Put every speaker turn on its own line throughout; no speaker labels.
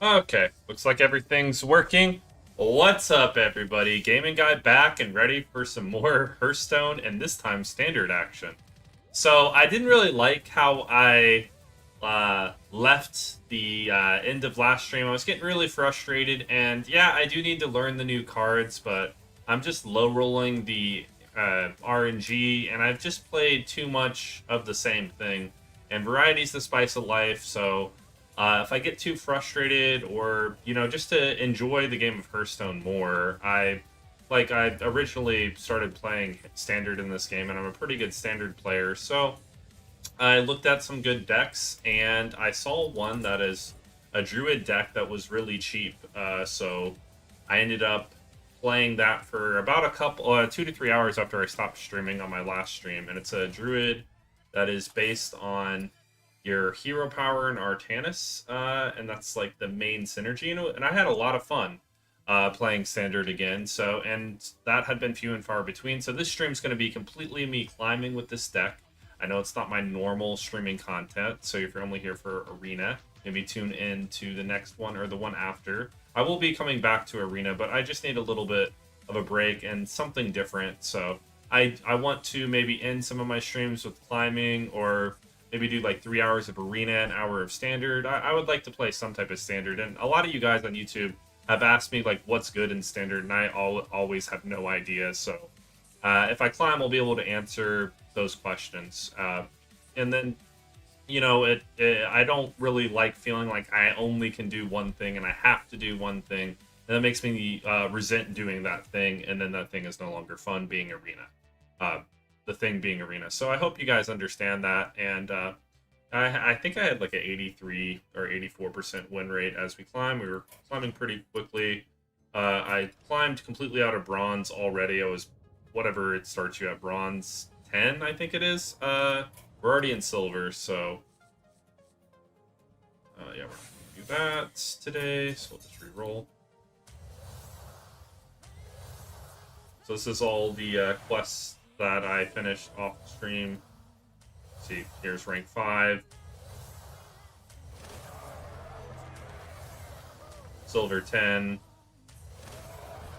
Okay, looks like everything's working. What's up, everybody? Gaming Guy back and ready for some more Hearthstone, and this time standard action. So I didn't really like how I left the end of last stream. I was getting really frustrated, and yeah, I do need to learn the new cards, but I'm just low rolling the RNG, and I've just played too much of the same thing. And variety's the spice of life, so if I get too frustrated, or just to enjoy the game of Hearthstone more, I originally started playing standard in this game, and I'm a pretty good standard player, so I looked at some good decks, and I saw one that is a druid deck that was really cheap. So I ended up playing that for about a couple, 2 to 3 hours after I stopped streaming on my last stream. And it's a druid that is based on your hero power and Artanis, and that's like the main synergy. And I had a lot of fun playing standard again. So, and that had been few and far between. So this stream's going to be completely me climbing with this deck. I know it's not my normal streaming content, so if you're only here for Arena, maybe tune in to the next one or the one after. I will be coming back to Arena, but I just need a little bit of a break and something different. So I want to maybe end some of my streams with climbing, or maybe do like 3 hours of Arena, an hour of standard. I would like to play some type of standard, and a lot of you guys on YouTube have asked me like what's good in standard, and I always have no idea. So if I climb, I'll be able to answer those questions. And then, I don't really like feeling like I only can do one thing and I have to do one thing. And that makes me resent doing that thing, and then that thing is no longer fun being Arena. The thing being Arena. So I hope you guys understand that. And I think I had like an 83 or 84% win rate as we climb. We were climbing pretty quickly. I climbed completely out of bronze already. I was whatever it starts you at, bronze 10, I think it is. We're already in silver, so yeah, we're gonna do that today. So we'll just re-roll. So this is all the quests that I finished off the stream. See, here's rank 5, silver 10,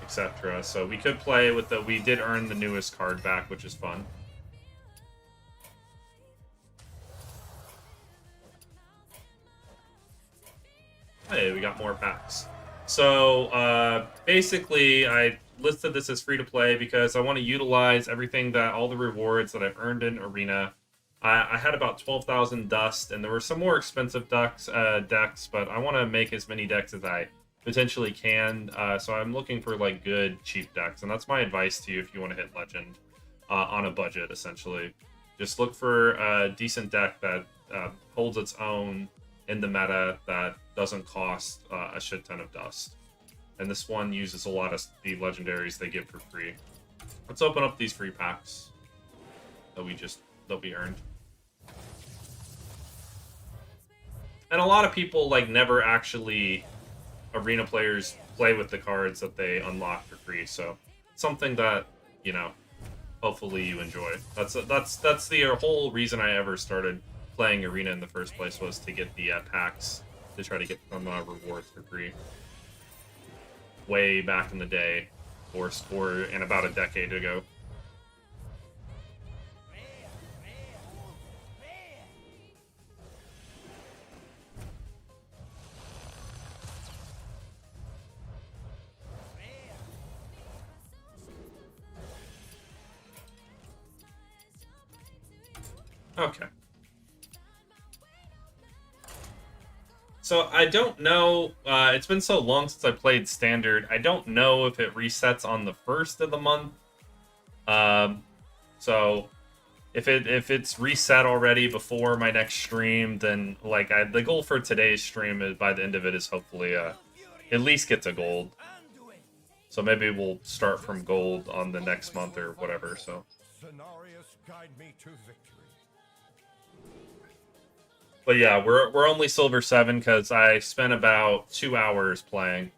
etc. So we could play with we did earn the newest card back, which is fun. Hey, we got more packs. So basically, I listed this as free to play because I want to utilize everything all the rewards that I've earned in Arena. I had about 12,000 dust, and there were some more expensive decks, but I want to make as many decks as I potentially can. So I'm looking for like good, cheap decks, and that's my advice to you if you want to hit Legend on a budget. Essentially, just look for a decent deck that holds its own in the meta, that doesn't cost a shit ton of dust. And this one uses a lot of the legendaries they give for free. Let's open up these free packs that we earned. And a lot of people like never actually Arena players play with the cards that they unlock for free. So something that, hopefully you enjoy. That's the whole reason I ever started playing Arena in the first place, was to get the packs, to try to get some rewards for free. Way back in the day, or in about a decade ago. Okay. So I don't know, it's been so long since I played Standard, I don't know if it resets on the 1st of the month. So if it's reset already before my next stream, then like the goal for today's stream is, by the end of it, is hopefully at least get to gold. So maybe we'll start from gold on the next month or whatever, so. But yeah, we're only silver 7 because I spent about 2 hours playing,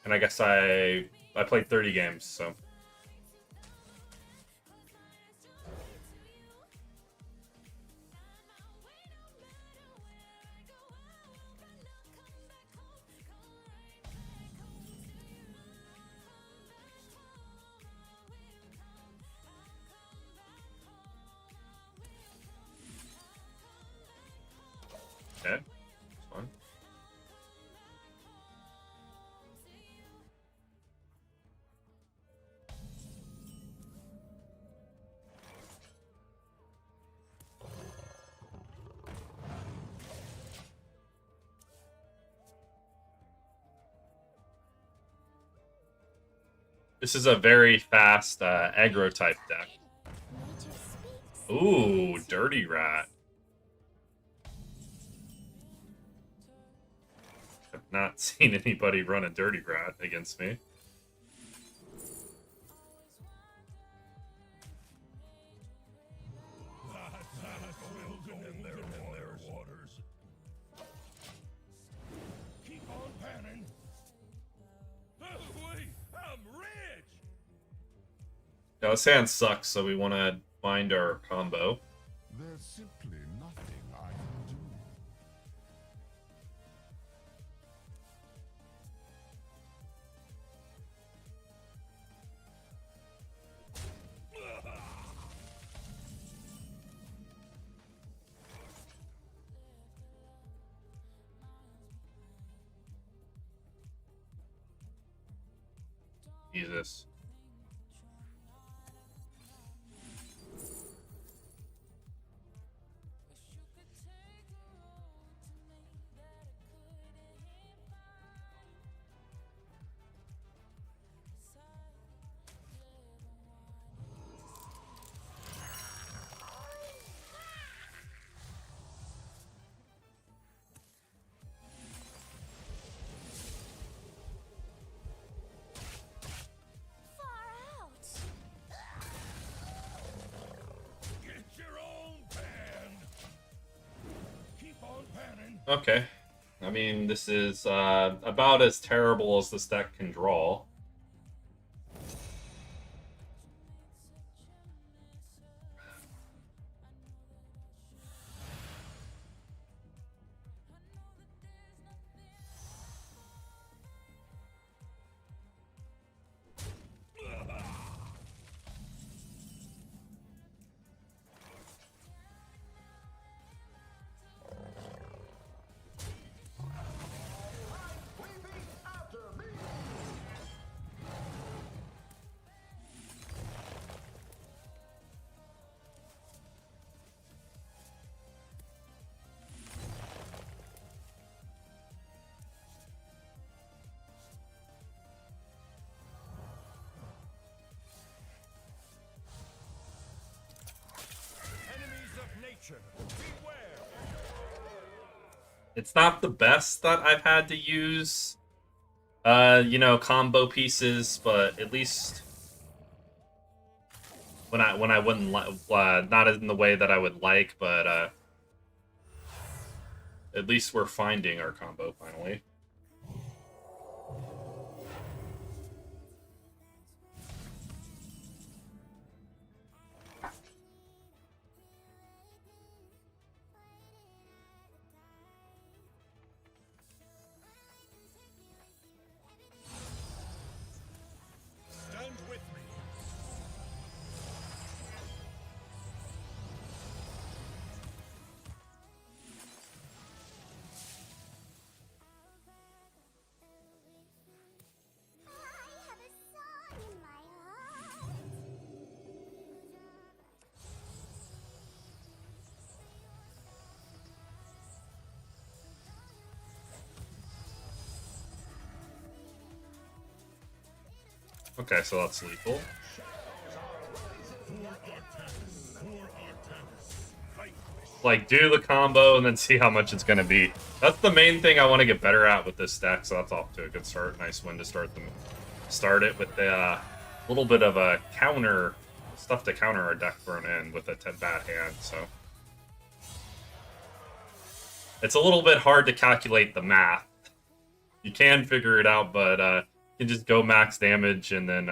and I guess I played 30 games. So Okay. Fun. This is a very fast aggro type deck. Ooh, Dirty Rat. I've not seen anybody run a Dirty Rat against me. Now, this hand sucks, so we want to find our combo.
There's simply nothing I can do.
Jesus. Okay. I mean, this is about as terrible as this deck can draw. It's not the best that I've had to use, you know, combo pieces, but at least when I wouldn't not in the way that I would like, but at least we're finding our combo finally. Okay, so that's lethal. Like, do the combo and then see how much it's going to be. That's the main thing I want to get better at with this deck, so that's off to a good start. Nice win to start it with the little bit of a counter, stuff to counter our deck thrown in with a bad hand, so. It's a little bit hard to calculate the math. You can figure it out, but you can just go max damage and then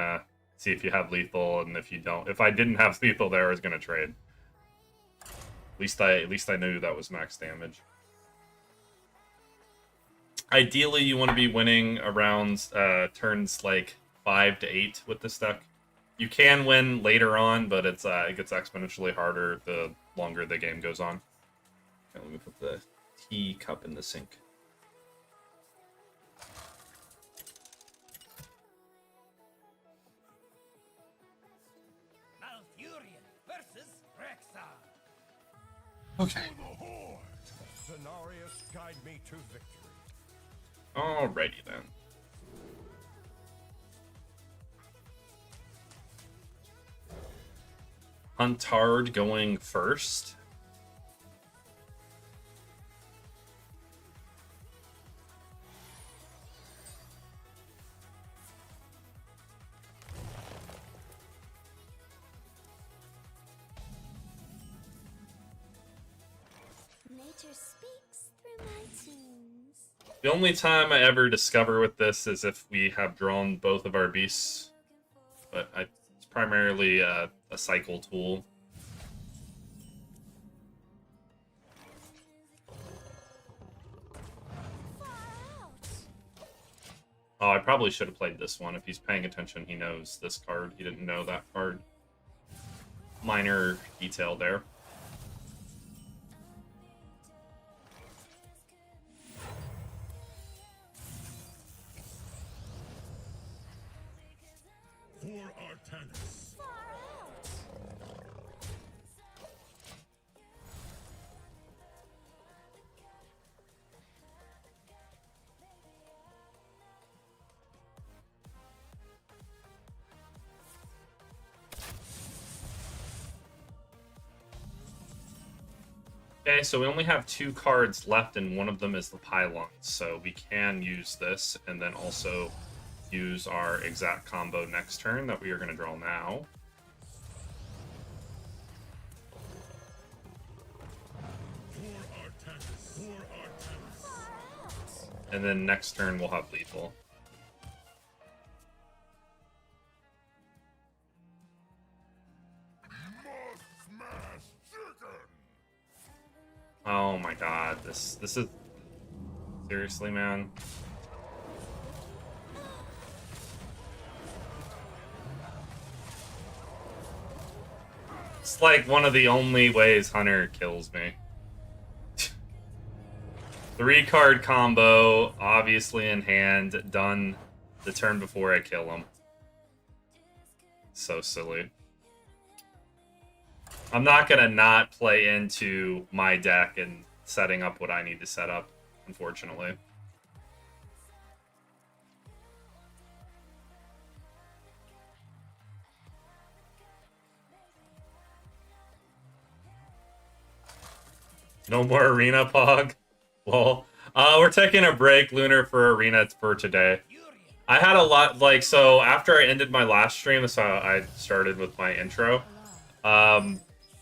see if you have lethal, and if you don't. If I didn't have lethal there, I was going to trade. At least I knew that was max damage. Ideally, you want to be winning around turns like 5 to 8 with this deck. You can win later on, but it gets exponentially harder the longer the game goes on. Okay, let me put the teacup in the sink. Okay.
Guide me to victory.
Alrighty then. Huntard going first.
Nature speaks through my tunes.
The only time I ever discover with this is if we have drawn both of our beasts, but it's primarily a cycle tool. Oh, I probably should have played this one. If he's paying attention, he knows this card. He didn't know that card. Minor detail there.
For Artanis.
Okay, so we only have 2 cards left, and one of them is the pylon. So we can use this, and then also use our exact combo next turn that we are going to draw now. And then next turn we'll have lethal. Oh my god, this is seriously, man. It's like one of the only ways Hunter kills me. 3-card combo, obviously in hand, done the turn before I kill him. So silly. I'm not gonna not play into my deck and setting up what I need to set up, unfortunately. No more Arena, Pog. Well, we're taking a break, Lunar, for Arena for today. I had a lot, like, so after I ended my last stream, that's how I started with my intro.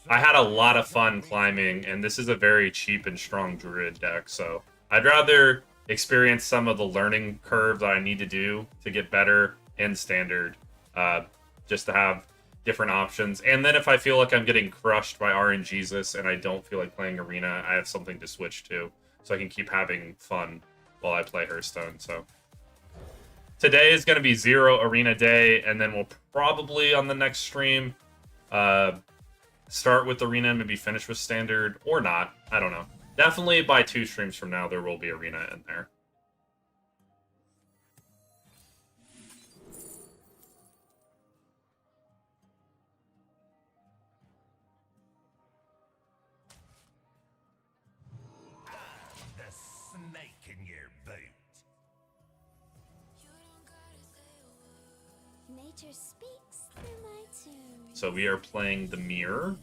I had a lot of fun climbing, and this is a very cheap and strong Druid deck, so I'd rather experience some of the learning curve that I need to do to get better in Standard, just to have different options. And then if I feel like I'm getting crushed by RNGesus and I don't feel like playing Arena, I have something to switch to, so I can keep having fun while I play Hearthstone. So today is going to be 0 Arena day, and then we'll probably on the next stream start with Arena and maybe finish with Standard, or not. I don't know. Definitely by 2 streams from now, there will be Arena in there.
The snake in your boot.
Nature speaks through my tunes.
So we are playing the Mirror.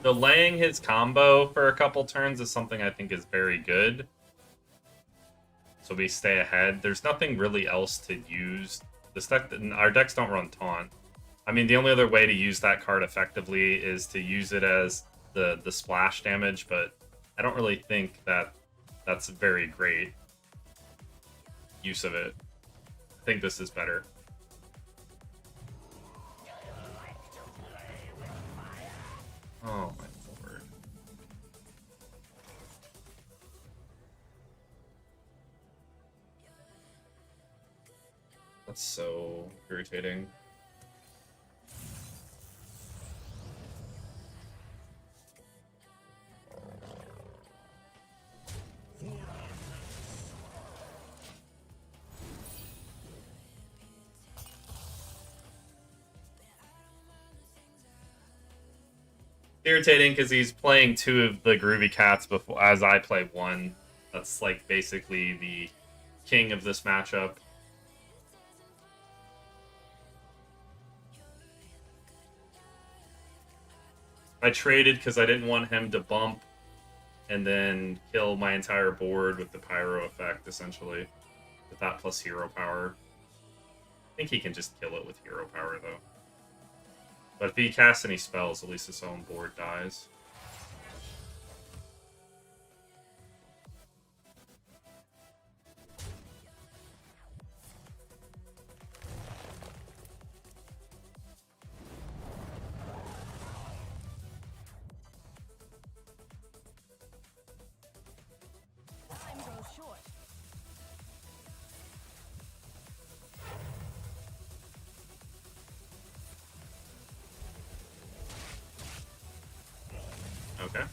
Delaying his combo for a couple turns is something I think is very good. So we stay ahead. There's nothing really else to use. This deck, our decks don't run Taunt. I mean, the only other way to use that card effectively is to use it as the splash damage, but I don't really think that that's a very great use of it. I think this is better. Oh my lord. That's so irritating. Irritating because he's playing two of the groovy cats before as I play one. That's like basically the king of this matchup. I traded because I didn't want him to bump and then kill my entire board with the pyro effect, essentially. With that plus hero power. I think he can just kill it with hero power, though. But if he casts any spells, at least his own board dies.
Time goes short.
Okay.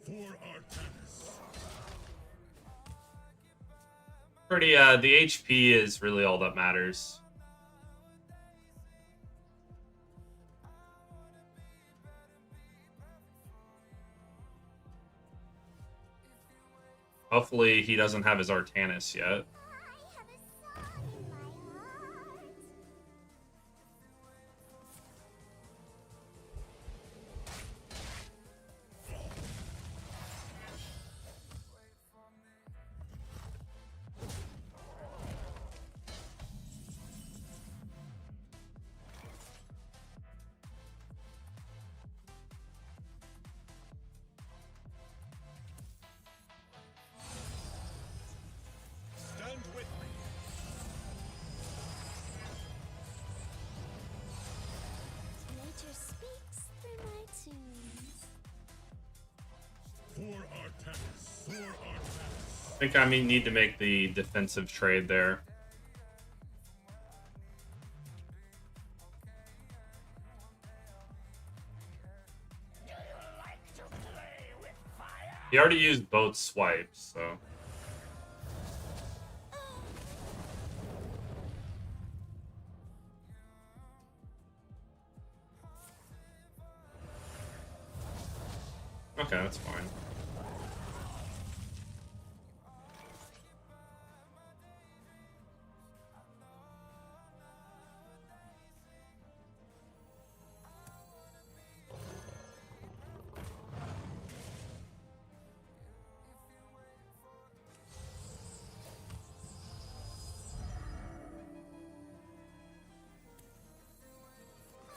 For Artanis.
Pretty, the HP is really all that matters. Hopefully he doesn't have his Artanis yet.
I have a song in my heart.
Stand with me.
Nature speaks through my tunes.
For Artanis. For Artanis.
I think I need to make the defensive trade there. He already used both swipes, so. Okay, that's fine.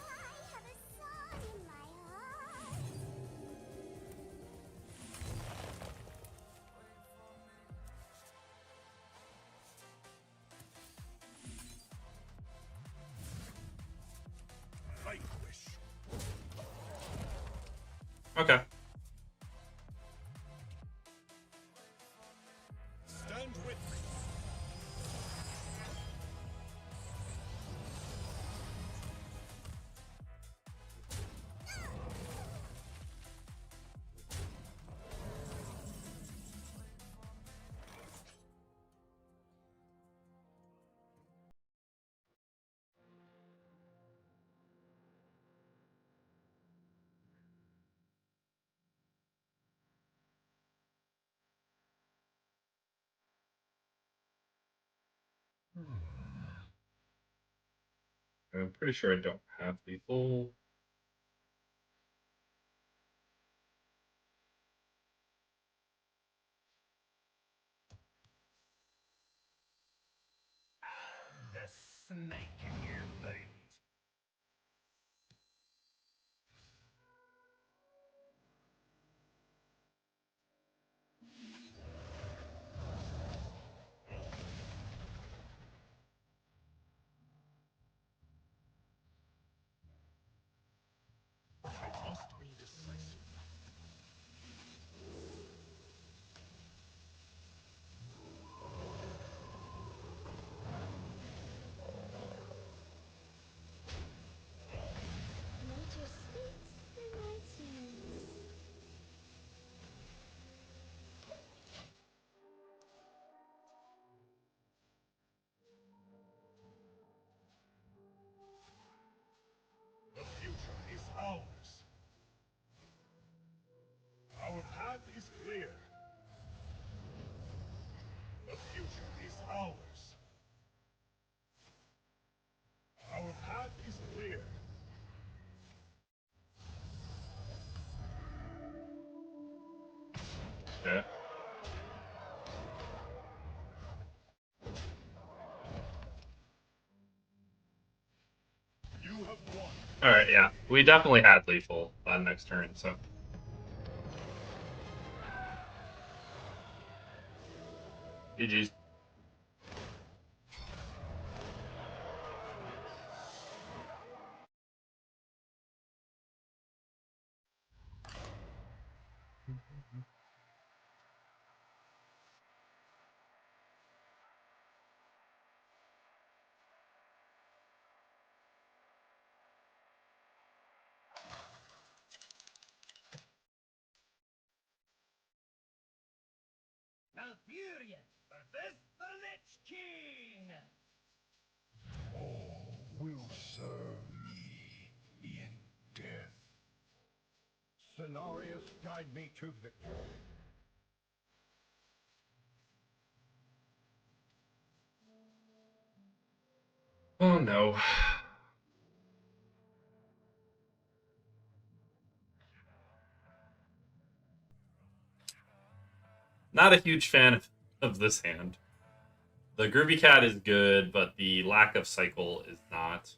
I have a song in my heart.
Vanquish.
Okay.
Stand with me.
I'm pretty sure I don't have lethal.
The snake in your veins. I must be decisive.
Nature speaks through my tunes.
The future is ours. Our path is clear. The future is ours. Our path is clear.
Yeah.
You have won.
All right, yeah. We definitely had lethal next turn, so. GG's.
Malfurion versus the Lich King! All will serve me in death. Scenarios guide me to victory.
Oh no. Not a huge fan of this hand. The Groovy Cat is good, but the lack of cycle is not.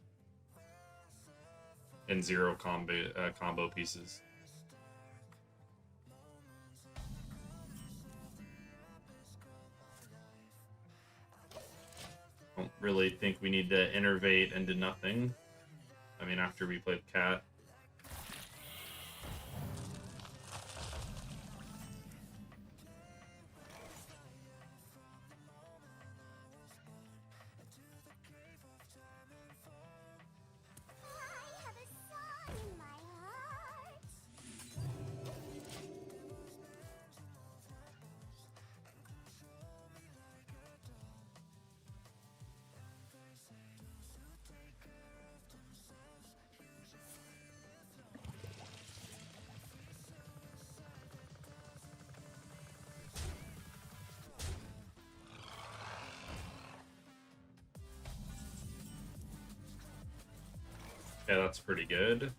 And zero combo pieces. Don't really think we need to innervate into nothing. I mean, after we played Cat.
I have a song in my heart.
Yeah, that's pretty good.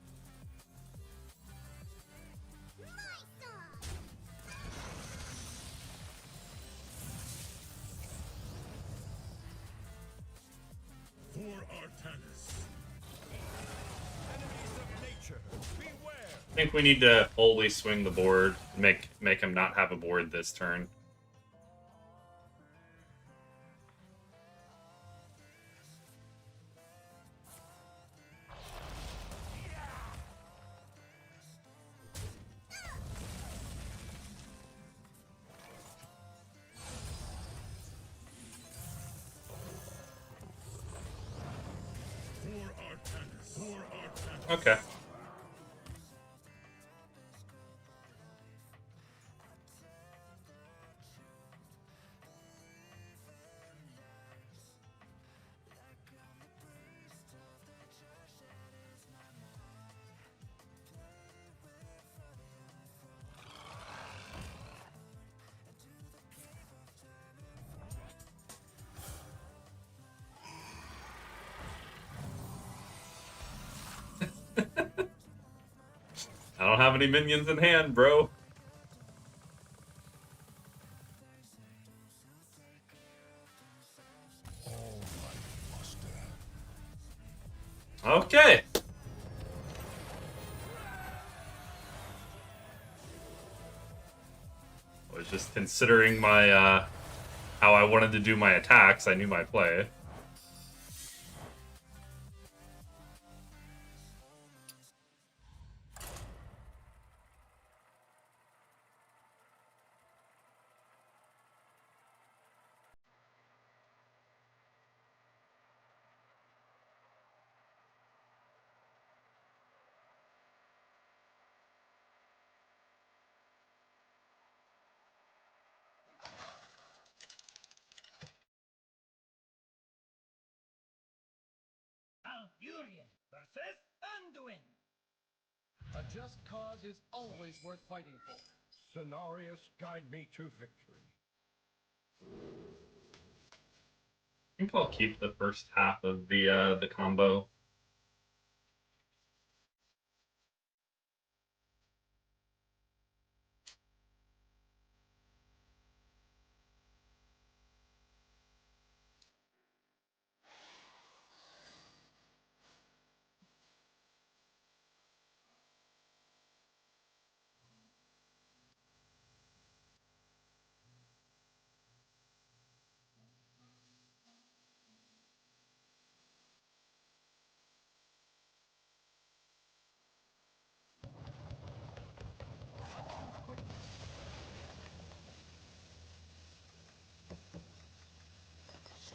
My song.
For Artanis. Enemies of nature, beware!
I think we need to wholly swing the board, make him not have a board this turn.
For Artanis. For Artanis.
Okay. I don't have any minions in hand, bro. Okay. I was just considering my how I wanted to do my attacks. I knew my play.
Valkyrian versus Anduin. A just cause is always worth fighting for.
Cenarius, guide me to victory.
I think I'll keep the first half of the combo.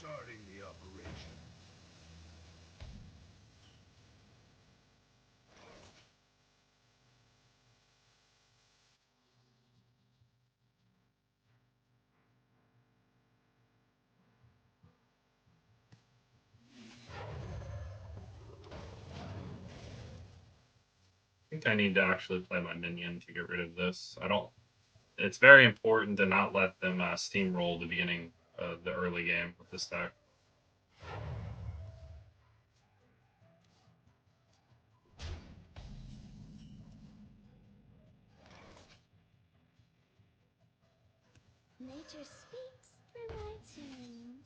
Starting the operation.
I think I need to actually play my minion to get rid of this. I don't. It's very important to not let them steamroll the beginning of the early game with this deck.
Nature speaks through my tunes.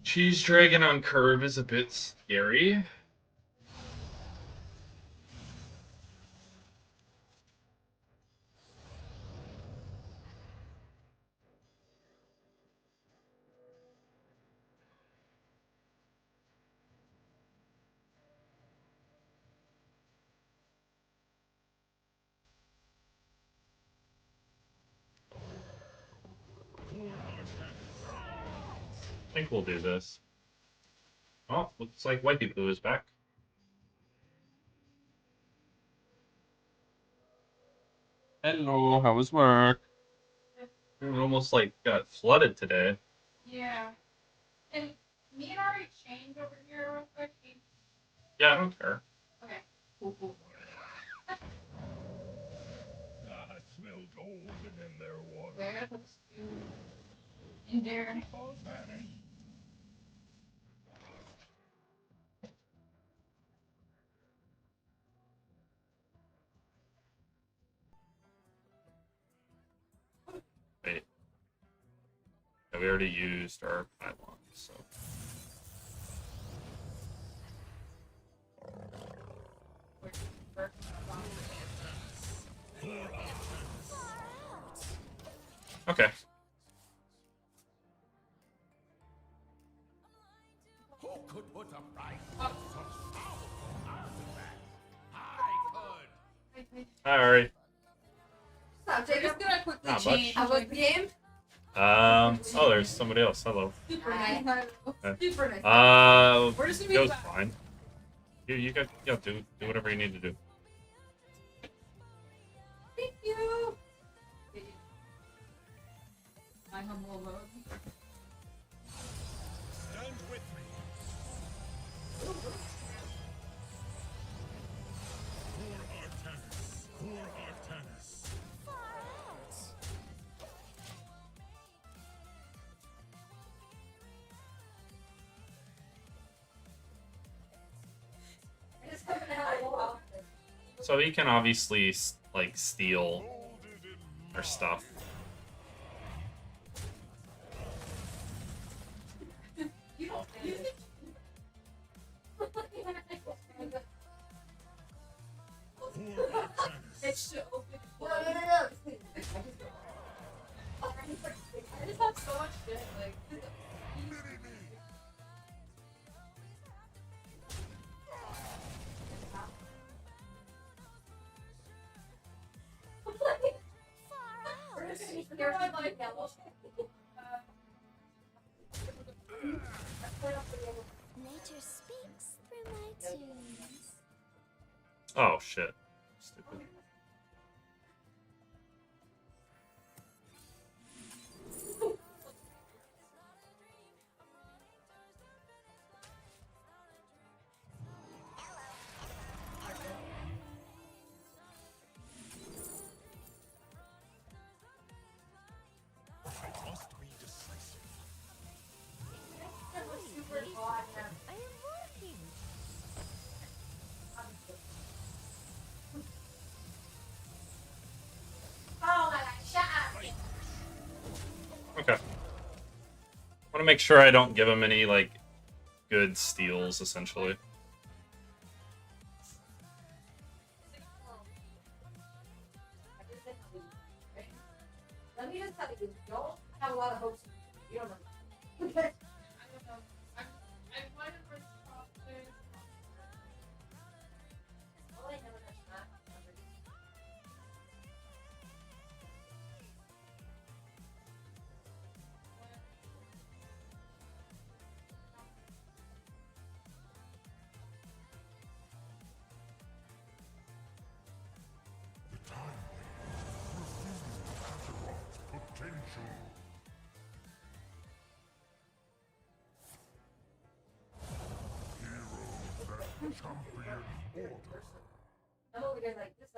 Cheese Dragon on curve is a bit scary. I think we'll do this. Oh, looks like Whitey Blue is back. Hello, how was work? We almost like got flooded today.
Yeah. Can me and Ari change over here real quick?
Yeah, I don't care.
Okay. Cool.
I smell golden in their water.
There. Let's do in there.
Keep on panning.
Wait. Yeah, we already used our pylon, so. Okay.
Who could put a price on such powerful artifacts? I could.
Alright.
Stop, Jake. I'm just gonna quickly
Not
change.
much.
How about the game?
Oh, there's somebody else. Hello.
Super
Hi.
nice.
Okay.
Super nice. We're just gonna be
Goes
back.
fine. You got, do whatever you need to do.
Thank you. My humble abode.
stand with me. For Artanis.
Far out.
So he can obviously like steal our stuff.
It's so open.
No.
I just have so much shit. Like,
Far out.
you're like,
Nature speaks through my tunes.
Oh shit. Stupid.
I must be decisive.
I am working.
Oh my god, shut up.
Okay. Want to make sure I don't give him any like good steals, essentially.
Let me just tell you, don't have a lot of hopes. You don't know.
I don't know. I might have read something.
All I know is not.
The time reveals Kakarot's potential. Heroes that champion order.
I'm over there like this.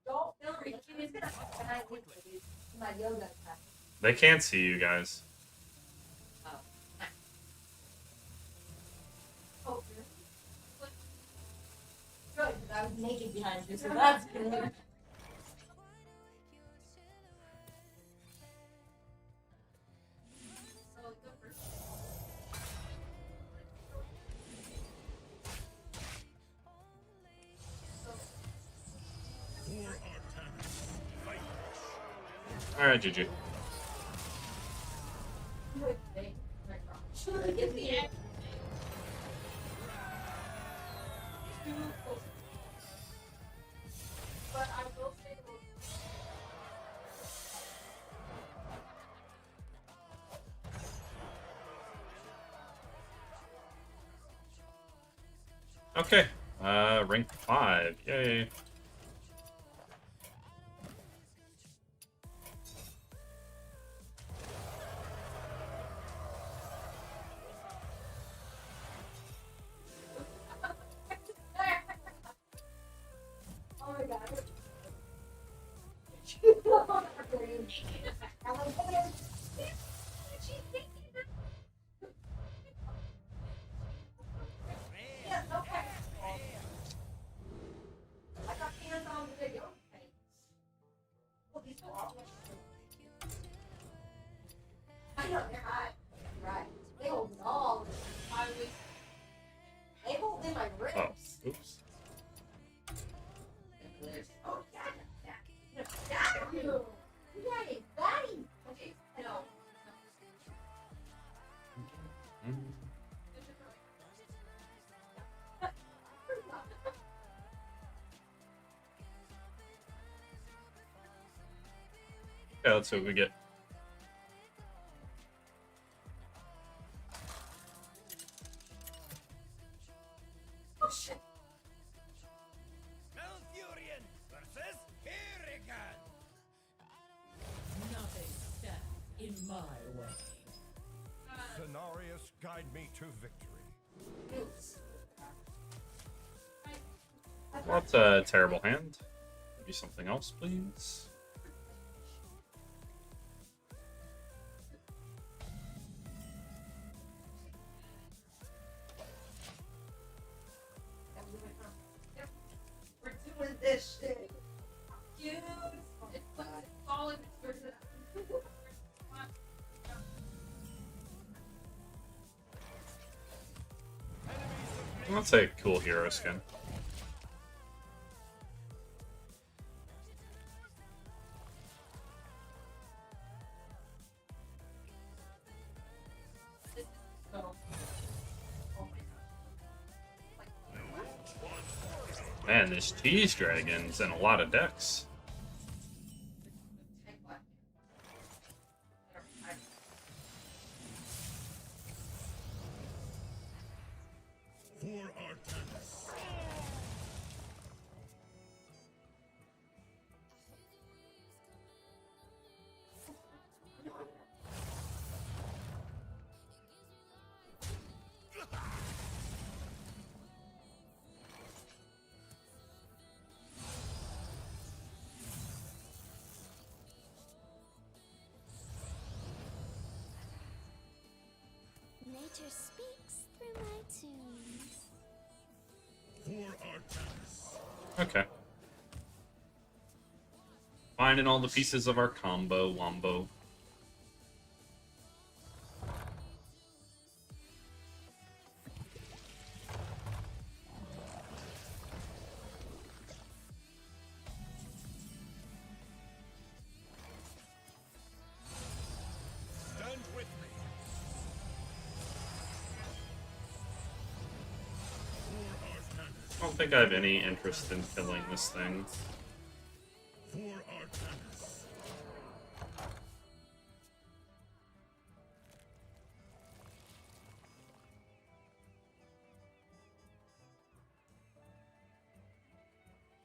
Don't film me. She's gonna behind me for these my yoga class.
They can't see you guys.
Oh. Oh, good. I was naked behind you, so that's good.
So the first
For Artanis. Fight.
Alright, GG.
Good thing. Get the end.
but I will say
Okay. Rank 5. Yay.
Oh my god. Yes, okay. I got hands on the video. Well, these are all- I know, they're hot. Right. They hold it all.
I was
They hold in my
Oh,
ribs.
oops.
Oh, yeah. Yeah. You got a body. Okay, no.
Okay, let's see what we get.
Oh, shit.
Malfurion versus Kerrigan.
Nothing stands in my way.
Cenarius, guide me to victory.
Well, that's a terrible hand. Maybe something else, please.
We're doing this shit.
Dude, it's like solid.
That's a cool hero skin. Man, this cheese dragon's in a lot of decks.
For Artemis.
Nature speaks through my tunes.
For Artemis.
Okay. Finding all the pieces of our combo wombo.
Stand with me. For Artemis.
I don't think I have any interest in killing this thing.
For Artemis.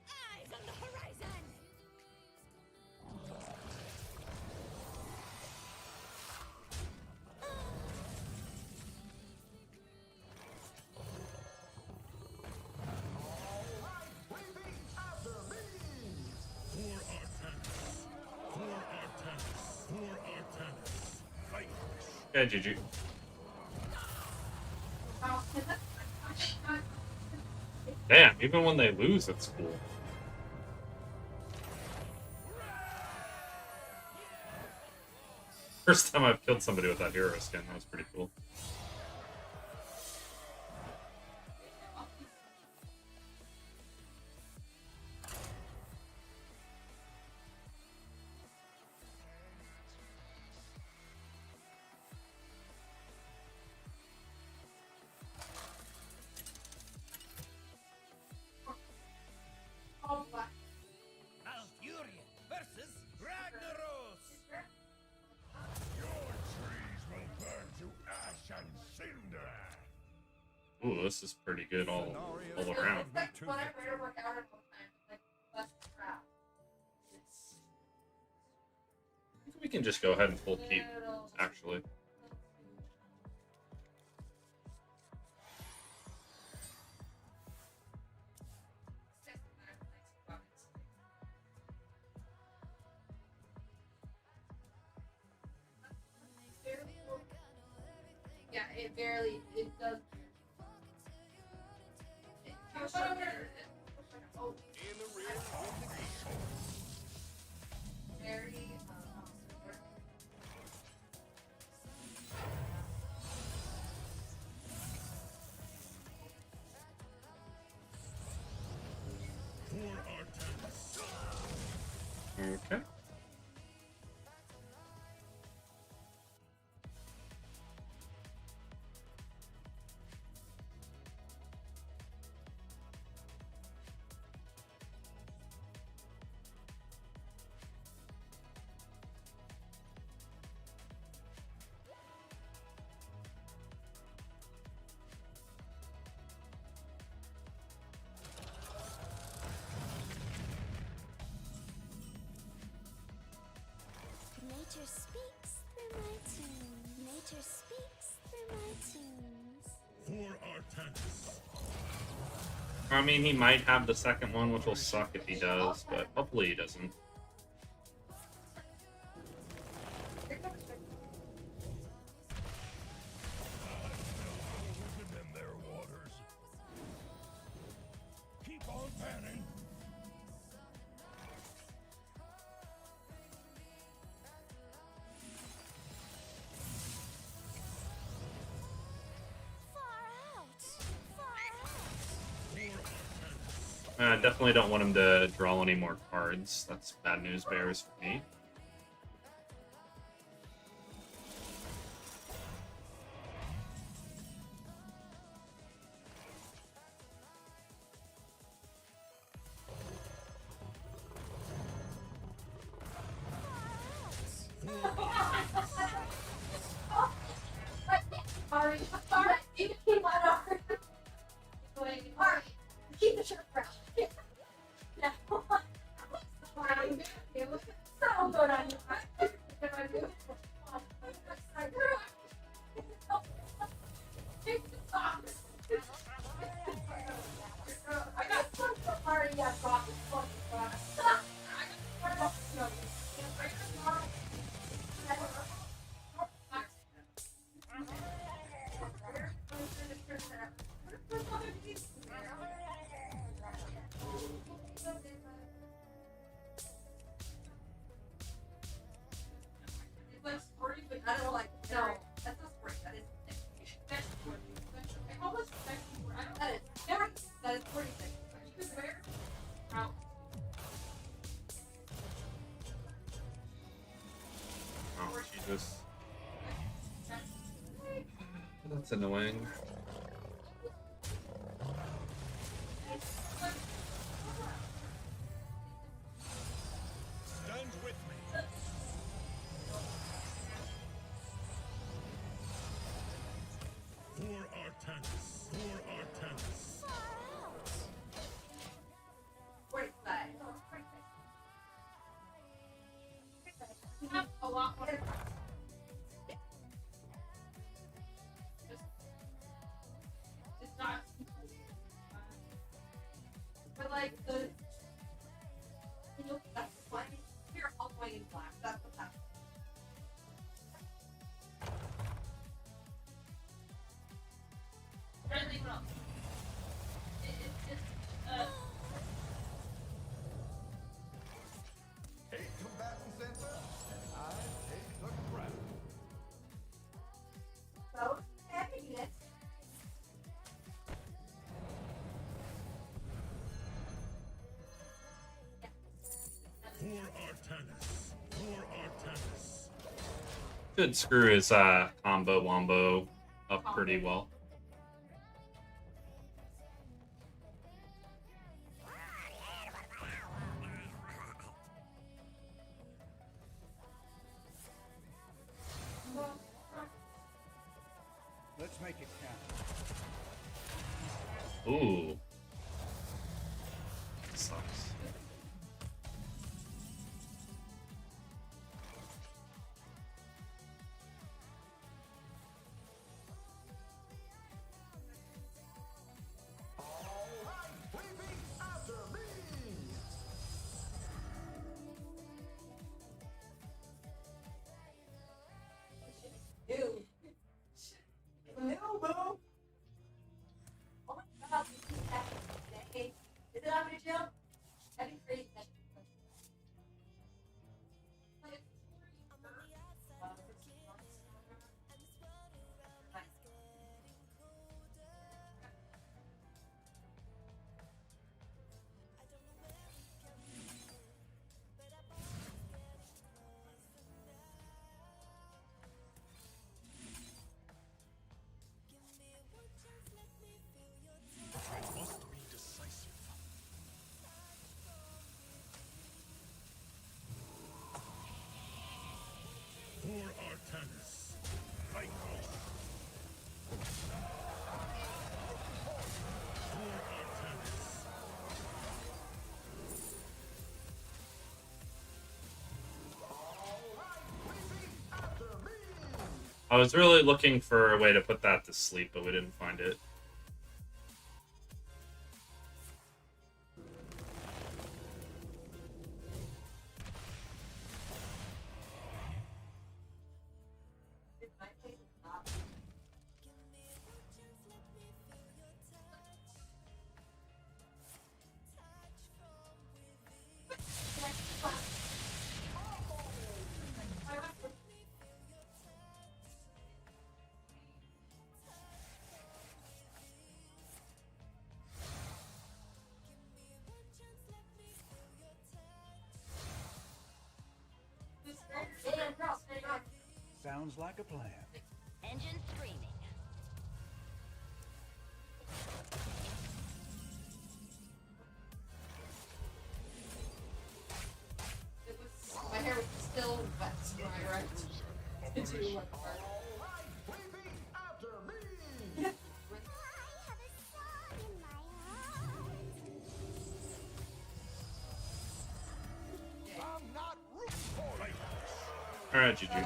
Eyes on the horizon!
For Artemis. For Artemis. For Artemis. Fight.
Yeah, GG. Damn, even when they lose, it's cool. First time I've killed somebody with that hero skin, that was pretty cool.
Malfurion versus Ragnaros. Your trees will burn to ash and cinder.
Ooh, this is pretty good all
Cenarius,
around.
guide me to
When I
victory.
try to work out all the time, it's like less crap.
We can just go ahead and full keep,
Little-
actually.
Yeah, it barely, it does. Oh,
In the rear with the geek.
very,
For Artemis.
Okay.
Nature speaks through my tune. Nature speaks for my teens.
For Artanis.
I mean, he might have the second one, which will suck if he does, but hopefully he doesn't.
Within their waters. Keep on panning.
Far out. Far out.
I definitely don't want him to draw any more cards. That's bad news bears for me.
Ari, Ari, keep the shirt brown. No. It was so good on you. I got some from Ari, yeah, rock is fun. I got some It's like sporty, but I don't like no. That's not sporty. That is that's sporty. I almost I don't. That is never. That is sporty thing. You can wear. Out.
Oh, Jesus. That's annoying.
Stand with me. For Artanis. For Artanis.
Far out.
Sporty side. You have a lot more. It's not. But like the. That's why here all white and black. That's what's happening. Friendly enough.
Hey, combatant center, and I take the crown.
So, happiness.
For Artanis. For Artanis.
Should screw his combo wombo up pretty well.
Let's make it count.
Ooh. Sucks.
All right, baby, after me.
Ew. Ew, boo. Oh my god, this is that
I was really looking for a way to put that to sleep, but we didn't find it.
Sounds like a plan.
Engine screaming.
My hair was still wet when I arrived into like the park.
I have a song in my heart.
I'm not rooting for you.
Alright, GG.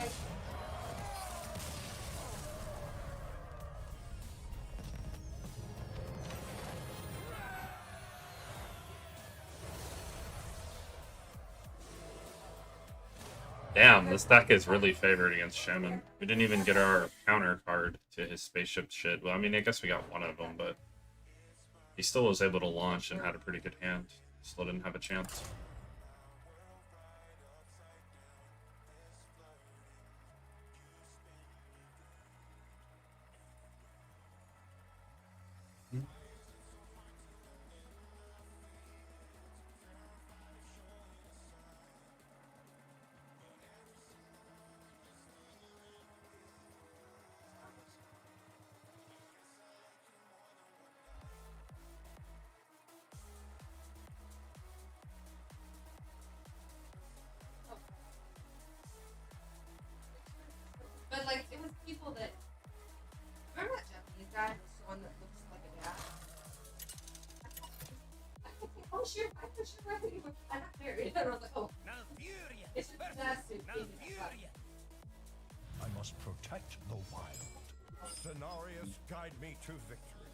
Damn, this deck is really favored against Shaman. We didn't even get our counter card to his spaceship shit. Well, I mean, I guess we got one of them, but he still was able to launch and had a pretty good hand. Still didn't have a chance.
But like, it was people that remember that Japanese guy, the one that looks like a dad. Oh sure, I for sure I'm not married. And I was like, oh, it's just that's it.
I must protect the wild.
Cenarius, guide me to victory.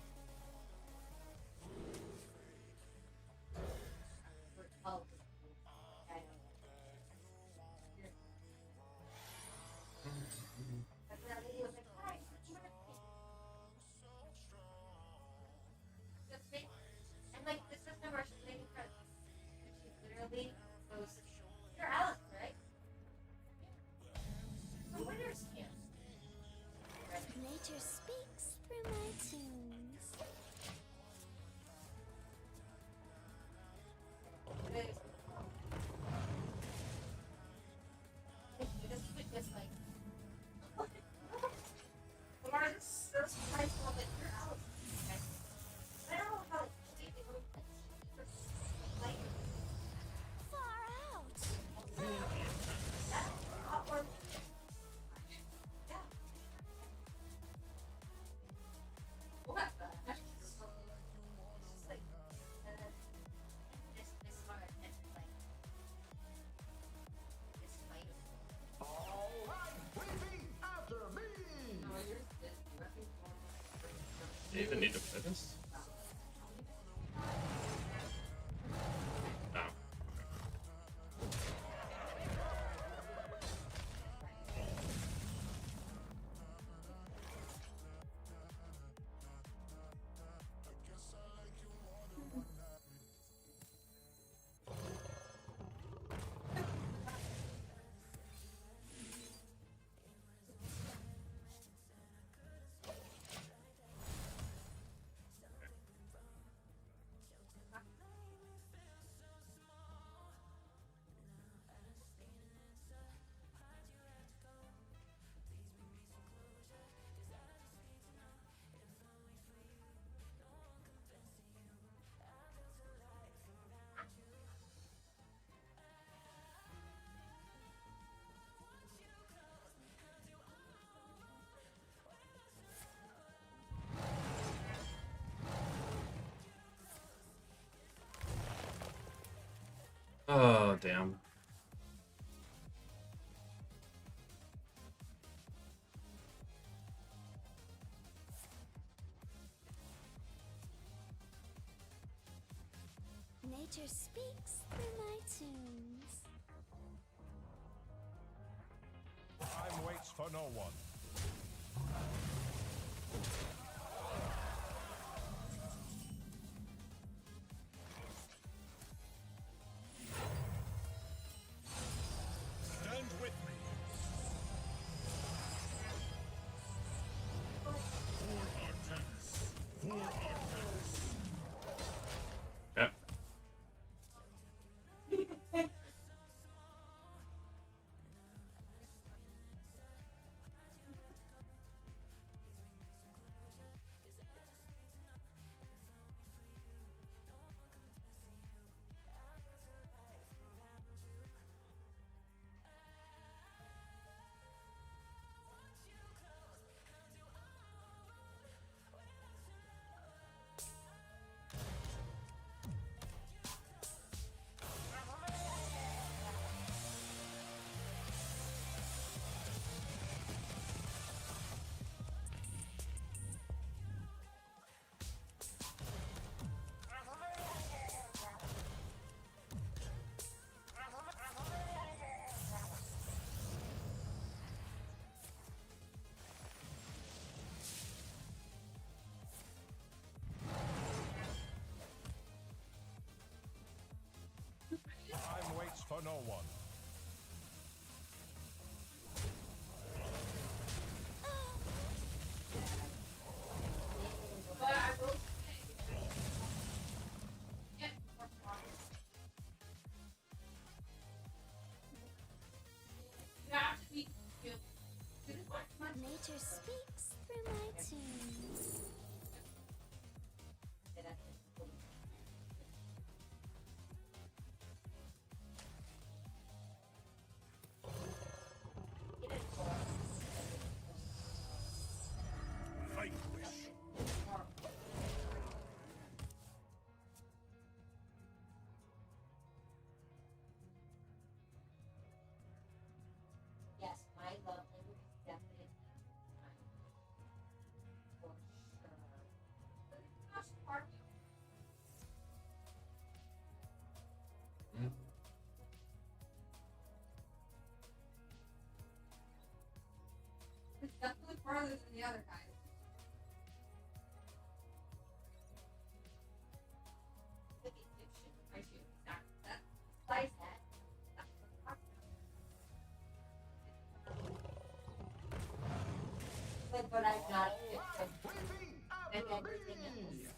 And like this is where she's making friends. She literally goes, "You're Alice, right?" The winner's here.
Nature speaks through my tunes.
It is. It is witness like. Laura is so surprised that you're Alice. Okay. I don't know how to say it. Like,
Far out.
that's awkward. Yeah. What the heck? It's just like, and then this one, and like, this fight.
All right, Weepy, after me.
No, yours is nothing more.
Do you even need to play this? No. Oh, damn.
Nature speaks through my tunes.
Time waits for no one. Stand with me. For Artemis. For Artemis.
Yep.
Time waits for no one.
But I will say, yeah, more progress. You have to be skilled. This is what much
Nature speaks through my tunes.
Vanquish.
Yes, my love language is definitely time. For sure.
much part of you.
It's definitely farther than the other guys. The Egyptian, I do. That slice that. That's what I'm talking about. But I'm not Egyptian. And everything else.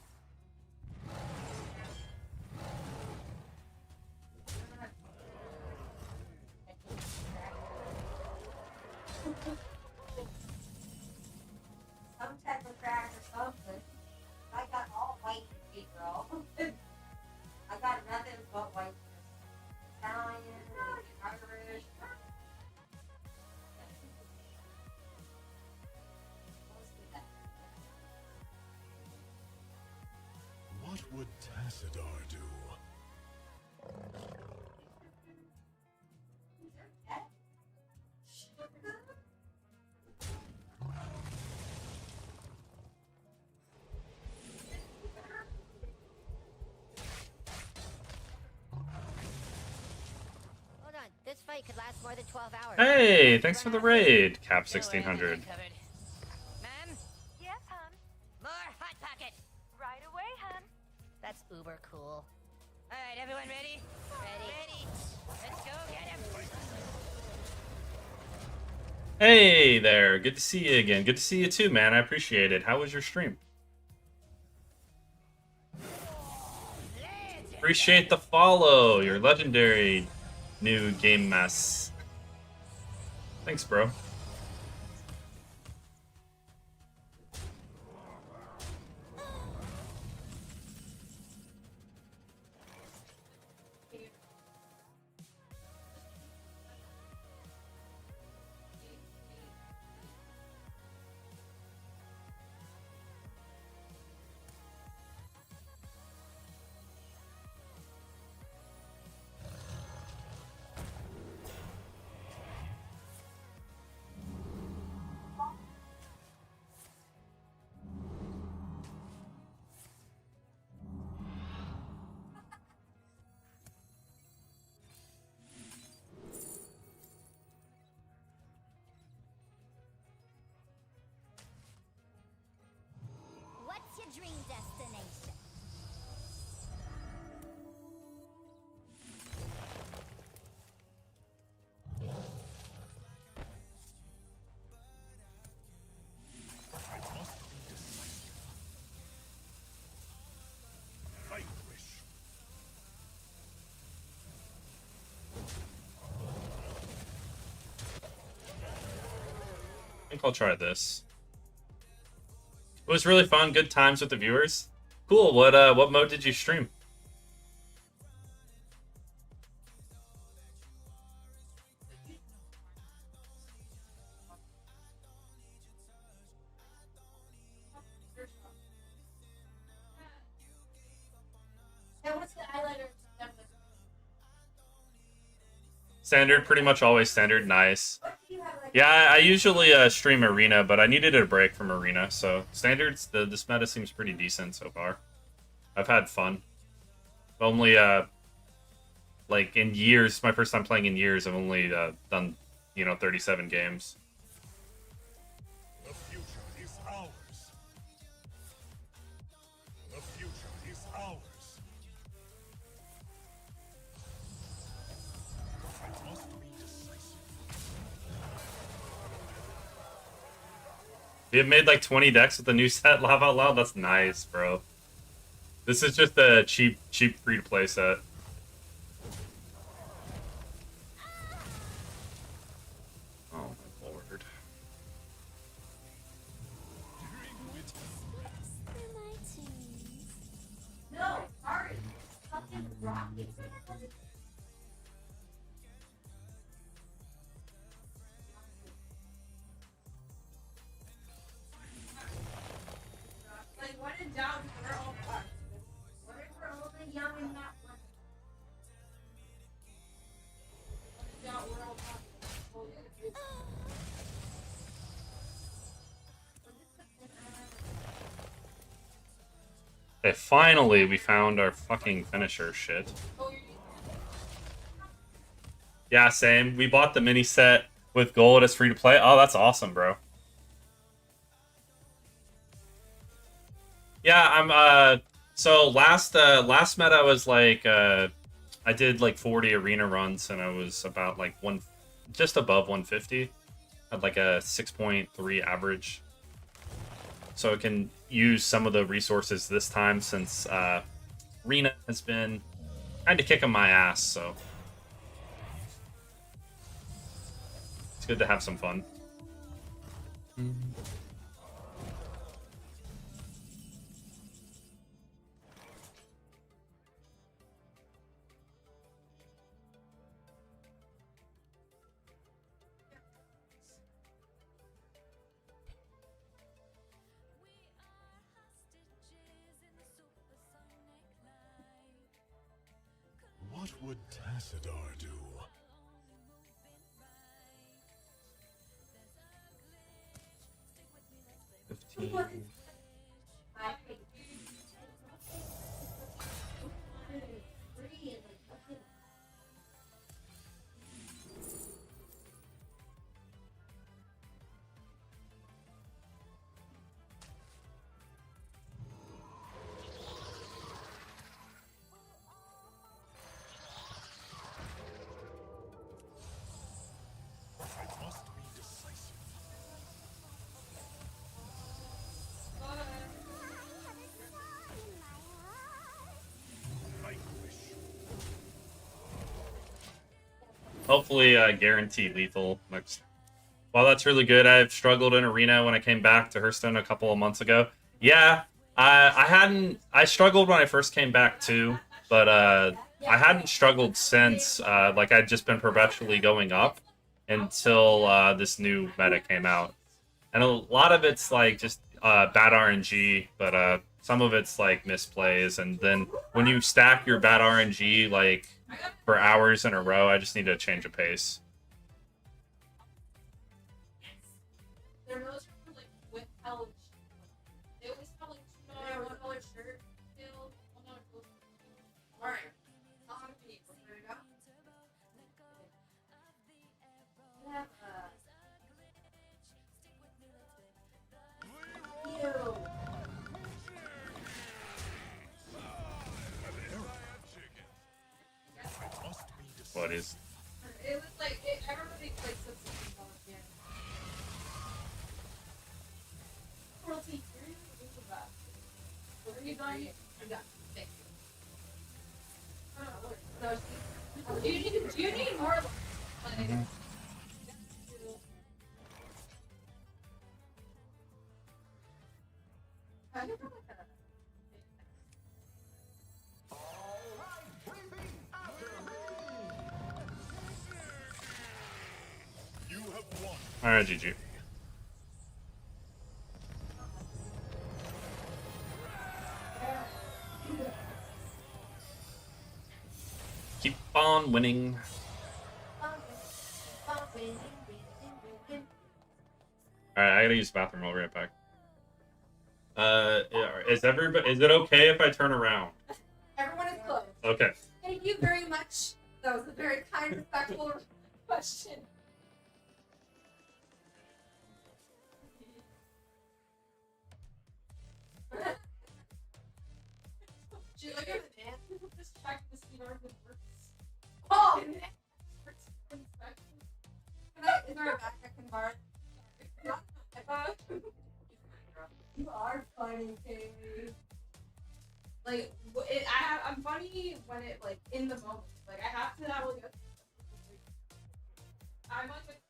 Some type of crack or something. I got all white in me, girl. I got nothing but white. Italian, Irish. Mostly that.
What would Tassadar do?
Hold on, this fight could last more than 12 hours.
Hey, thanks for the raid, Cap
Don't worry, I got
1600.
it covered. Ma'am,
Yes, hon.
more hot pocket.
Right away, hon.
That's uber cool. All right, everyone ready? Ready. Let's go get him.
Hey there, good to see you again. Good to see you too, man. I appreciate it. How was your stream? Appreciate the follow. Your legendary new game mess. Thanks, bro. I think I'll try this. It was really fun. Good times with the viewers. Cool. What mode did you stream? Standard, pretty much always standard. Nice. Yeah, I usually stream Arena, but I needed a break from Arena, so standards. This meta seems pretty decent so far. I've had fun. Only like in years, my first time playing in years, I've only done 37 games.
The future is ours. The future is ours. I must be decisive.
You have made like 20 decks with the new set, Laugh Out Loud? That's nice, bro. This is just a cheap free-to-play set. Oh my lord.
No, sorry. Something rocky. Like, when in doubt, we're all fucked. What if we're all the young and not one? When in doubt, we're all fucked.
Okay, finally we found our fucking finisher shit. Yeah, same. We bought the mini set with gold as free to play. Oh, that's awesome, bro. Yeah, I'm so last meta was like I did like 40 arena runs and I was about like just above 150. Had like a 6.3 average. So I can use some of the resources this time since Arena has been kind of kicking my ass, so it's good to have some fun.
What would Tassadar do? I must be decisive.
Hopefully guarantee lethal next. Well, that's really good. I've struggled in Arena when I came back to Hearthstone a couple of months ago. Yeah, I struggled when I first came back too, but I hadn't struggled since. Like I'd just been perpetually going up until this new meta came out. And a lot of it's like just bad RNG, but some of it's like misplays. And then when you stack your bad RNG like for hours in a row, I just need to change a pace.
They're most like with colored. They always have like one colored shirt. Still, all right. I'll have to eat. Ready to go? We have Ew.
What is?
It was like I remember they like said something about it. Yeah. Cruelty free. This is that. What are you doing? I got. Thank you. No, do you need more? Like, I never like that.
You have won.
Alright, GG. Keep on winning. Alright, I gotta use the bathroom. I'll be right back. Is it okay if I turn around?
Everyone is closed.
Okay.
Thank you very much. That was a very kind, respectful question. She look at the man. Just check to see if it works. Oh, man. Is there a back I can borrow? You are funny, Katie.
Like, I'm funny when it, like, in the moment. Like, I have to have, like, I'm like,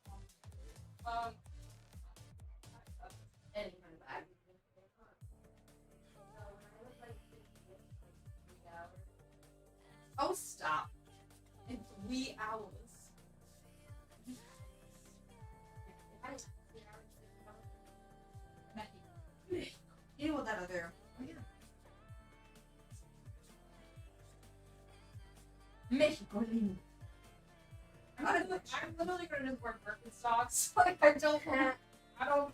Any kind of back. Oh, stop. In 3 hours. You know what that other. Oh, yeah. Mexico lindo.
I'm literally gonna just wear Birkenstocks. Like, I don't care.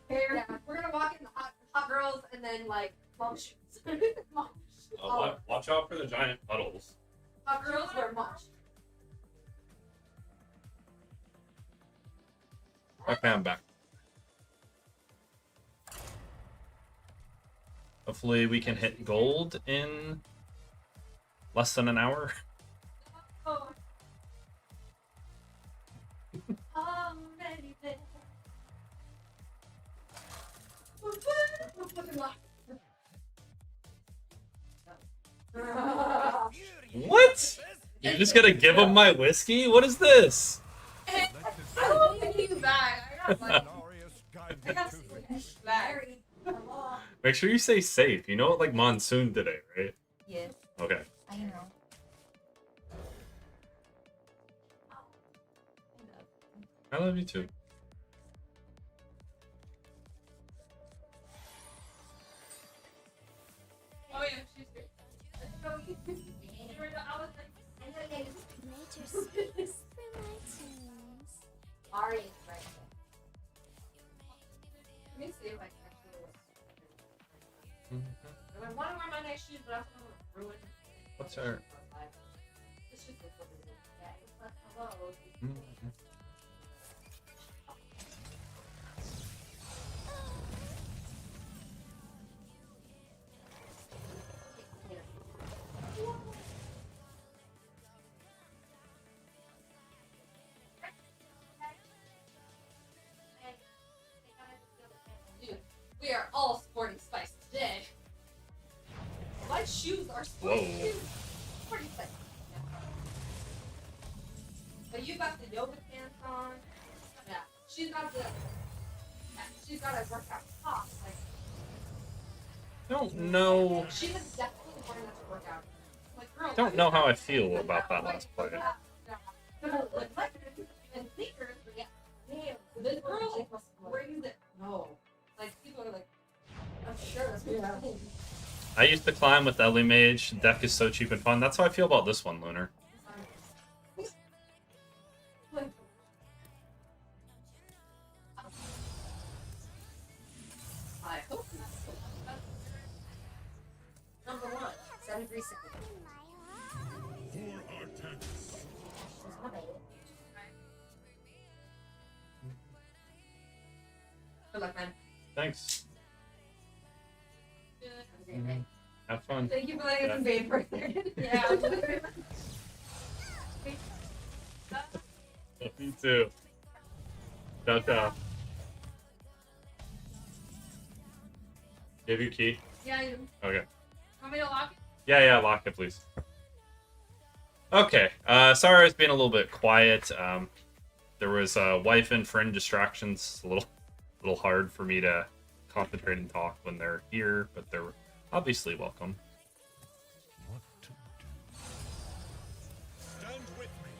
Yeah, we're gonna walk in the hot girls and then like mom shoes. Mom shoes.
Watch out for the giant puddles.
Hot girls wear mom shoes.
Okay, I'm back. Hopefully we can hit gold in less than an hour.
Oh. Already there.
What? You're just gonna give him my whiskey? What is this?
I don't think you back. I got like
Glorious guide
I got
to
very.
Make sure you say safe. You know what, like monsoon today, right?
Yes,
Okay.
I know.
I love you too.
oh, yeah, she's great. I was like,
Nature speaks through my tunes.
Ari is right there. Let me see if I can actually. I want to wear my nice shoes, but I don't want to ruin.
What's her?
It's just what it is. Yeah, it's like hello. Dude, we are all sporting spice today. My shoes are sporting
Whoa.
shoes. Sporting spice. Yeah. But you got the yoga pants on. Yeah. She's got a workout top. Like,
I don't know.
she was definitely wearing that to work out. Like, girl,
Don't know how I feel about that last play.
And sneakers, but yeah. Damn, this girl brings it. No. Like, people are like, I'm sure that's what happening.
I used to climb with Ellie Mage. The deck is so cheap and fun. That's how I feel about this one, Lunar.
I hope not. Number 1, 73 seconds.
In my heart.
for Artanis.
Good luck, man.
Thanks.
Have a great day.
Have fun.
Thank you for letting us invade for a second. Yeah.
Me too. Ciao, ciao. You have your key?
Yeah, you
Okay.
want me to lock it?
Yeah, lock it, please. Okay. Sorry I was being a little bit quiet. There was wife and friend distractions. A little hard for me to concentrate and talk when they're here, but Obviously welcome.
What to do? Stand with me.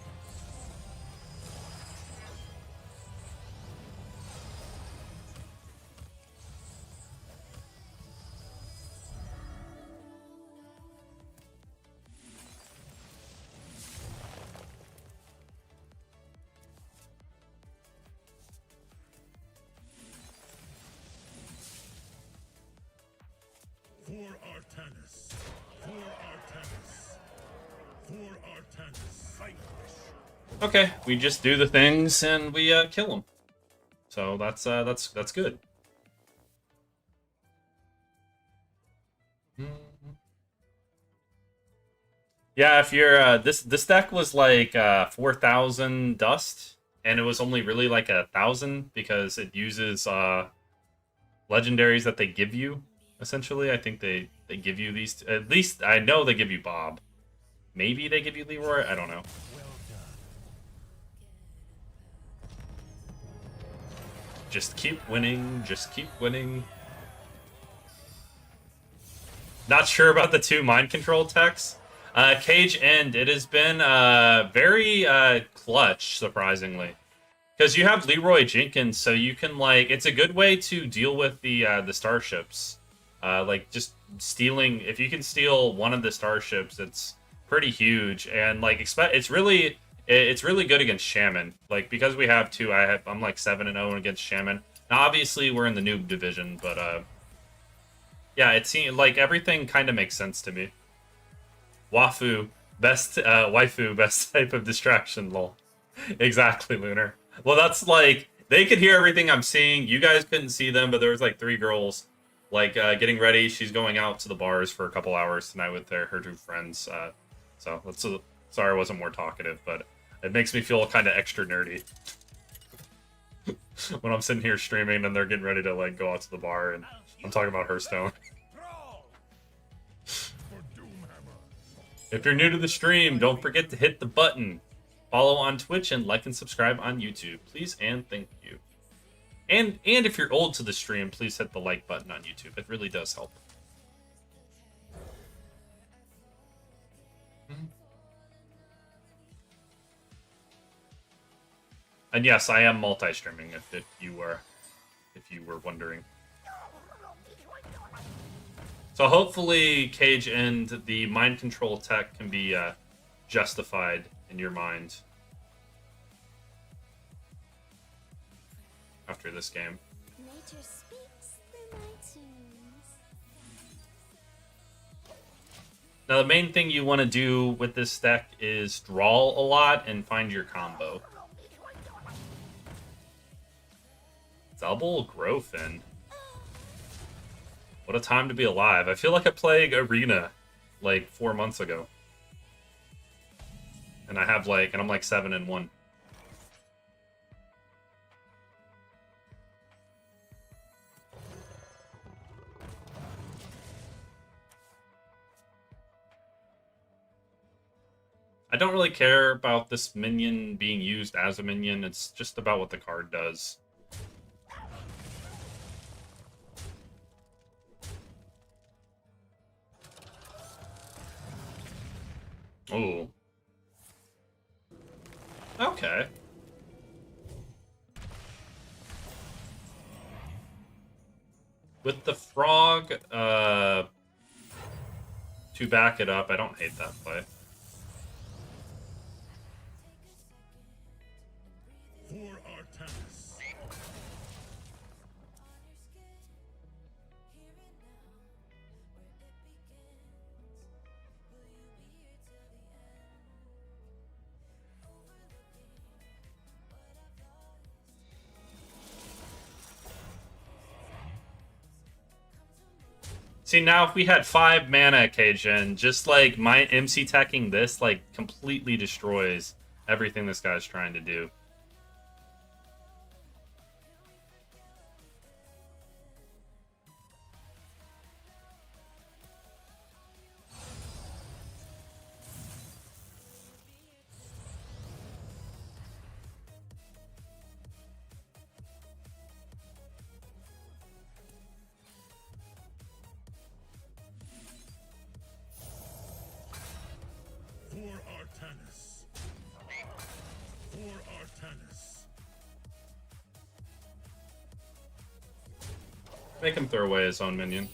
For Artanis. For Artanis. For Artanis. Vanquish.
Okay, we just do the things and we kill them. So that's good. Yeah, if you're this deck was like 4,000 dust, and it was only really like 1,000 because it uses legendaries that they give you. Essentially, I think they give you these. At least I know they give you Bob. Maybe they give you Leroy. I don't know. Just keep winning. Just keep winning. Not sure about the 2 mind control techs. Cage End. It has been very clutch, surprisingly, because you have Leroy Jenkins, so you can like. It's a good way to deal with the starships. Like just stealing. If you can steal one of the starships, it's pretty huge, and like it's really good against Shaman. Like because we have 2, I'm like 7-0 against Shaman. Now obviously we're in the noob division, but yeah, it seems like everything kind of makes sense to me. Waifu, best type of distraction, lol. Exactly, Lunar. Well, that's like, they could hear everything I'm seeing. You guys couldn't see them, but there was like 3 girls, like, getting ready. She's going out to the bars for a couple hours tonight with her 2 friends. So, sorry I wasn't more talkative, but it makes me feel kind of extra nerdy. When I'm sitting here streaming and they're getting ready to, like, go out to the bar and I'm talking about Hearthstone. If you're new to the stream, don't forget to hit the button. Follow on Twitch and like and subscribe on YouTube. Please and thank you. And if you're old to the stream, please hit the like button on YouTube. It really does help. And yes, I am multi-streaming if you were wondering. So hopefully, Cage and the mind control tech can be justified in your mind after this game.
Nature speaks through my tunes.
Now, the main thing you want to do with this deck is draw a lot and find your combo. Double Growfin. What a time to be alive. I feel like I played Arena like 4 months ago. And I have like, and I'm like 7-1. I don't really care about this minion being used as a minion. It's just about what the card does. Oh. Okay. With the frog, to back it up, I don't hate that play.
For Artanis.
See, now if we had 5 mana, Cajun, just like my MC teching this, like, completely destroys everything this guy's trying to do. Make him throw away his own minion.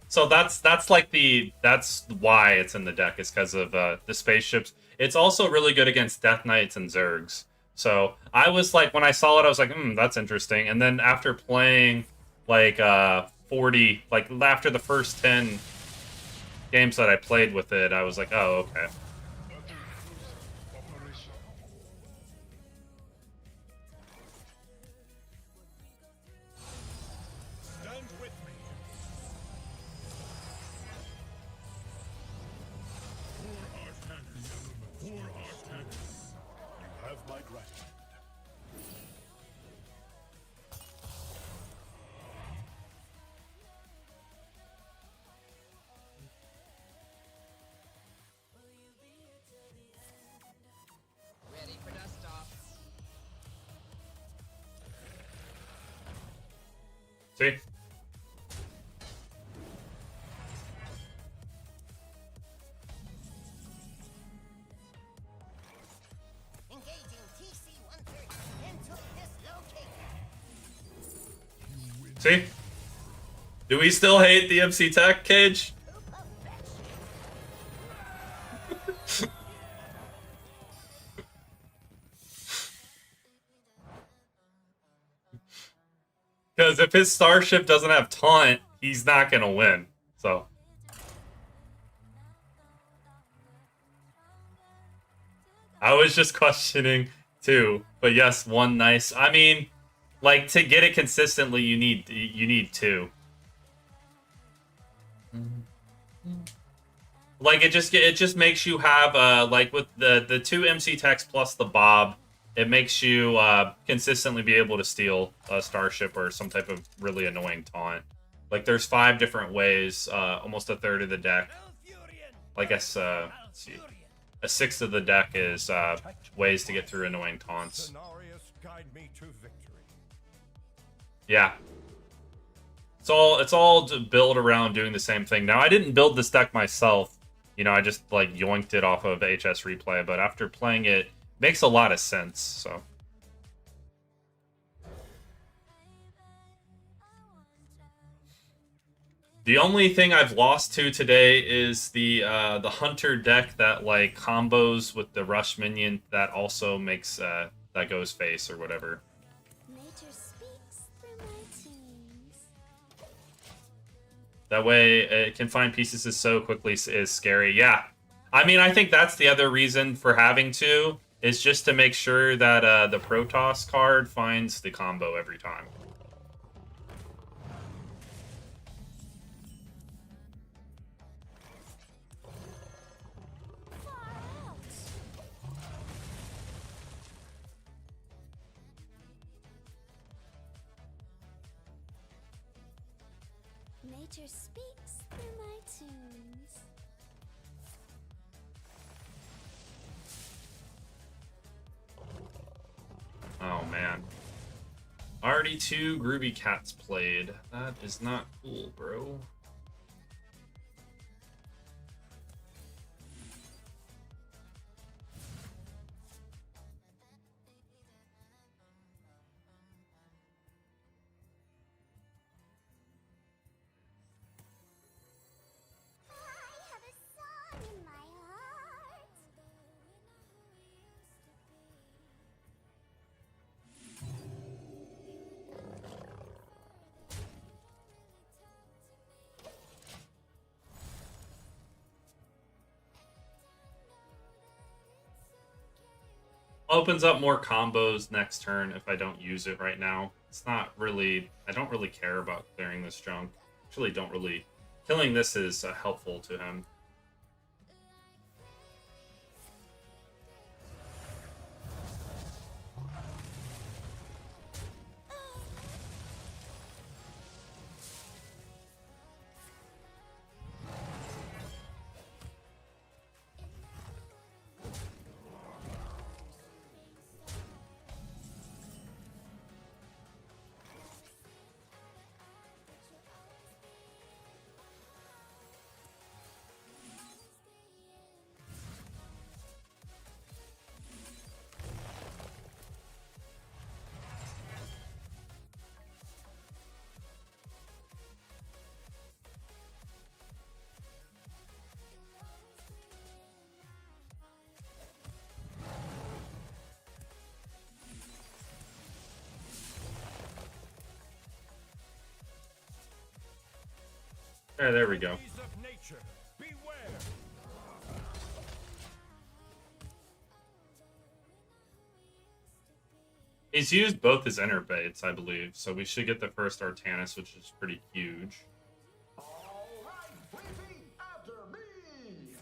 So that's why it's in the deck, is because of the spaceships. It's also really good against Death Knights and Zergs. So I was like, when I saw it, I was like, that's interesting. And then after playing like 40, like after the first 10 games that I played with it, I was like, oh, okay.
Stand with me. For Artanis. For Artanis. You have my gratitude.
Ready for dust off.
See?
Engaging TC-130 into this location.
See? Do we still hate the MC Tech, Cage? Because if his starship doesn't have taunt, he's not gonna win. So I was just questioning too. But yes, one nice. I mean, like, to get it consistently, you need two. Like, it just makes you have like with the two MC Techs plus the Bob, it makes you consistently be able to steal a starship or some type of really annoying taunt. Like, there's 5 different ways, almost a third of the deck. I guess let's see, a sixth of the deck is ways to get through annoying taunts.
Guide me to victory.
Yeah. It's all to build around doing the same thing. Now, I didn't build this deck myself. You know, I just like yoinked it off of HS Replay, but after playing it, makes a lot of sense. So the only thing I've lost to today is the Hunter deck that like combos with the Rush minion that also makes that goes face or whatever.
Nature speaks through my tunes.
That way, it can find pieces so quickly is scary. Yeah. I mean, I think that's the other reason for having to, is just to make sure that the Protoss card finds the combo every time.
Nature speaks through my tunes.
Oh, man. Already 2 Groovy Cats played. That is not cool, bro.
I have a song in my heart.
Opens up more combos next turn if I don't use it right now. It's not really... I don't really care about clearing this junk. Actually, don't really... Killing this is helpful to him. Yeah, there we go.
Ways of nature, beware.
He's used both his inner baits, I believe, so we should get the first Artanis, which is pretty huge.
All right, repeat after me.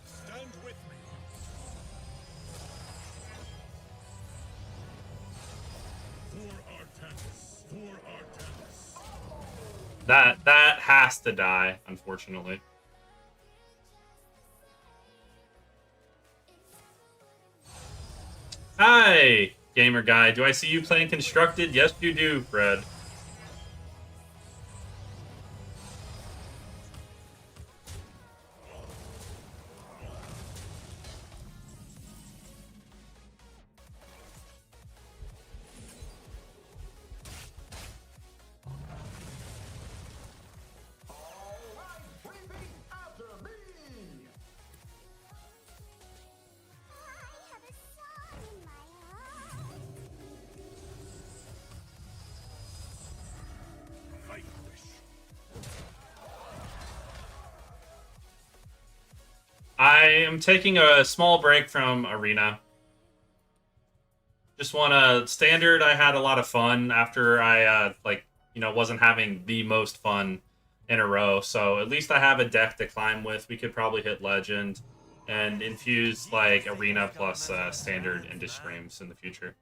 Stand with me. For Artanis. For Artanis.
That has to die, unfortunately. Hi, gamer guy. Do I see you playing Constructed? Yes, you do, Fred.
All right, repeat after me.
I have a song in my heart.
Vanquish.
I am taking a small break from Arena. Just want to standard. I had a lot of fun after I wasn't having the most fun in a row. So at least I have a deck to climb with. We could probably hit Legend and infuse like Arena plus standard into streams in the future.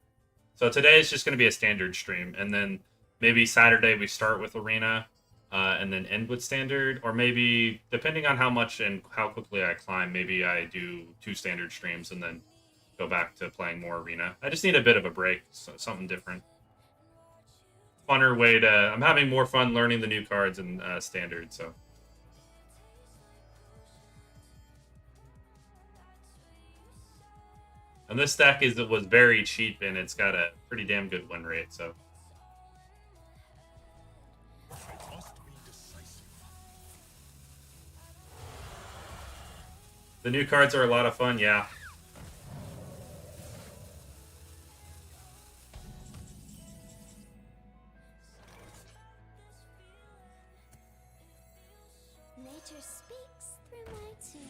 So today is just going to be a standard stream, and then maybe Saturday we start with Arena and then end with standard, or maybe depending on how much and how quickly I climb, maybe I do 2 standard streams and then go back to playing more Arena. I just need a bit of a break, so something different. Funner way to... I'm having more fun learning the new cards in standard, so... And this deck was very cheap, and it's got a pretty damn good win rate, so...
I must be decisive.
The new cards are a lot of fun, yeah.
Nature speaks through my tunes.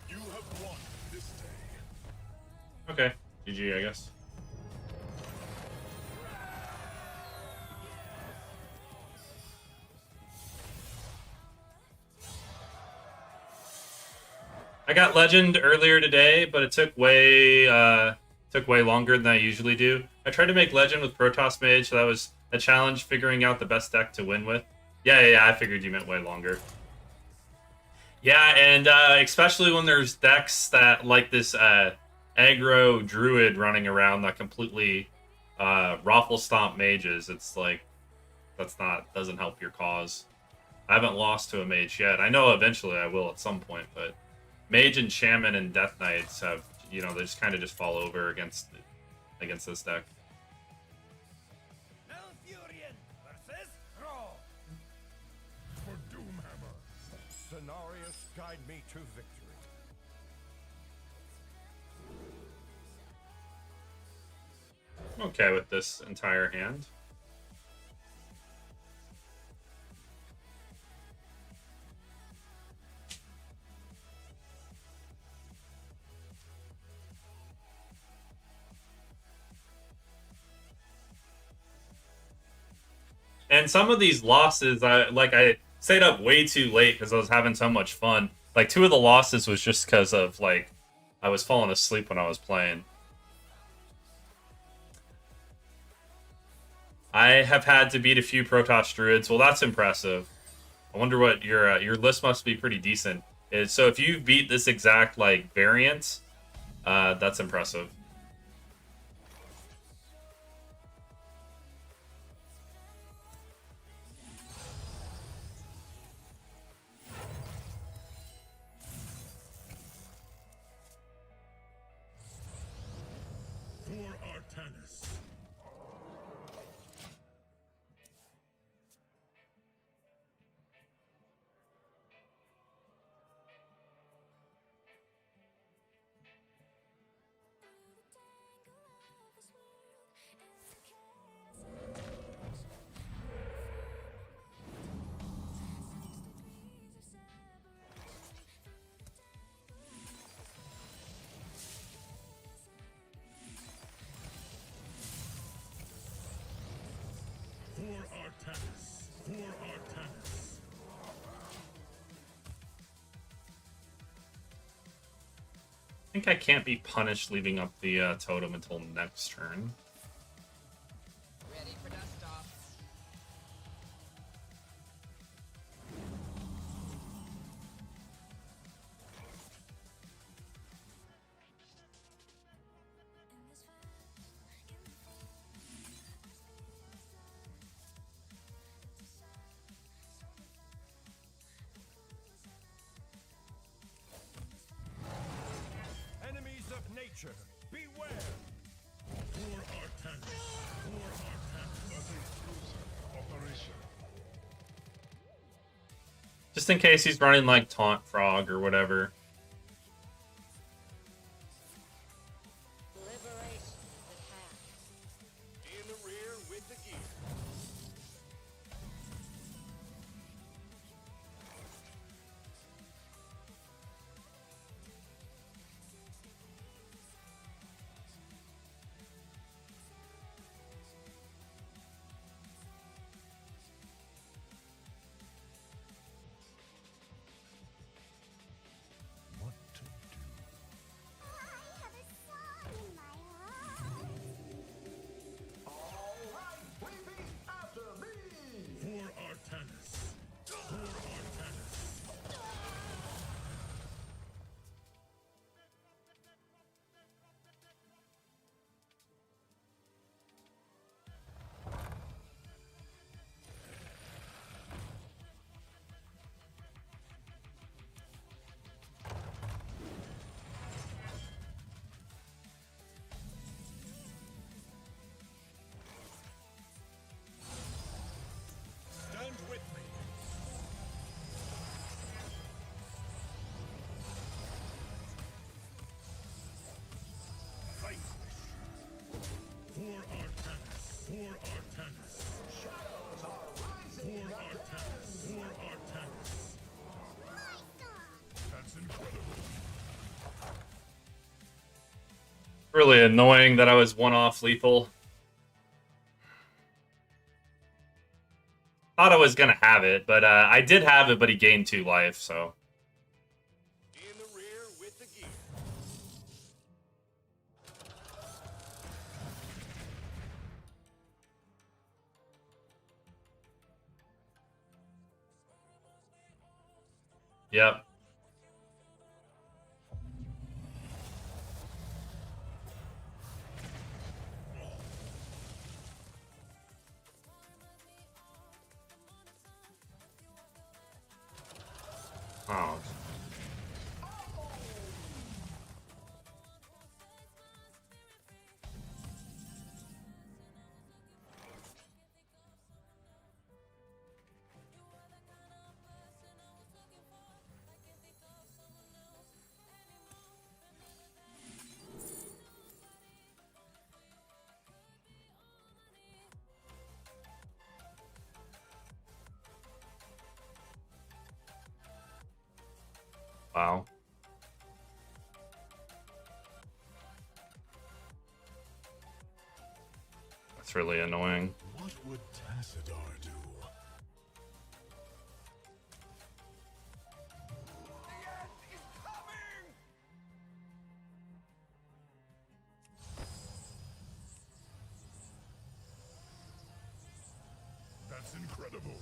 You have won this day.
Okay. GG, I guess. I got Legend earlier today, but it took way longer than I usually do. I tried to make Legend with Protoss Mage, so that was a challenge figuring out the best deck to win with. Yeah, I figured you meant way longer. Yeah, and especially when there's decks that like this aggro druid running around that completely raffle stomp mages, it's like doesn't help your cause. I haven't lost to a mage yet. I know eventually I will at some point, but mage and shaman and death knights have, they just kind of just fall over against this deck.
Malfurion versus Thrall.
For Doomhammer.
Cenarius, guide me to victory.
I'm okay with this entire hand. And some of these losses, I stayed up way too late because I was having so much fun. Like 2 of the losses was just because of I was falling asleep when I was playing. I have had to beat a few Protoss Druids. Well, that's impressive. I wonder what your list must be pretty decent. So if you beat this exact like variant, that's impressive.
For Artanis. For Artanis. For Artanis.
I think I can't be punished leaving up the totem until next turn.
Ready for dust off.
Enemies of nature, beware!
For Artanis. For Artanis.
Nothing closer. Operation.
Just in case he's running like Taunt Frog or whatever.
Liberate the path.
In the rear with the gear.
What to do?
I have a song in my heart.
For Artanis. For Artanis.
Stand with me.
Fight. For Artanis. For Artanis. For Artanis. For Artanis. That's incredible.
Really annoying that I was one off lethal. Thought I was gonna have it, but I did have it, but he gained 2 life, so.
In the rear with the gear.
Yep. Oh. Wow. That's really annoying.
What would Tassadar do? That's incredible.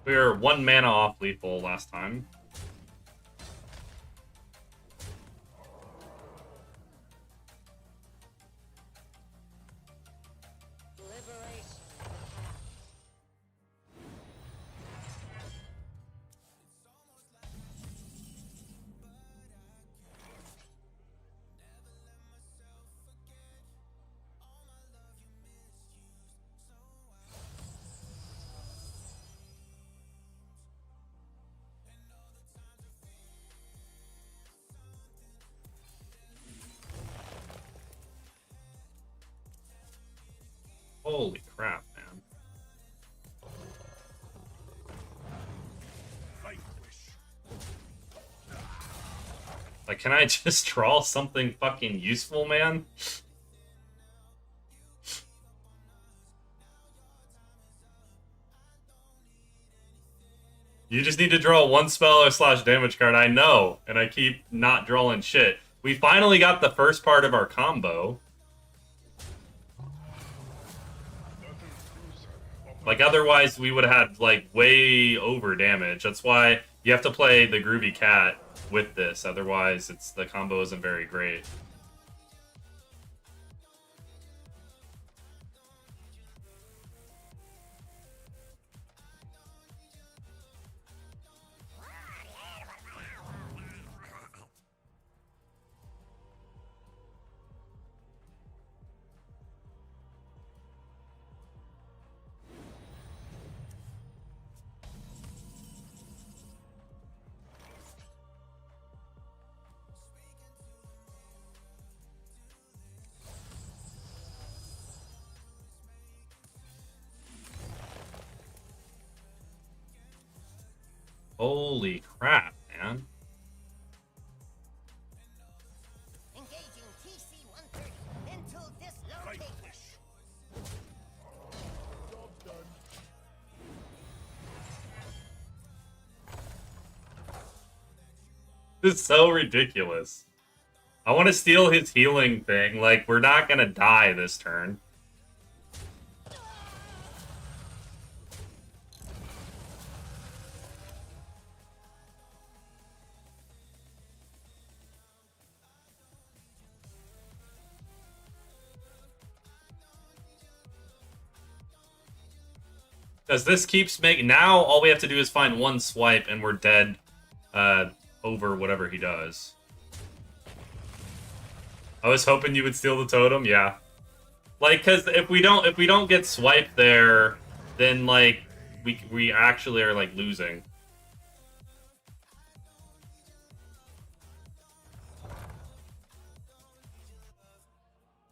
We were 1 mana off lethal last time. Holy crap, man. Like, can I just draw something fucking useful, man? You just need to draw 1 spell or slash damage card, I know, and I keep not drawing shit. We finally got the first part of our combo. Like, otherwise we would have had, like, way over damage. That's why you have to play the Groovy Cat with this. Otherwise, the combo isn't very great. Holy crap, man.
Engaging TC-130 into dislocation.
This is so ridiculous. I want to steal his healing thing. Like, we're not gonna die this turn. Because this keeps making... Now, all we have to do is find 1 swipe, and we're dead over whatever he does. I was hoping you would steal the totem, yeah. Like, because if we don't get swiped there, then, like, we actually are, like, losing.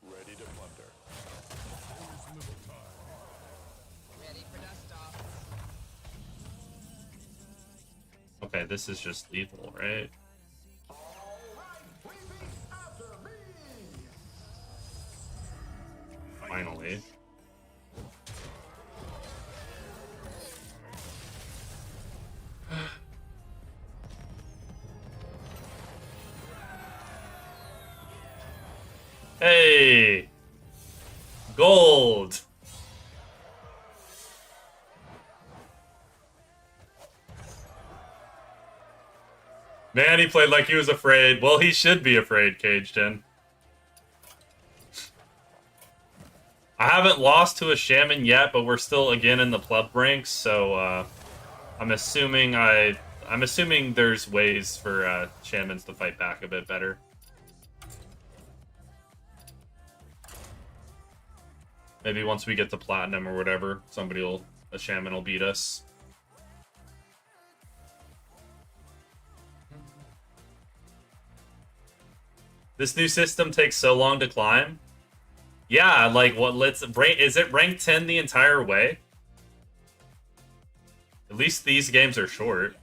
Ready to plunder.
Ready for dust off.
Okay, this is just lethal, right? Finally. Hey! Gold! Man, he played like he was afraid. Well, he should be afraid, Caged In. I haven't lost to a Shaman yet, but we're still again in the pleb ranks, so I'm assuming there's ways for Shamans to fight back a bit better. Maybe once we get to Platinum or whatever, a Shaman will beat us. This new system takes so long to climb. Yeah, like what? Is it rank 10 the entire way? At least these games are short.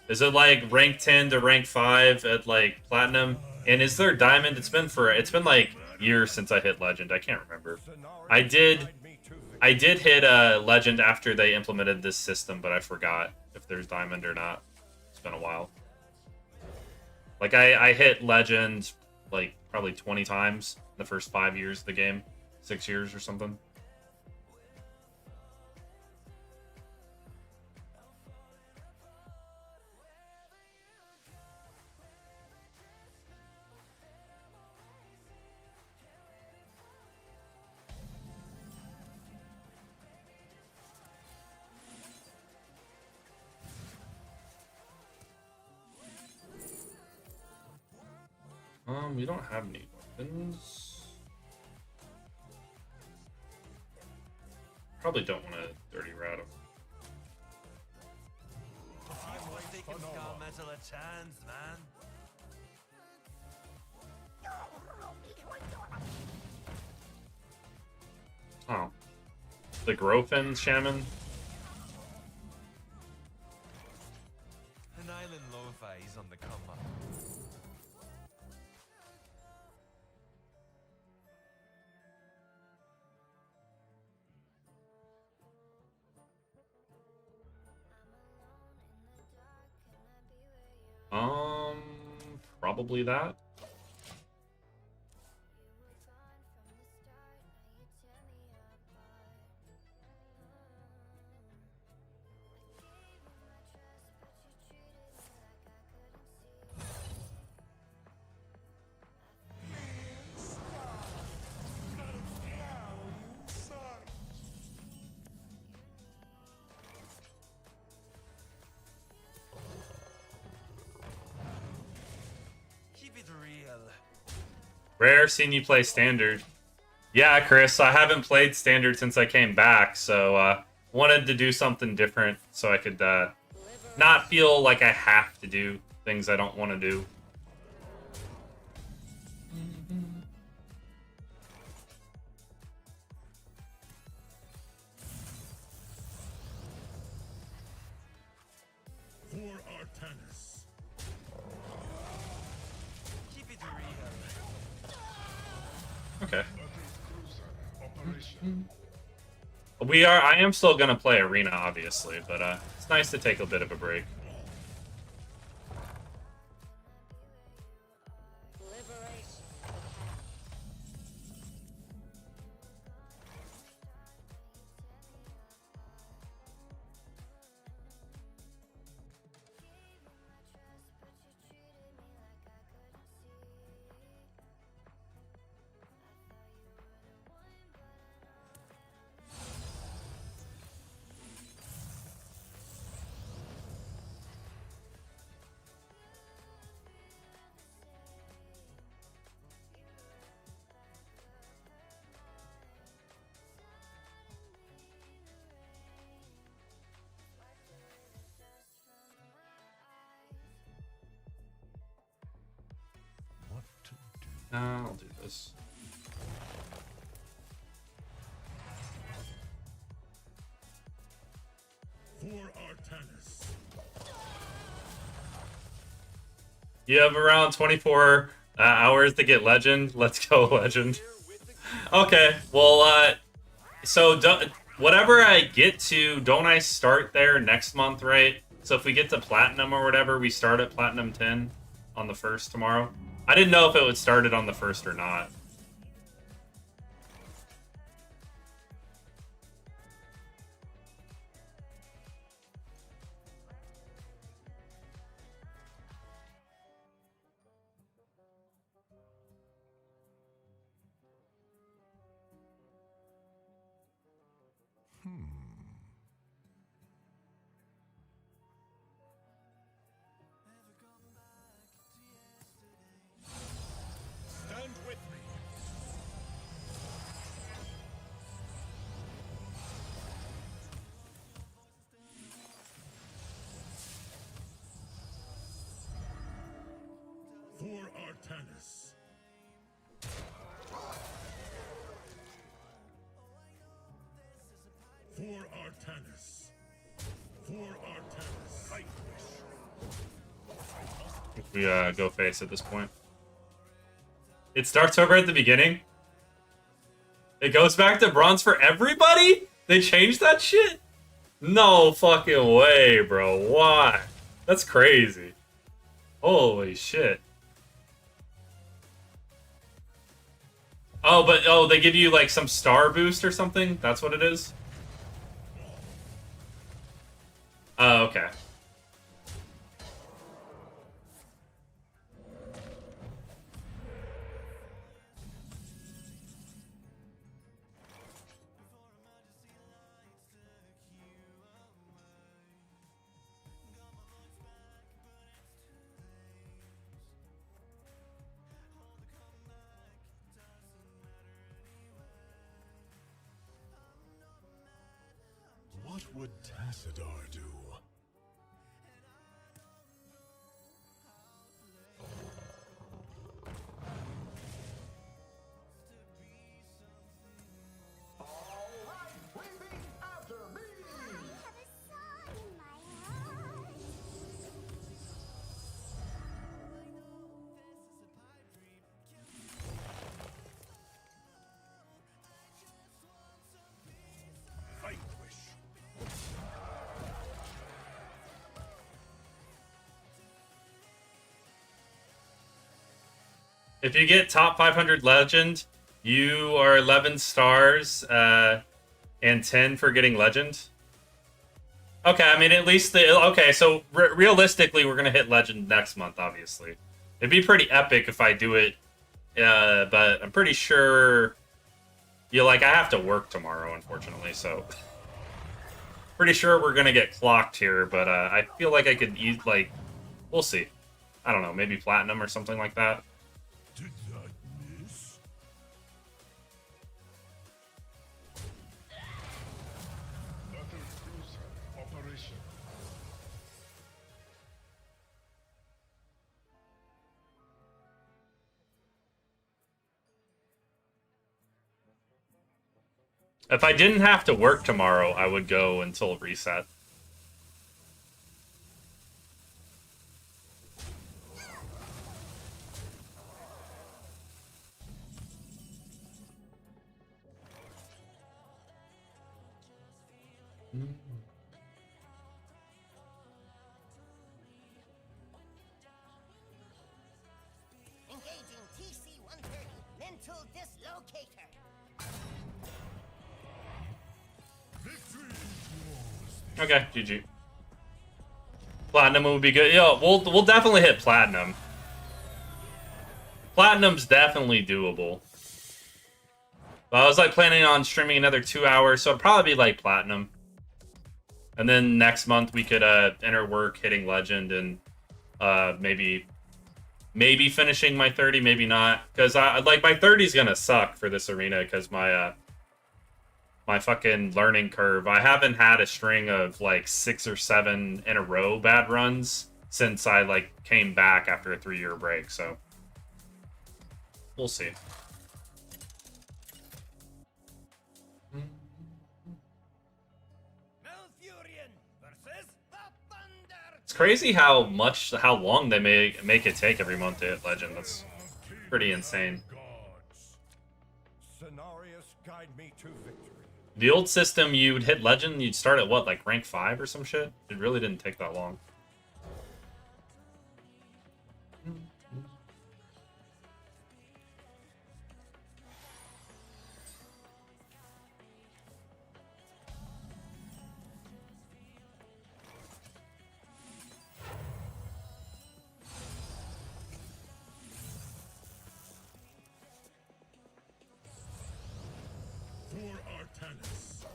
Is it like rank 10 to rank 5 at like Platinum? And is there Diamond? It's been like years since I hit Legend. I can't remember. I did hit Legend after they implemented this system, but I forgot if there's Diamond or not. It's been a while. Like I hit Legend like probably 20 times in the first 5 years of the game, 6 years or something. We don't have any weapons. Probably don't want to dirty rat him.
Metal a chance, man.
Oh. The Grofin Shaman?
An island lo-fi is on the come up.
Probably that.
Keep it real.
Rare seeing you play Standard. Yeah, Chris, I haven't played Standard since I came back, so wanted to do something different so I could not feel like I have to do things I don't want to do.
For Artanis.
Keep it real.
Okay.
Operation.
I am still gonna play Arena, obviously, but it's nice to take a bit of a break.
What to do?
I'll do this.
For Artanis.
You have around 24 hours to get Legend. Let's go, Legend. Okay, well, so whatever I get to, don't I start there next month, right? So if we get to Platinum or whatever, we start at Platinum 10 on the 1st tomorrow. I didn't know if it would start it on the 1st or not.
Stand with me. For Artanis. For Artanis. For Artanis. I
We go face at this point. It starts over at the beginning. It goes back to bronze for everybody? They changed that shit? No fucking way, bro. Why? That's crazy. Holy shit. Oh, they give you like some star boost or something? That's what it is? Oh, okay.
What would Tassadar do?
have a song in my heart.
Vanquish.
If you get top 500 legend, you are 11 stars and 10 for getting legend. Okay, I mean, at least okay, so realistically, we're gonna hit legend next month, obviously. It'd be pretty epic if I do it, but I'm pretty sure, I have to work tomorrow, unfortunately, so pretty sure we're gonna get clocked here, but I feel like I could eat, we'll see. I don't know, maybe platinum or something like that.
Did that miss? Battle cruiser operation.
If I didn't have to work tomorrow, I would go until reset.
Engaging TC-130, mental dislocator.
Okay, GG. Platinum would be good. Yo, we'll definitely hit platinum. Platinum's definitely doable. But I was planning on streaming another 2 hours, so it'd probably be platinum. And then next month we could enter work, hitting legend, and maybe finishing my 30, maybe not. Because my 30 is gonna suck for this arena because my fucking learning curve. I haven't had a string of 6 or 7 in a row bad runs since I came back after a 3-year break, so we'll see.
Malfurion versus the Thunder.
It's crazy how long they make it take every month to hit legend. That's pretty insane.
Gods.
Cenarius, guide me to victory.
The old system, you'd hit legend, you'd start at what, rank 5 or some shit? It really didn't take that long.
For Artanis.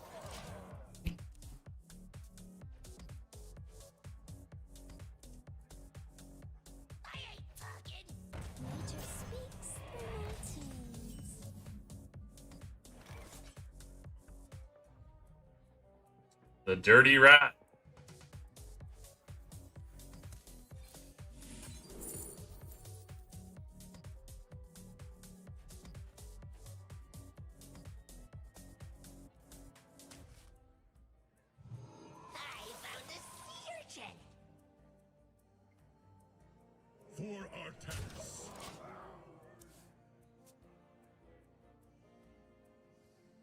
I ain't talking.
Nature speaks the mountains.
The dirty rat.
I found a sea urchin.
For Artanis.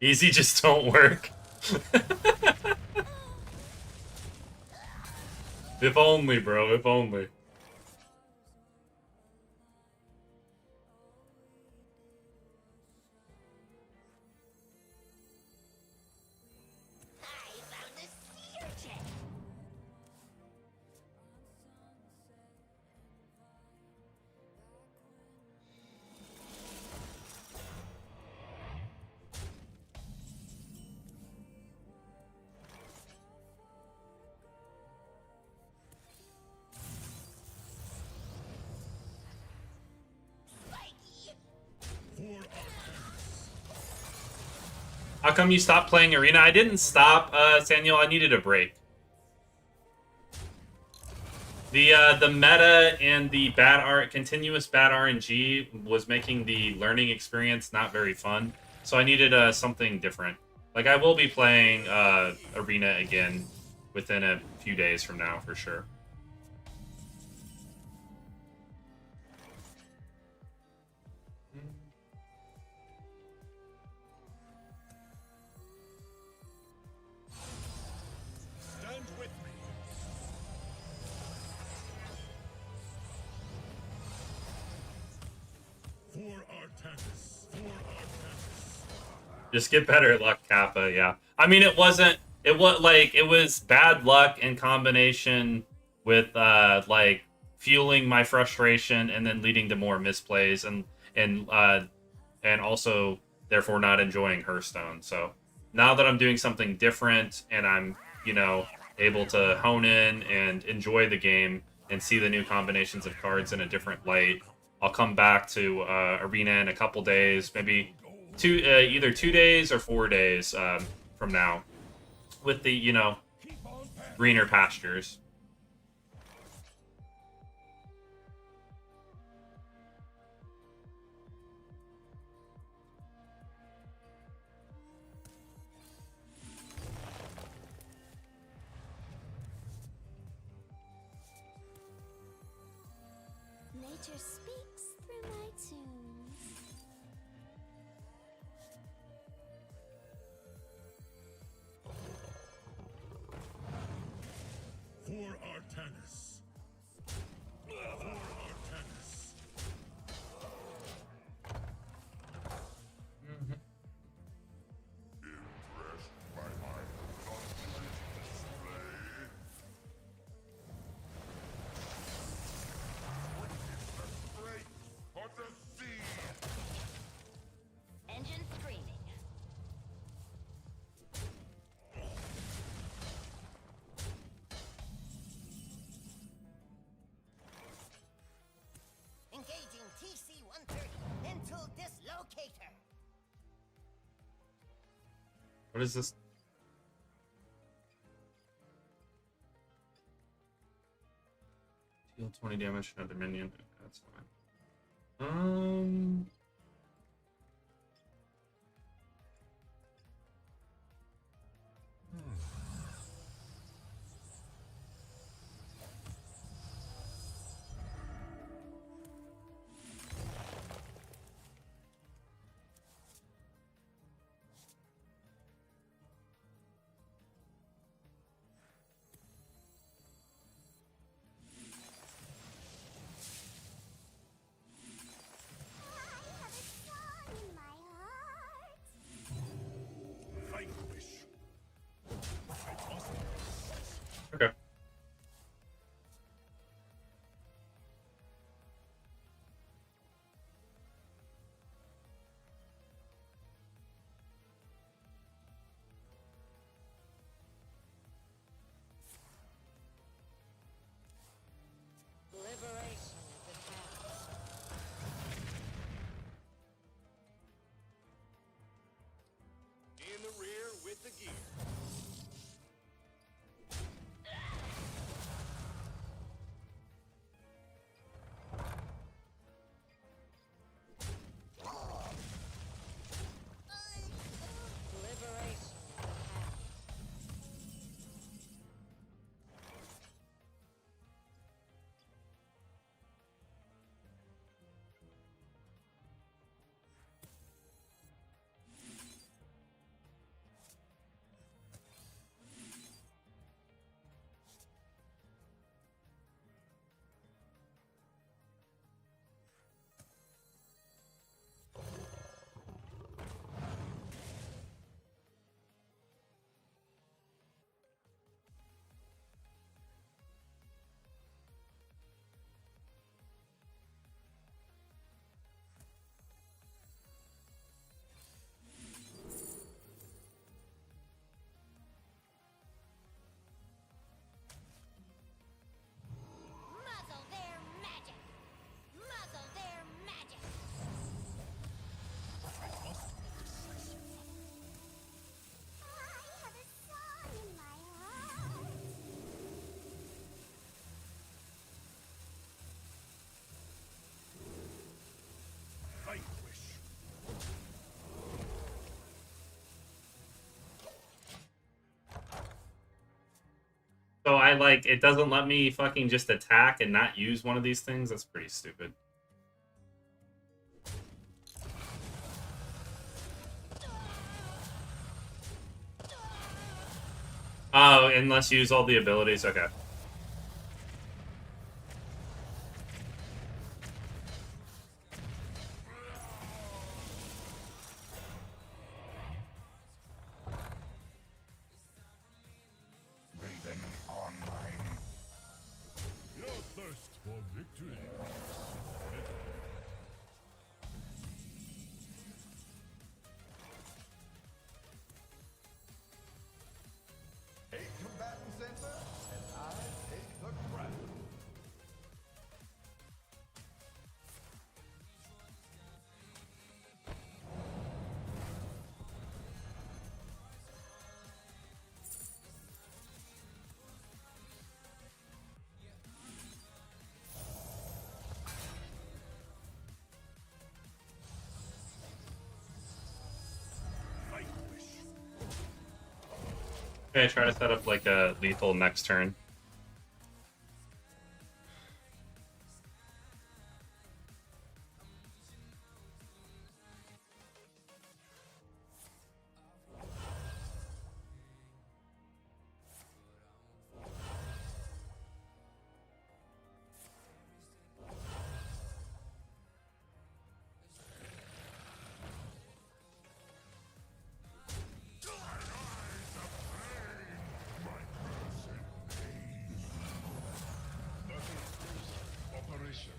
Easy just don't work. If only, bro, if only.
I found a sea urchin.
How come you stopped playing Arena? I didn't stop, Samuel. I needed a break. The meta and the continuous bad RNG was making the learning experience not very fun. So I needed something different. Like, I will be playing Arena again within a few days from now, for sure.
Stand with me. For Artanis. For Artanis.
Just get better at luck, Kappa, yeah. I mean, it was bad luck in combination with, like, fueling my frustration and then leading to more misplays and also, therefore, not enjoying Hearthstone. So, now that I'm doing something different and I'm, you know, able to hone in and enjoy the game and see the new combinations of cards in a different light, I'll come back to Arena in a couple days, maybe either 2 days or 4 days from now, with the, you know, greener pastures.
Nature speaks through my tunes.
For Artanis. For Artanis.
Impressed by my luxurious display? Great for the sea!
Engine screaming. Engaging TC-130 mental dislocator.
What is this? Deal 20 damage to another minion. That's fine. I like it doesn't let me fucking just attack and not use one of these things. That's pretty stupid. Oh, unless you use all the abilities. Okay.
Raven online.
Your thirst for victory.
Eight combatants enter, and I take the crown.
Okay, try to set up like a lethal next turn.
Operation.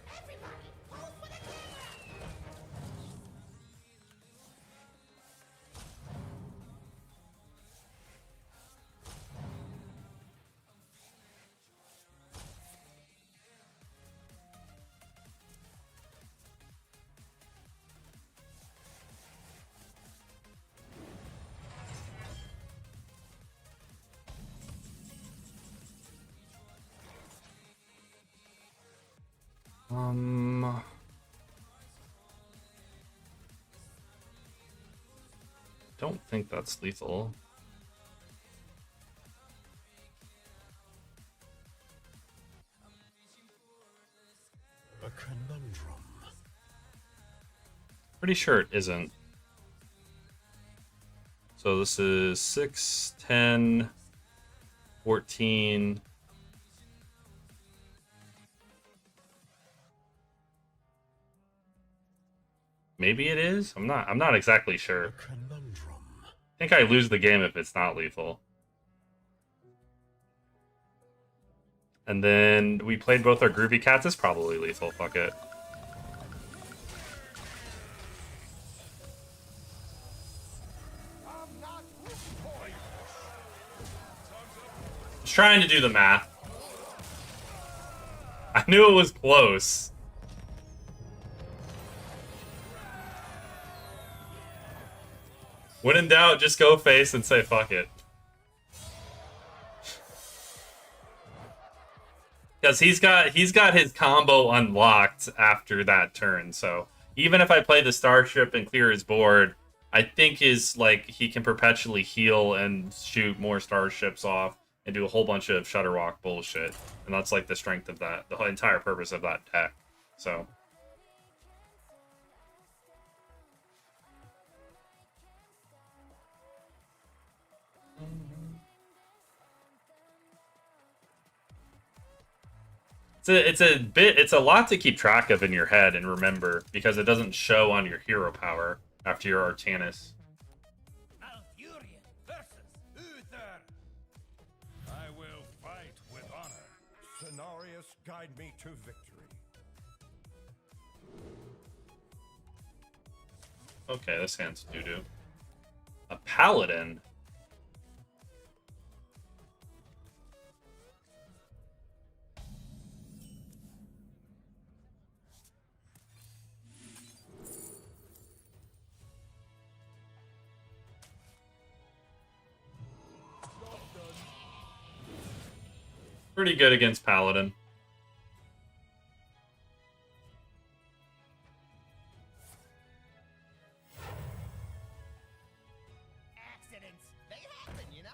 Don't think that's lethal.
A conundrum.
Pretty sure it isn't. So this is 6, 10, 14. Maybe it is? I'm not exactly sure.
A conundrum.
I think I lose the game if it's not lethal. And then we played both our groovy cats. It's probably lethal. Fuck it. Just trying to do the math. I knew it was close. When in doubt, just go face and say fuck it. Because he's got his combo unlocked after that turn, so even if I play the starship and clear his board, I think is like he can perpetually heal and shoot more starships off and do a whole bunch of Shutterwalk bullshit. And that's like the strength of that, the whole entire purpose of that deck. So it's a lot to keep track of in your head and remember, because it doesn't show on your hero power after your Artanis.
Malfurion versus Uther. I will fight with honor. Cenarius, guide me to victory.
Okay, this hand's doo-doo. A Paladin. Pretty good against Paladin.
Accidents. They happen, you know?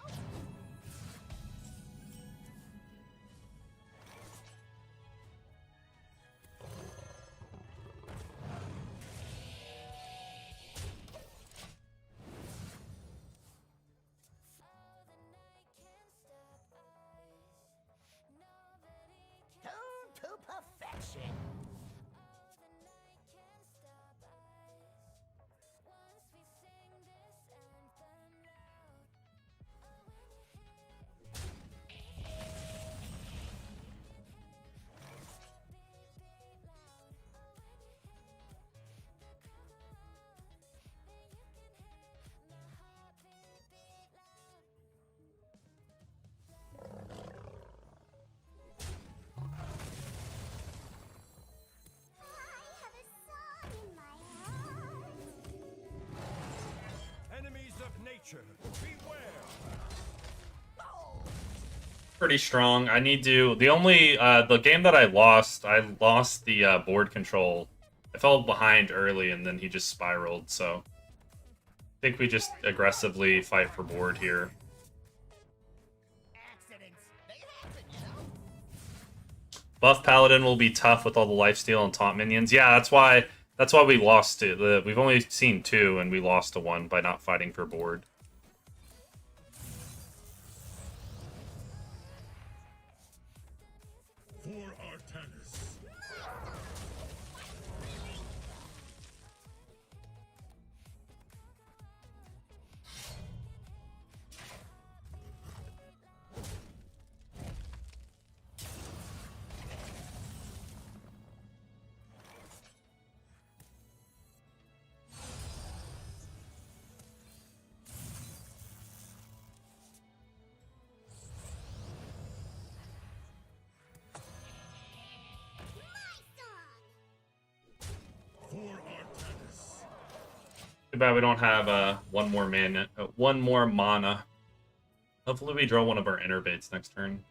pretty strong. I need to. The only the game that I lost the board control. I fell behind early, and then he just spiraled. So I think we just aggressively fight for board here.
Accidents. They happen, you know?
Buff Paladin will be tough with all the lifesteal and taunt minions. Yeah, that's why we lost it. We've only seen 2, and we lost to 1 by not fighting for board.
For Artanis. For Artanis.
Too bad we don't have one more mana. Hopefully we draw one of our innervates next turn.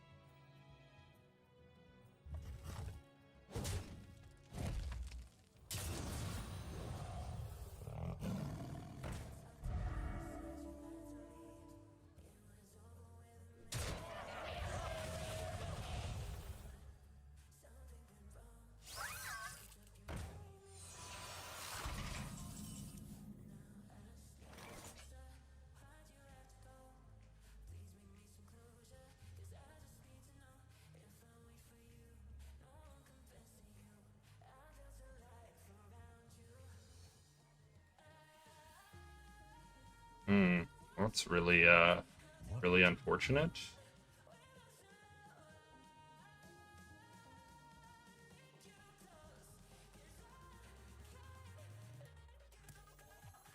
That's really really unfortunate.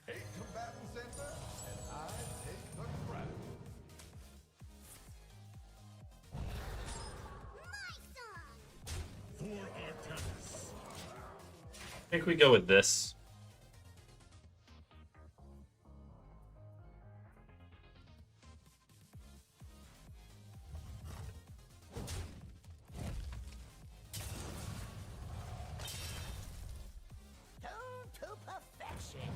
Eight combatants enter, and I take the crown.
For Artanis.
I think we go with this.
Tuned to perfection.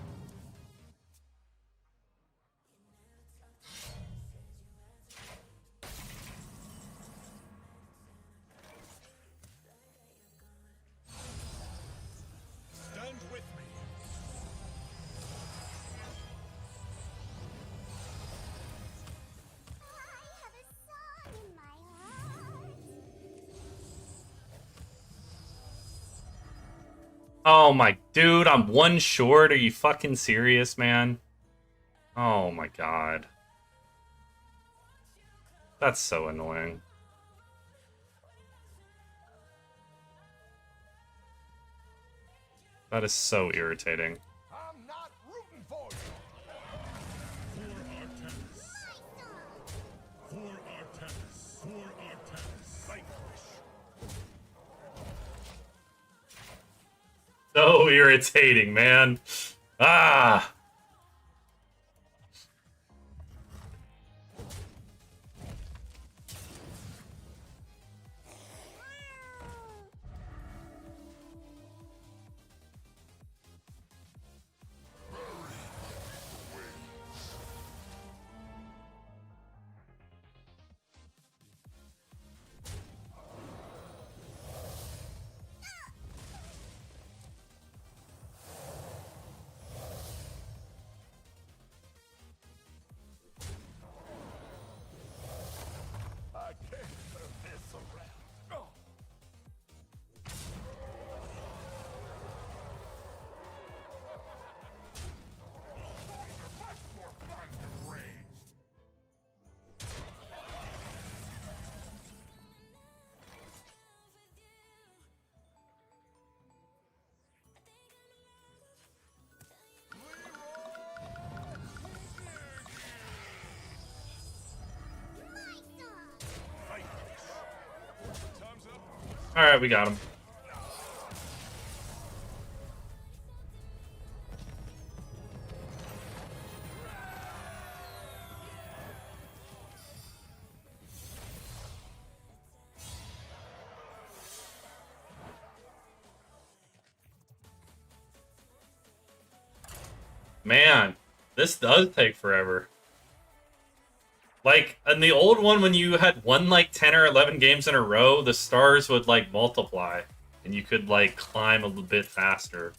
Stand with me.
I have a song in my heart.
Oh my dude, I'm 1 short. Are you fucking serious, man? Oh my god. That's so annoying. That is so irritating.
I'm not rooting for you.
For Artanis. For Artanis. Vanquish.
So irritating, man. Ah.
I can't turn this around. Oh. Much more fun to raise.
All right, we got him. Man, this does take forever. Like, in the old one, when you had won, like, 10 or 11 games in a row, the stars would, like, multiply. And you could, like, climb a little bit faster.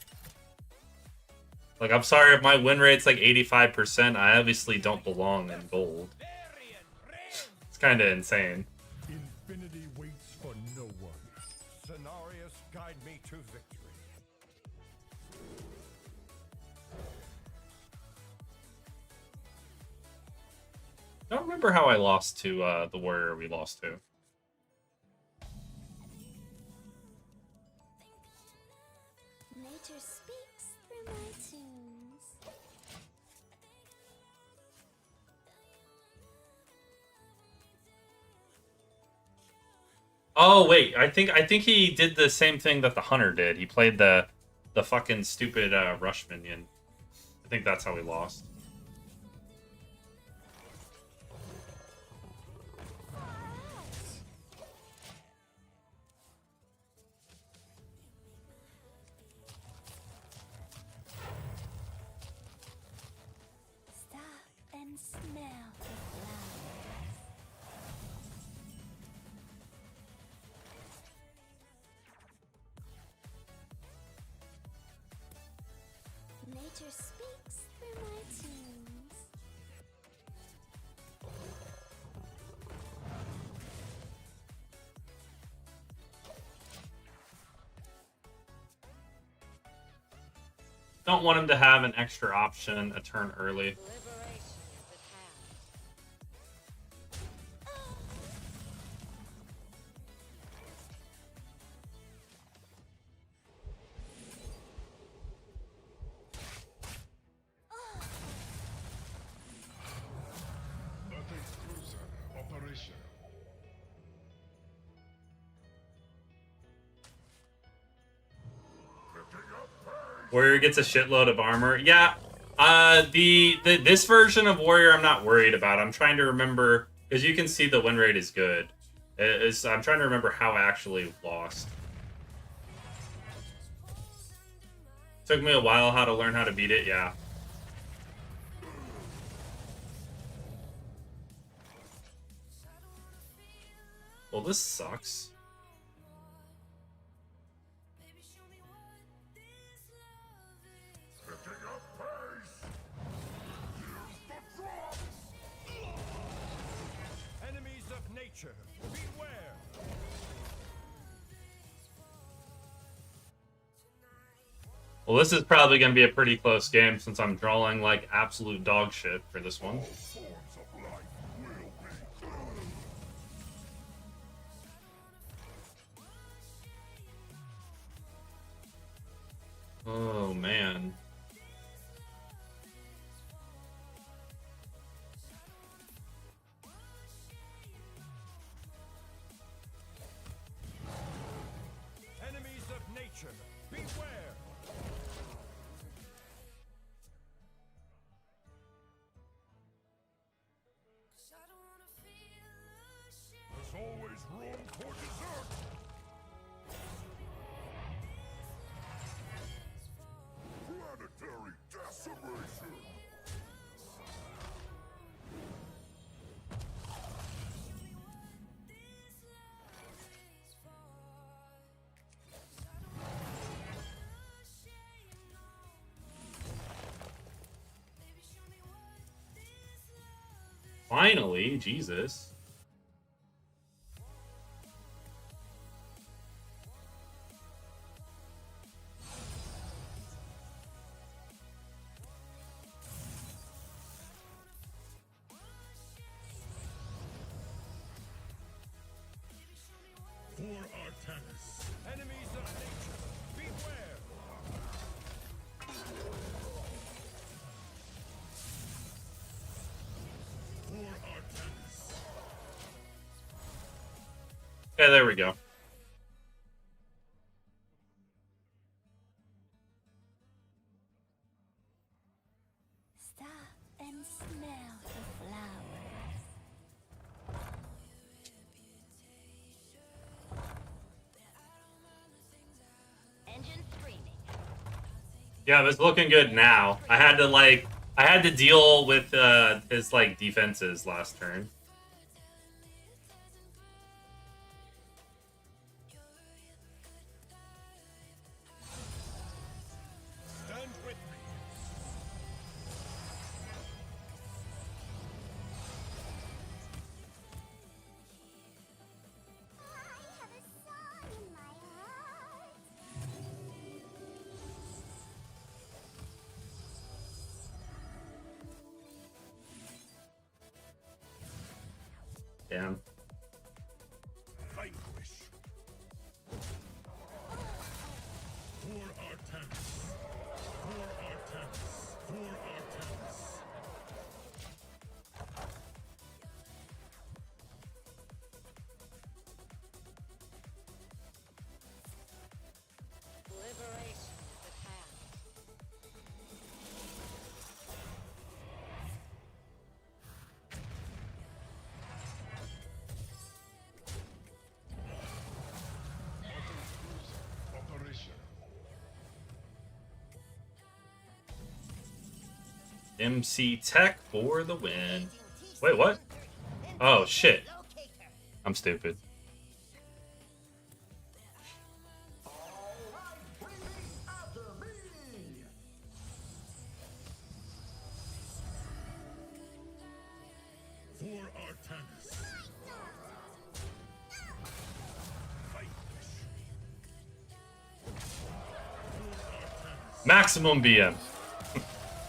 Like, I'm sorry if my win rate's, like, 85%. I obviously don't belong in gold. It's kind of insane.
Infinity waits for no one.
Scenarios guide me to victory.
I don't remember how I lost to the warrior we lost to.
Nature speaks through my tunes.
Oh wait, I think he did the same thing that the hunter did. He played the fucking stupid rush minion. I think that's how he lost.
Stop and smell the flowers. Nature speaks through my tunes.
Don't want him to have an extra option a turn early.
Liberation is at hand.
Nothing cruiser operational.
Warrior gets a shitload of armor. Yeah, this version of Warrior I'm not worried about. I'm trying to remember, because you can see the win rate is good. I'm trying to remember how I actually lost. Took me a while how to learn how to beat it, yeah. Well, this sucks.
Enemies of nature, beware.
Well, this is probably going to be a pretty close game since I'm drawing like absolute dog shit for this one.
All forms of life will be.
Oh, man.
Enemies of nature, beware.
There's always room for dessert. Planetary decimation.
Finally, Jesus.
For Artanis.
Enemies of nature, beware.
For Artanis.
Yeah, there we go.
Stop and smell the flowers.
Engine screaming.
Yeah, it was looking good now. I had to deal with his like defenses last turn.
Stand with me.
I have a song in my heart.
Damn.
Vanquish. For Artemis. For Artemis. For Artemis.
Liberation is at hand.
Operation.
MC Tech for the win. Wait, what? Oh shit. I'm stupid.
For Artemis. Vanquish.
Maximum BM.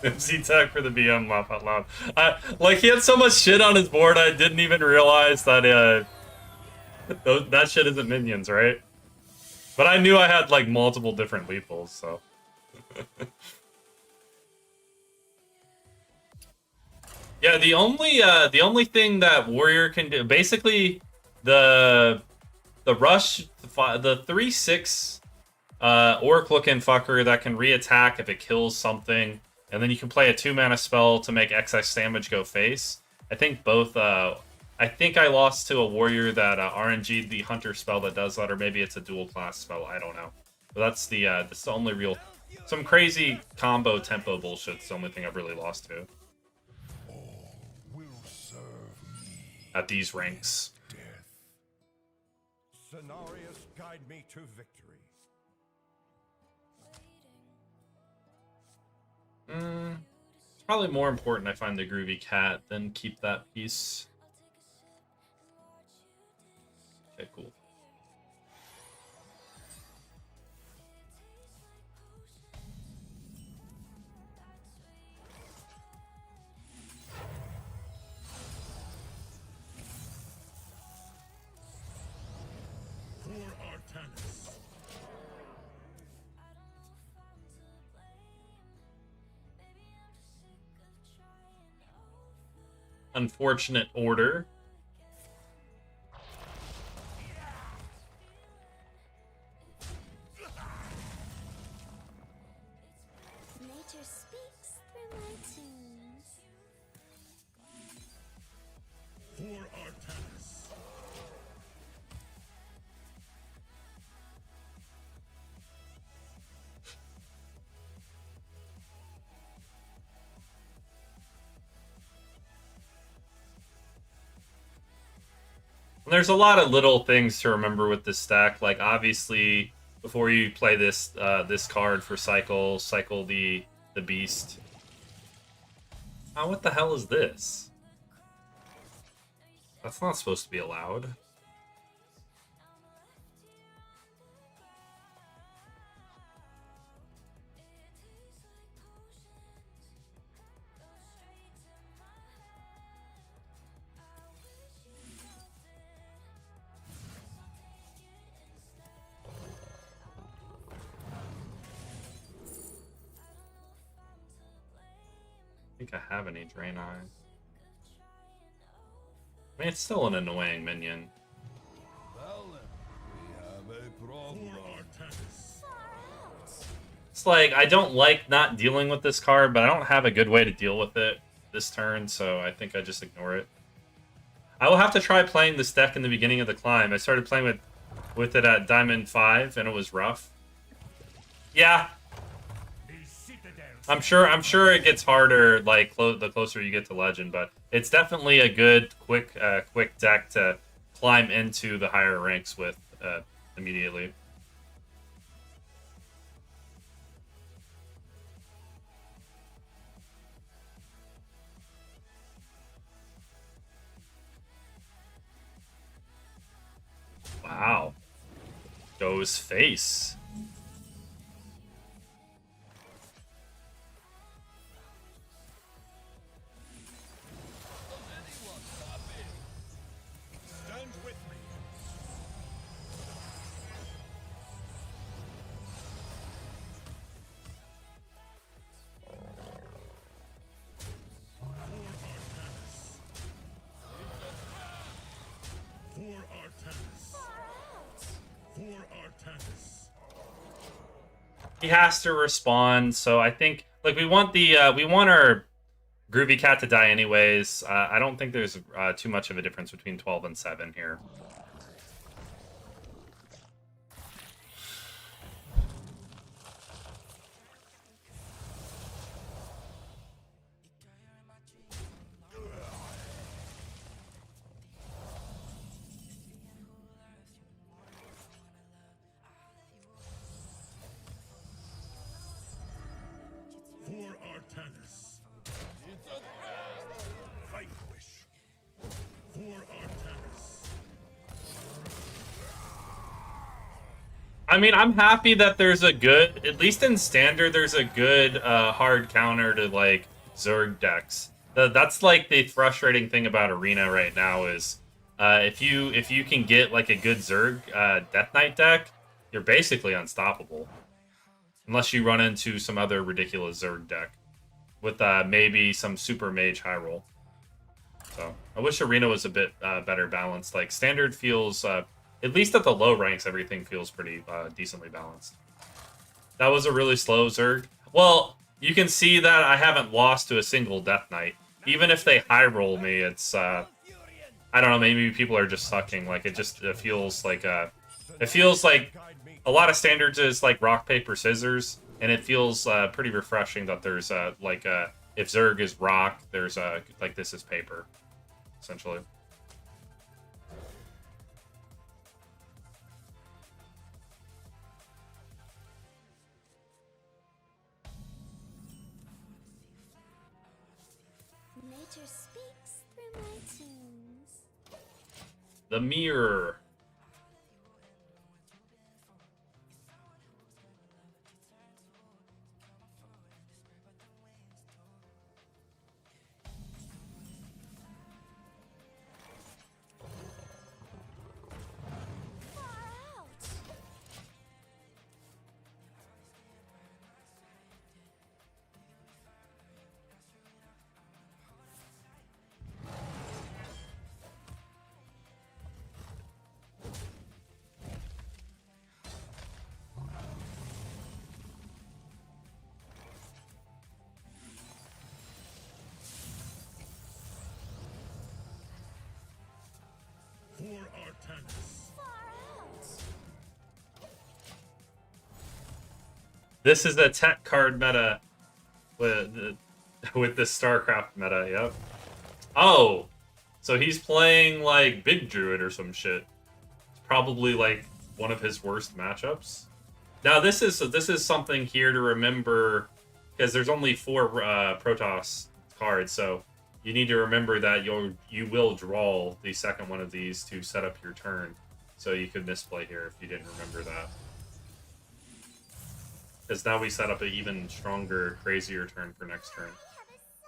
MC Tech for the BM, laugh out loud. Like, he had so much shit on his board, I didn't even realize that that shit isn't minions, right? But I knew I had like multiple different lethals, so. Yeah, the only thing that warrior can do, basically, the rush, the 3/6 orc looking fucker that can re-attack if it kills something, and then you can play a 2-mana spell to make XX damage go face. I think both. I think I lost to a warrior that RNG'd the hunter spell that does that, or maybe it's a dual class spell. I don't know. But that's the only real. Some crazy combo tempo bullshit. It's the only thing I've really lost to
Will serve me
at these ranks.
death.
Scenarios guide me to victory.
It's probably more important I find the groovy cat than keep that piece. Okay, cool.
For Artemis.
Unfortunate order.
Nature speaks through my tunes.
For Artemis.
There's a lot of little things to remember with this stack. Like, obviously, before you play this this card for cycle the beast. Oh, what the hell is this? That's not supposed to be allowed. I think I have any Drain Eye. I mean, it's still an annoying minion.
Well, then, we have a problem.
For Artemis.
It's like, I don't like not dealing with this card, but I don't have a good way to deal with it this turn, so I think I just ignore it. I will have to try playing this deck in the beginning of the climb. I started playing with it at Diamond 5, and it was rough. Yeah,
A secret
I'm sure it gets harder like the closer you get to Legend, but it's definitely a good quick deck to climb into the higher ranks with immediately. Wow. Goes face.
Stand with me. For Artanis. For Artanis.
He has to respond, so I think like we want our Groovy Cat to die anyways. I don't think there's too much of a difference between 12 and 7 here.
For Artanis. Vanquish. For Artanis.
I mean, I'm happy that there's a good, at least in standard, there's a good hard counter to like Zerg decks. That's like the frustrating thing about Arena right now is if you can get like a good Zerg Death Knight deck, you're basically unstoppable. Unless you run into some other ridiculous Zerg deck with maybe some super mage high roll. So I wish Arena was a bit better balanced. Like standard feels, at least at the low ranks, everything feels pretty decently balanced. That was a really slow Zerg. Well, you can see that I haven't lost to a single Death Knight. Even if they high roll me, it's I don't know. Maybe people are just sucking. Like it feels like a lot of standards is like rock paper scissors, and it feels pretty refreshing that there's if Zerg is rock, there's like this is paper, essentially.
Nature speaks through my tunes.
The mirror.
Far out.
For Artanis.
Far out.
This is the tech card meta with the StarCraft meta. Yep. Oh, so he's playing like Big Druid or some shit. It's probably like one of his worst matchups. Now this is something here to remember because there's only 4 Protoss cards, so you need to remember that you will draw the second one of these to set up your turn. So you could misplay here if you didn't remember that. Because now we set up an even stronger, crazier turn for next turn.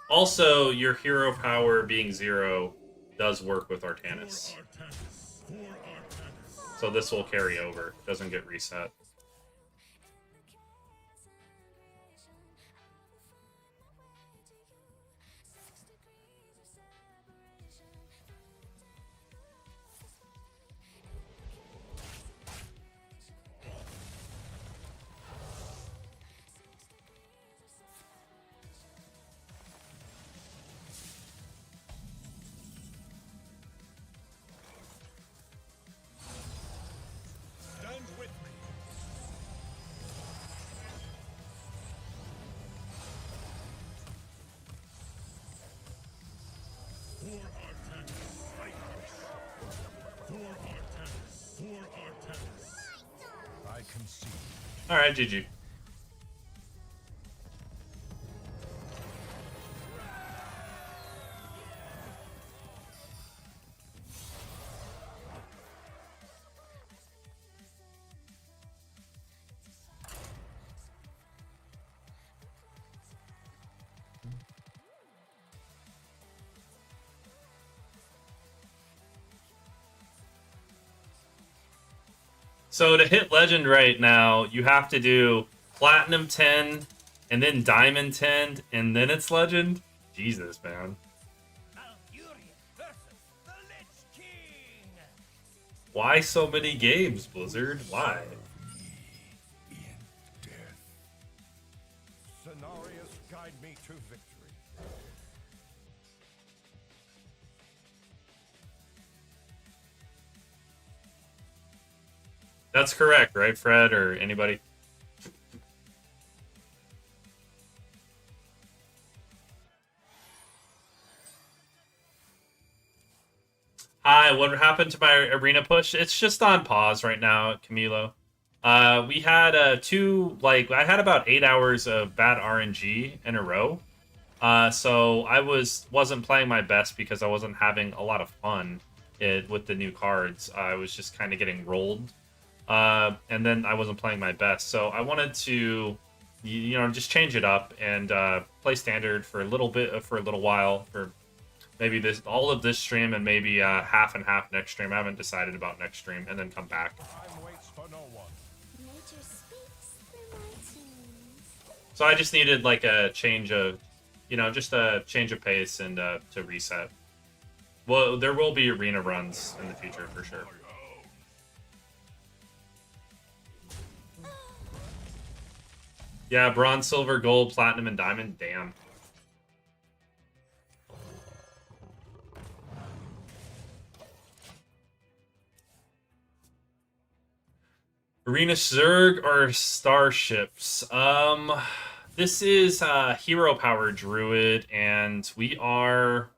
Also, your hero power being 0 does work with Artanis.
For Artanis. For Artanis.
So this will carry over. It doesn't get reset.
Stand with me. conceived.
All right, GG. So to hit legend right now, you have to do platinum 10 and then diamond 10 and then it's legend. Jesus, man. Why so many games, Blizzard? Why?
Scenarios guide me to victory.
That's correct, right, Fred, or anybody? Hi, what happened to my arena push? It's just on pause right now, Camilo. We had I had about 8 hours of bad RNG in a row. So I wasn't playing my best because I wasn't having a lot of fun with the new cards. I was just kind of getting rolled. And then I wasn't playing my best. So I wanted to, just change it up and play standard for a little while, for maybe all of this stream and maybe half and half next stream. I haven't decided about next stream, and then come back.
Time waits for no one.
Nature speaks through my tunes.
So I just needed like a change of, just a change of pace and to reset. Well, there will be arena runs in the future for sure. Yeah, bronze, silver, gold, platinum, and diamond. Damn. Arena Zerg or starships? This is Hero Power Druid, and we are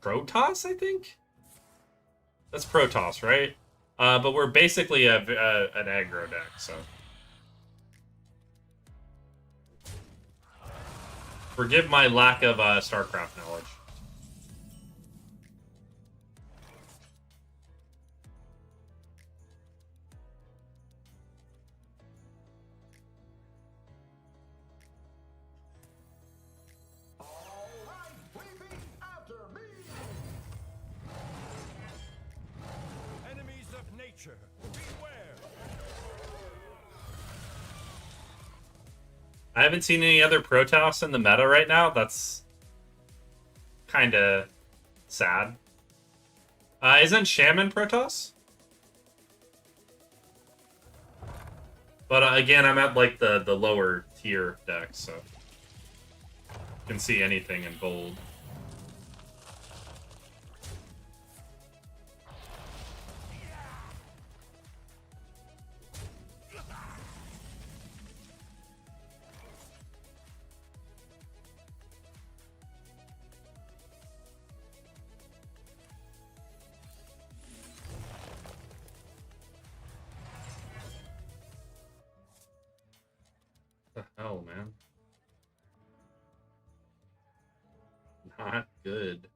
Protoss, I think? That's Protoss, right? But we're basically an aggro deck, so. Forgive my lack of StarCraft knowledge.
Enemies of nature, beware.
I haven't seen any other Protoss in the meta right now. That's kind of sad. Isn't Shaman Protoss? But again, I'm at like the lower tier deck, so you can see anything in gold. What the hell, man? Not good.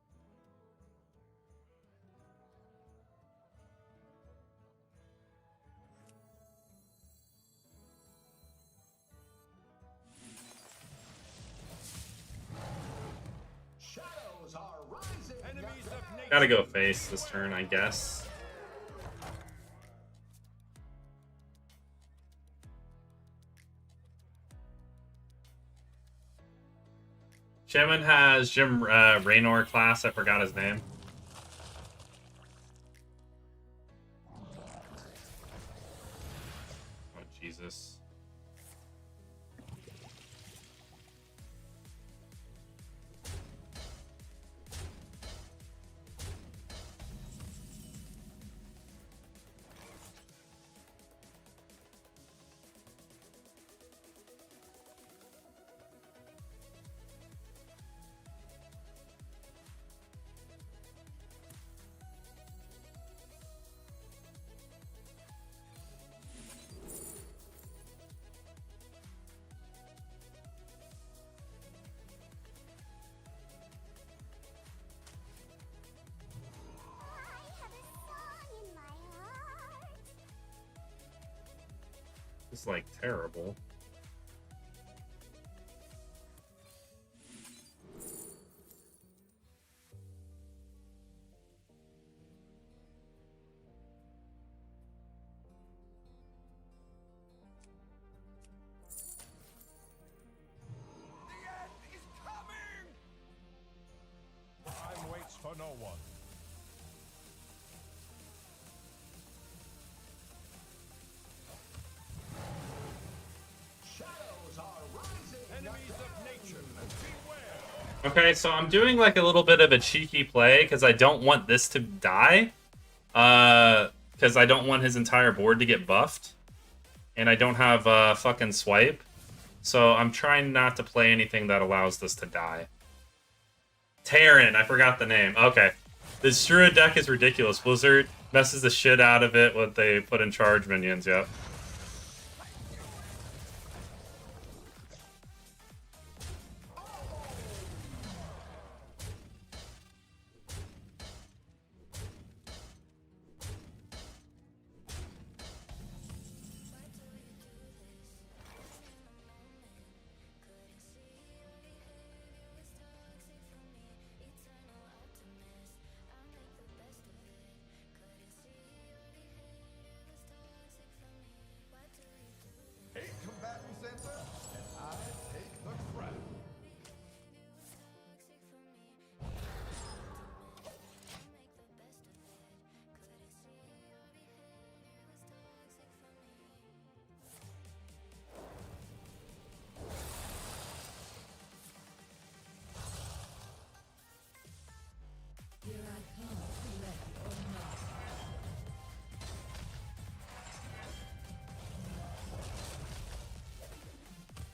Shadows are rising.
Enemies of nature.
Gotta go face this turn, I guess. Shaman has Jim Raynor class. I forgot his name. Oh, Jesus. It's like terrible.
The end is coming!
Time waits for no one.
Shadows are rising.
Enemies of nature, beware!
Okay, so I'm doing like a little bit of a cheeky play because I don't want this to die. Because I don't want his entire board to get buffed. And I don't have fucking swipe. So I'm trying not to play anything that allows this to die. Terran, I forgot the name. Okay. This Druid deck is ridiculous. Blizzard messes the shit out of it when they put in charge minions, yep.
Eight combatants enter, and I take the crown.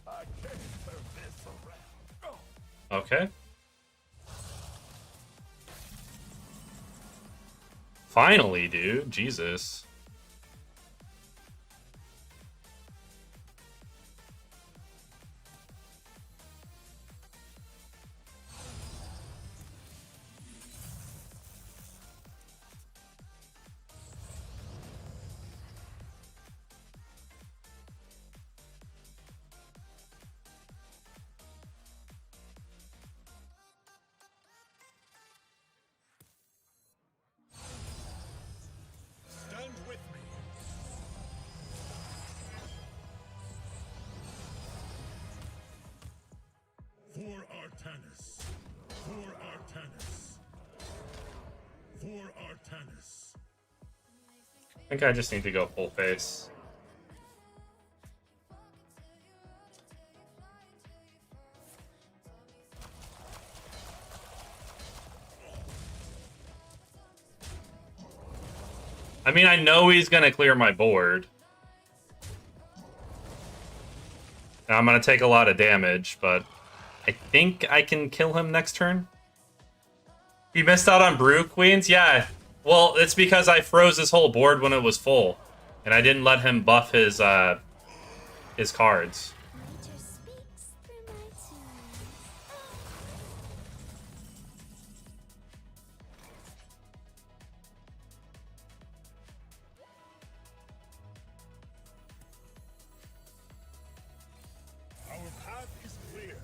I can't turn this around.
Okay. Finally, dude. Jesus.
Stand with me. For Artanis. For Artanis. For Artanis.
I think I just need to go full face. I mean, I know he's gonna clear my board. And I'm gonna take a lot of damage, but I think I can kill him next turn. He missed out on Brew Queens? Yeah. Well, it's because I froze his whole board when it was full. And I didn't let him buff his cards.
Nature speaks through my tunes.
Our path is clear.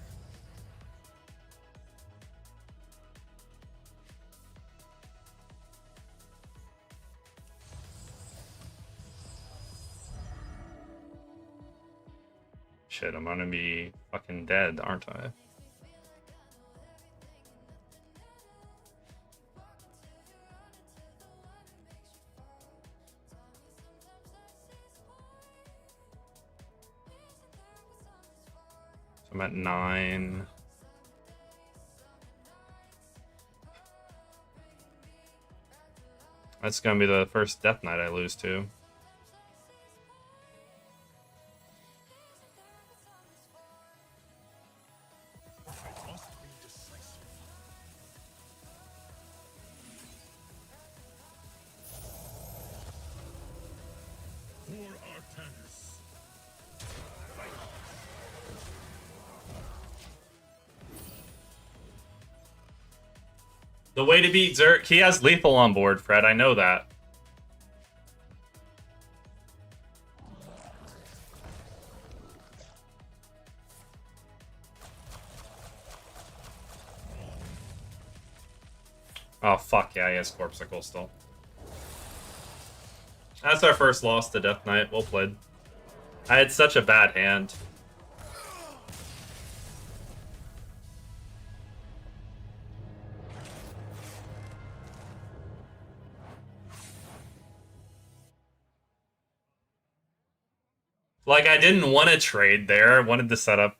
Shit, I'm gonna be fucking dead, aren't I? So I'm at 9. That's gonna be the first Death Knight I lose to.
I must be decisive. For Artanis.
The way to beat Zerk, he has lethal on board, Fred. I know that. Oh, fuck yeah, he has Corpsicle still. That's our first loss to Death Knight. Well played. I had such a bad hand. Like, I didn't want to trade there. I wanted to set up.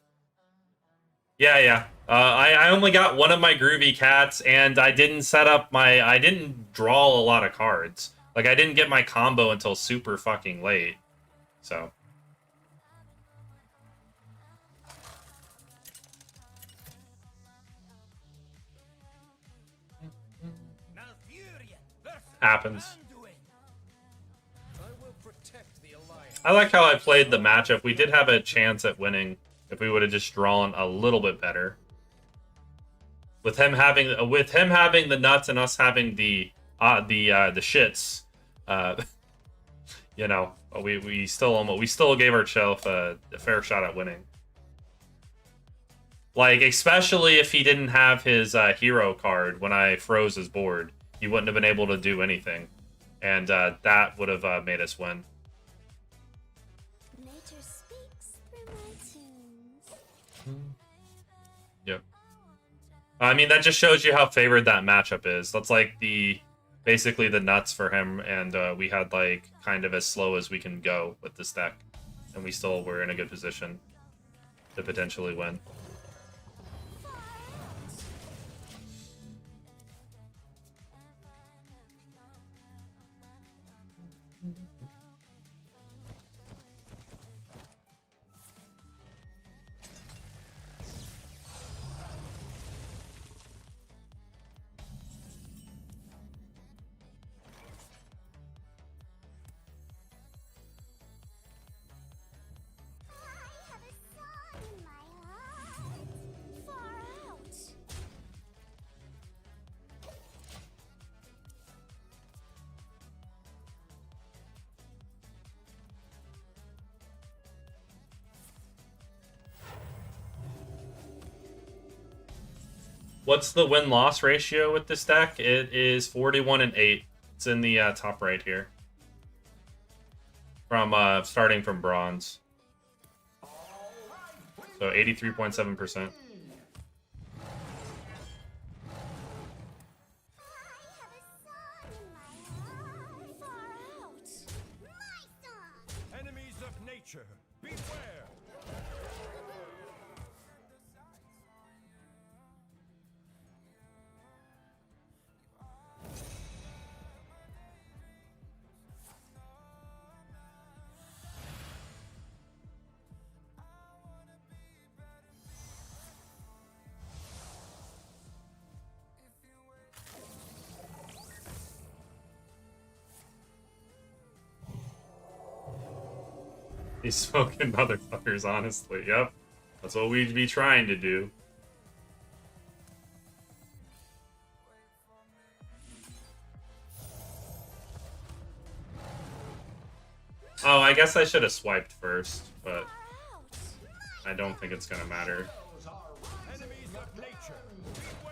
Yeah, yeah. I only got one of my Groovy Cats, and I didn't set up my... I didn't draw a lot of cards. Like, I didn't get my combo until super fucking late. So... happens. I like how I played the matchup. We did have a chance at winning if we would have just drawn a little bit better. With him having the nuts and us having the shits, you know, we still gave ourselves a fair shot at winning. Like, especially if he didn't have his hero card when I froze his board, he wouldn't have been able to do anything, and that would have made us win.
Nature speaks through my tunes.
Yep. I mean, that just shows you how favored that matchup is. That's like basically the nuts for him, and we had like kind of as slow as we can go with this deck, and we still were in a good position to potentially win.
I have a song in my heart, far out.
What's the win-loss ratio with this deck? It is 41-8. It's in the top right here. From starting from bronze. So 83.7%.
Enemies of nature, beware!
These smoking motherfuckers, honestly. Yep. That's what we'd be trying to do. Oh, I guess I should have swiped first, but I don't think it's gonna matter.
Enemies of nature, beware!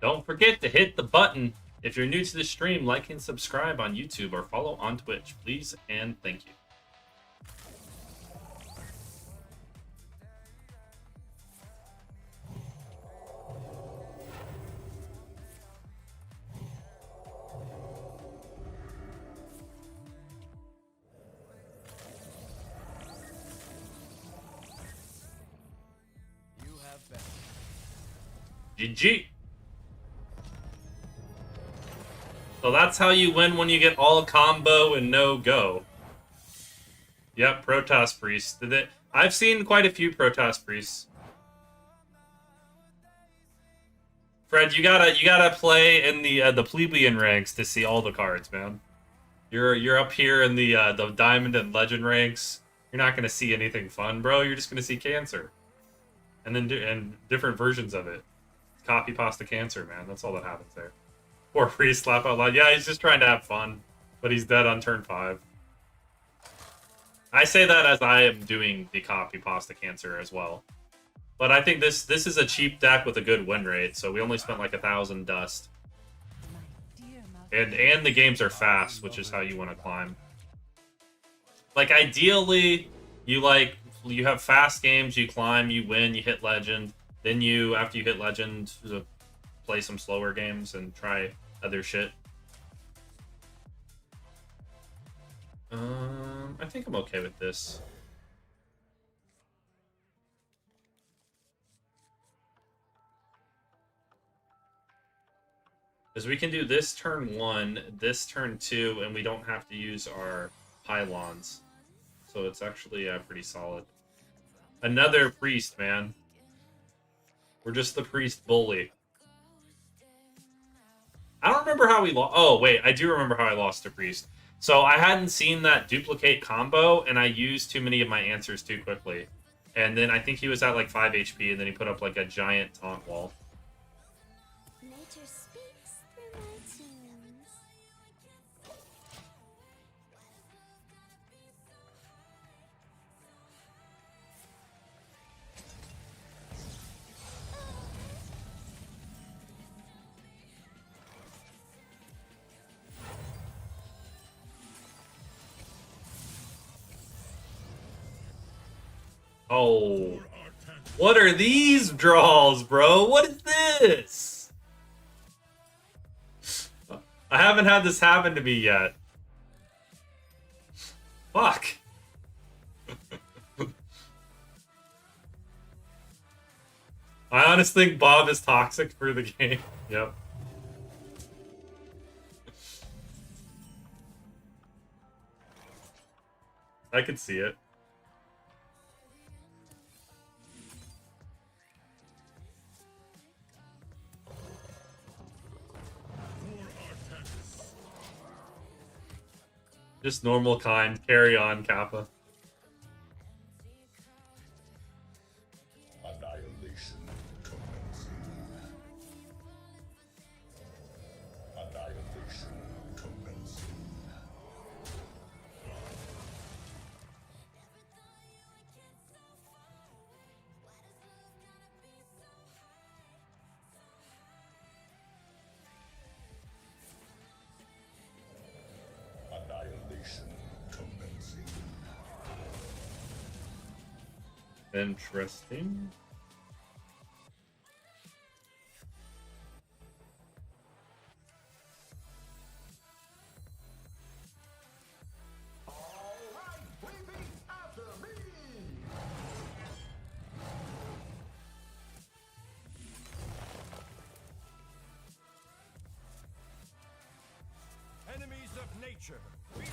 Don't forget to hit the button. If you're new to the stream, like and subscribe on YouTube or follow on Twitch, please and thank you.
You have been.
GG. So that's how you win when you get all combo and no go. Yep, Protoss Priest. Did it? I've seen quite a few Protoss Priests. Fred, you gotta play in the plebeian ranks to see all the cards, man. You're up here in the diamond and legend ranks. You're not gonna see anything fun, bro. You're just gonna see cancer, and then and different versions of it. Copy pasta cancer, man. That's all that happens there. Poor Priest, laugh out loud. Yeah, he's just trying to have fun, but he's dead on turn 5. I say that as I am doing the copy pasta cancer as well. But I think this is a cheap deck with a good win rate, so we only spent like 1,000 dust. And the games are fast, which is how you want to climb. Like ideally, you have fast games, you climb, you win, you hit legend. Then you, after you hit legend, play some slower games and try other shit. I think I'm okay with this. Because we can do this turn 1, this turn 2, and we don't have to use our pylons. So it's actually pretty solid. Another priest, man. We're just the priest bully. I don't remember how we lost. Oh, wait, I do remember how I lost to priest. So I hadn't seen that duplicate combo, and I used too many of my answers too quickly. And then I think he was at like 5 HP, and then he put up like a giant taunt wall.
Nature speaks through my tunes.
Oh. What are these draws, bro? What is this? I haven't had this happen to me yet. Fuck. I honestly think Bob is toxic for the game. Yep. I could see it. Just normal kind. Carry on, Kappa.
Annihilation commencing. Annihilation commencing. Annihilation commencing.
Interesting.
Alright, repeat after me.
Enemies of nature, beware!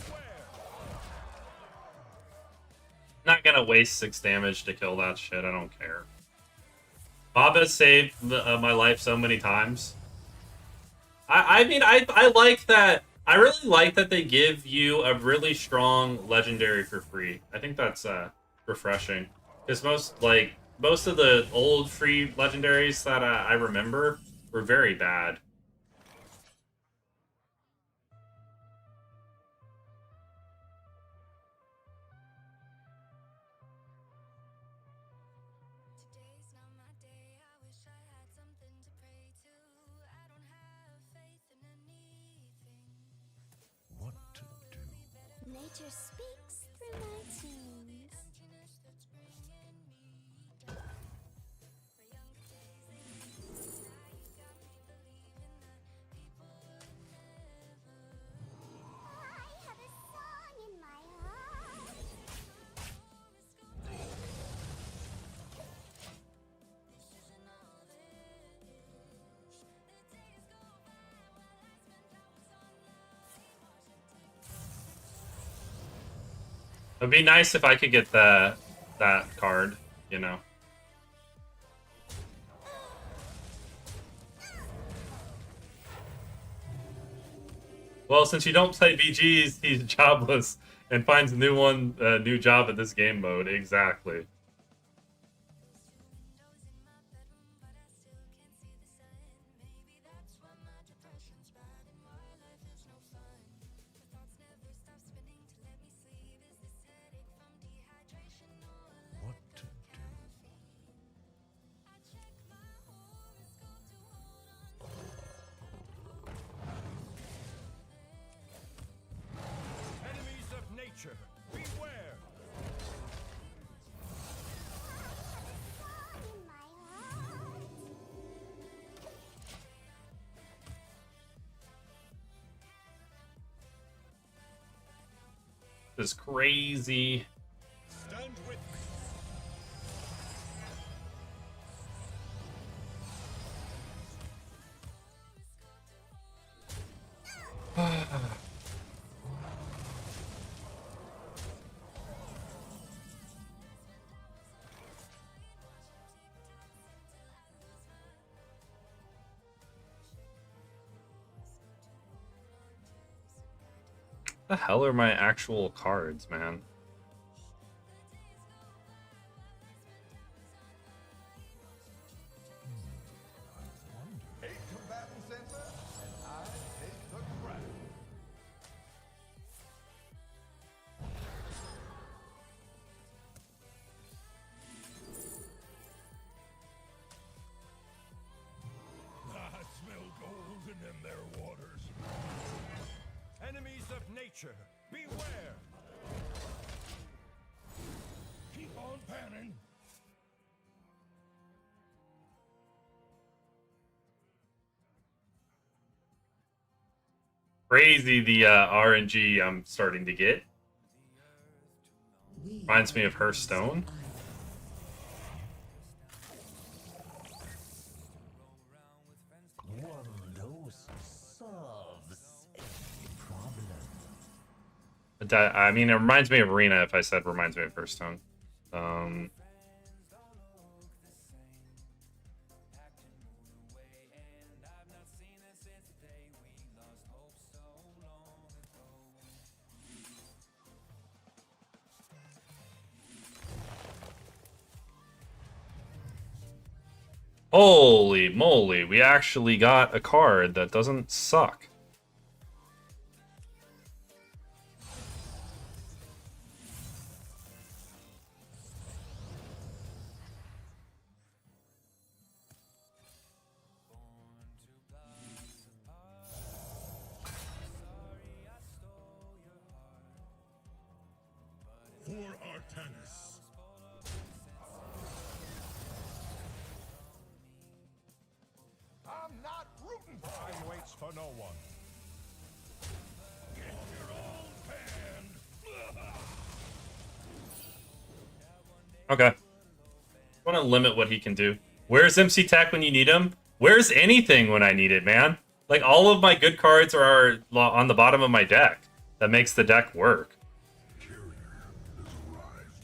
Not gonna waste 6 damage to kill that shit. I don't care. Bob has saved my life so many times. I mean, I like that. I really like that they give you a really strong legendary for free. I think that's refreshing. Because most of the old free legendaries that I remember were very bad.
Today's not my day. I wish I had something to pray to. I don't have faith in anything.
What to do?
Nature speaks through my tunes. I have a song in my heart.
It'd be nice if I could get that card, you know. Well, since you don't play BGs, he's jobless and finds a new job at this game mode. Exactly. is crazy.
Stand with me.
The hell are my actual cards, man?
Eight combatants enter, and I take the crown.
I smell golden in their waters.
Enemies of nature, beware!
Keep on panning.
Crazy the RNG I'm starting to get. Reminds me of Hearthstone.
One dose solves every problem.
I mean, it reminds me of Arena if I said reminds me of Hearthstone. Holy moly, we actually got a card that doesn't suck.
For Artanis.
I'm not rooting for time waits for no one.
Get your own pan.
Okay. I want to limit what he can do. Where's MC Tech when you need him? Where's anything when I need it, man? Like, all of my good cards are on the bottom of my deck. That makes the deck work.
Carrier has arrived.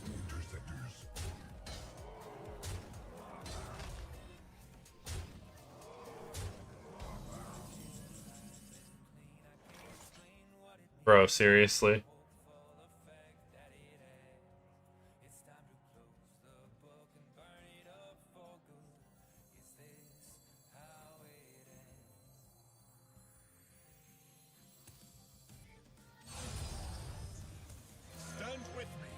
Interceptors.
Bro, seriously?
Stand with me.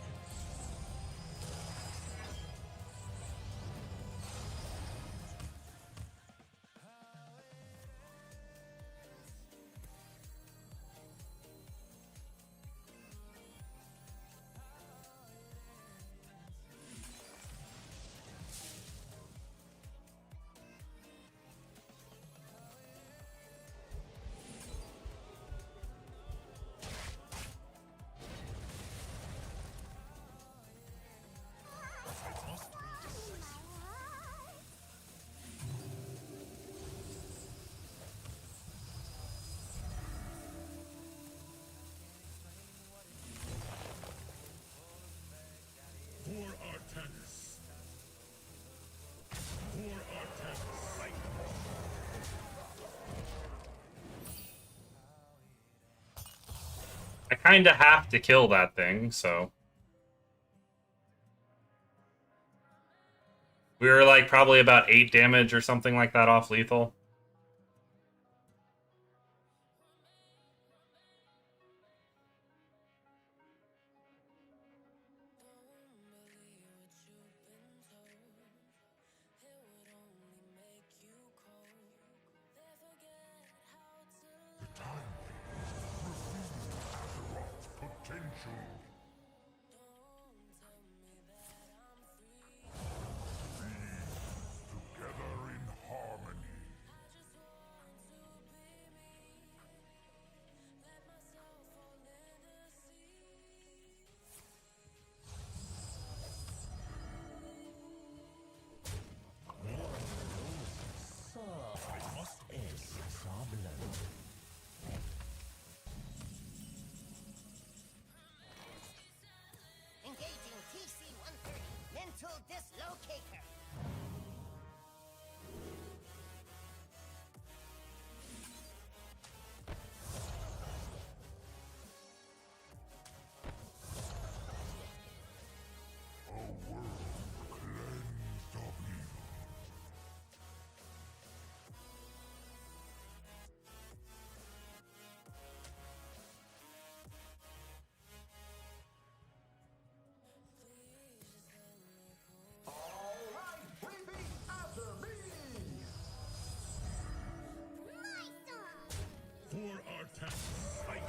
For Artanis. For Artanis.
I kind of have to kill that thing, so... We were like probably about 8 damage or something like that off lethal.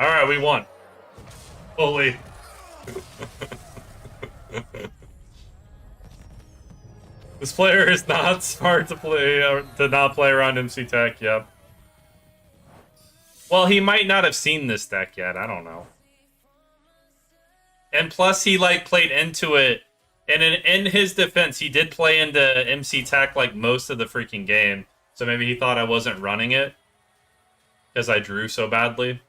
Alright, we won. Holy. This player is not smart to play, or to not play around MC Tech, yep. Well, he might not have seen this deck yet, I don't know. And plus, he, like, played into it. And in his defense, he did play into MC Tech, like, most of the freaking game. So maybe he thought I wasn't running it. Because I drew so badly.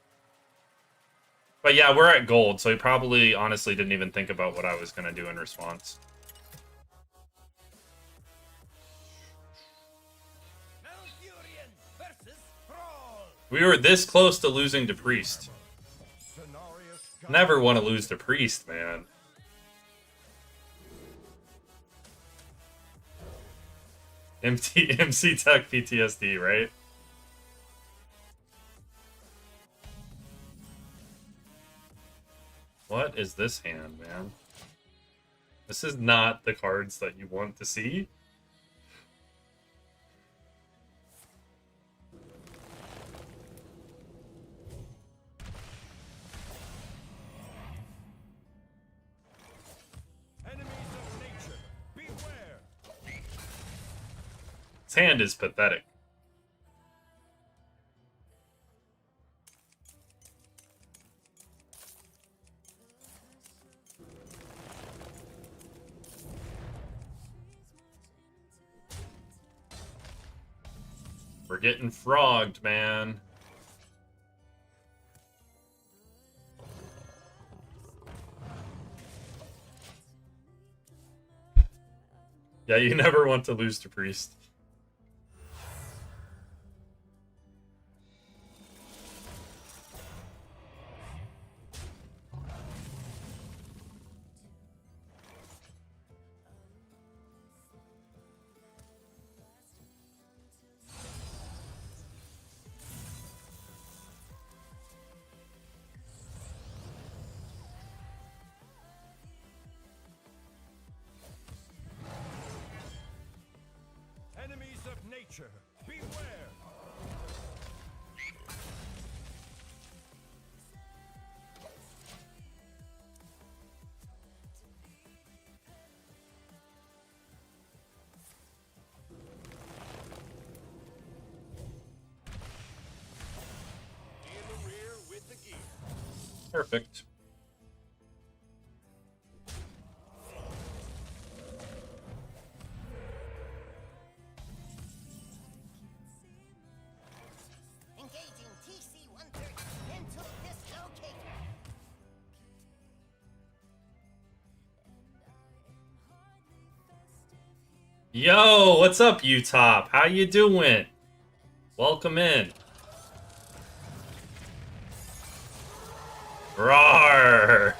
But yeah, we're at gold, so he probably, honestly, didn't even think about what I was going to do in response. We were this close to losing to Priest. Never want to lose to Priest, man. MC Tech PTSD, right? What is this hand, man? This is not the cards that you want to see. His hand is pathetic. We're getting frogged, man. Yeah, you never want to lose to Priest.
Beware! In the rear with the gear.
Perfect. Yo, what's up, U-Top? How you doing? Welcome in. Roar!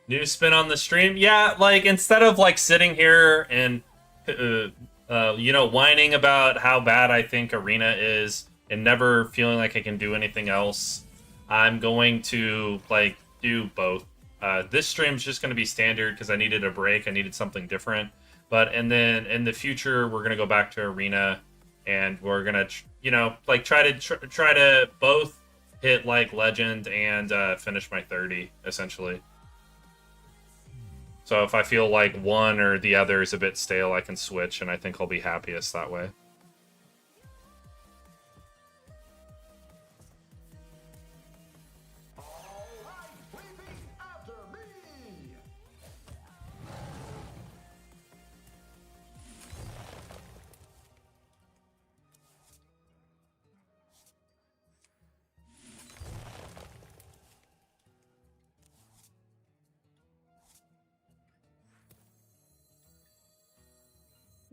New spin on the stream? Yeah, like, instead of, like, sitting here and you know, whining about how bad I think Arena is and never feeling like I can do anything else, I'm going to, like, do both. This stream's just going to be standard because I needed a break. I needed something different. And then in the future, we're going to go back to Arena and we're going to, you know, like, try to both hit, like, Legend and finish my 30, essentially. So if I feel like one or the other is a bit stale, I can switch, and I think I'll be happiest that way.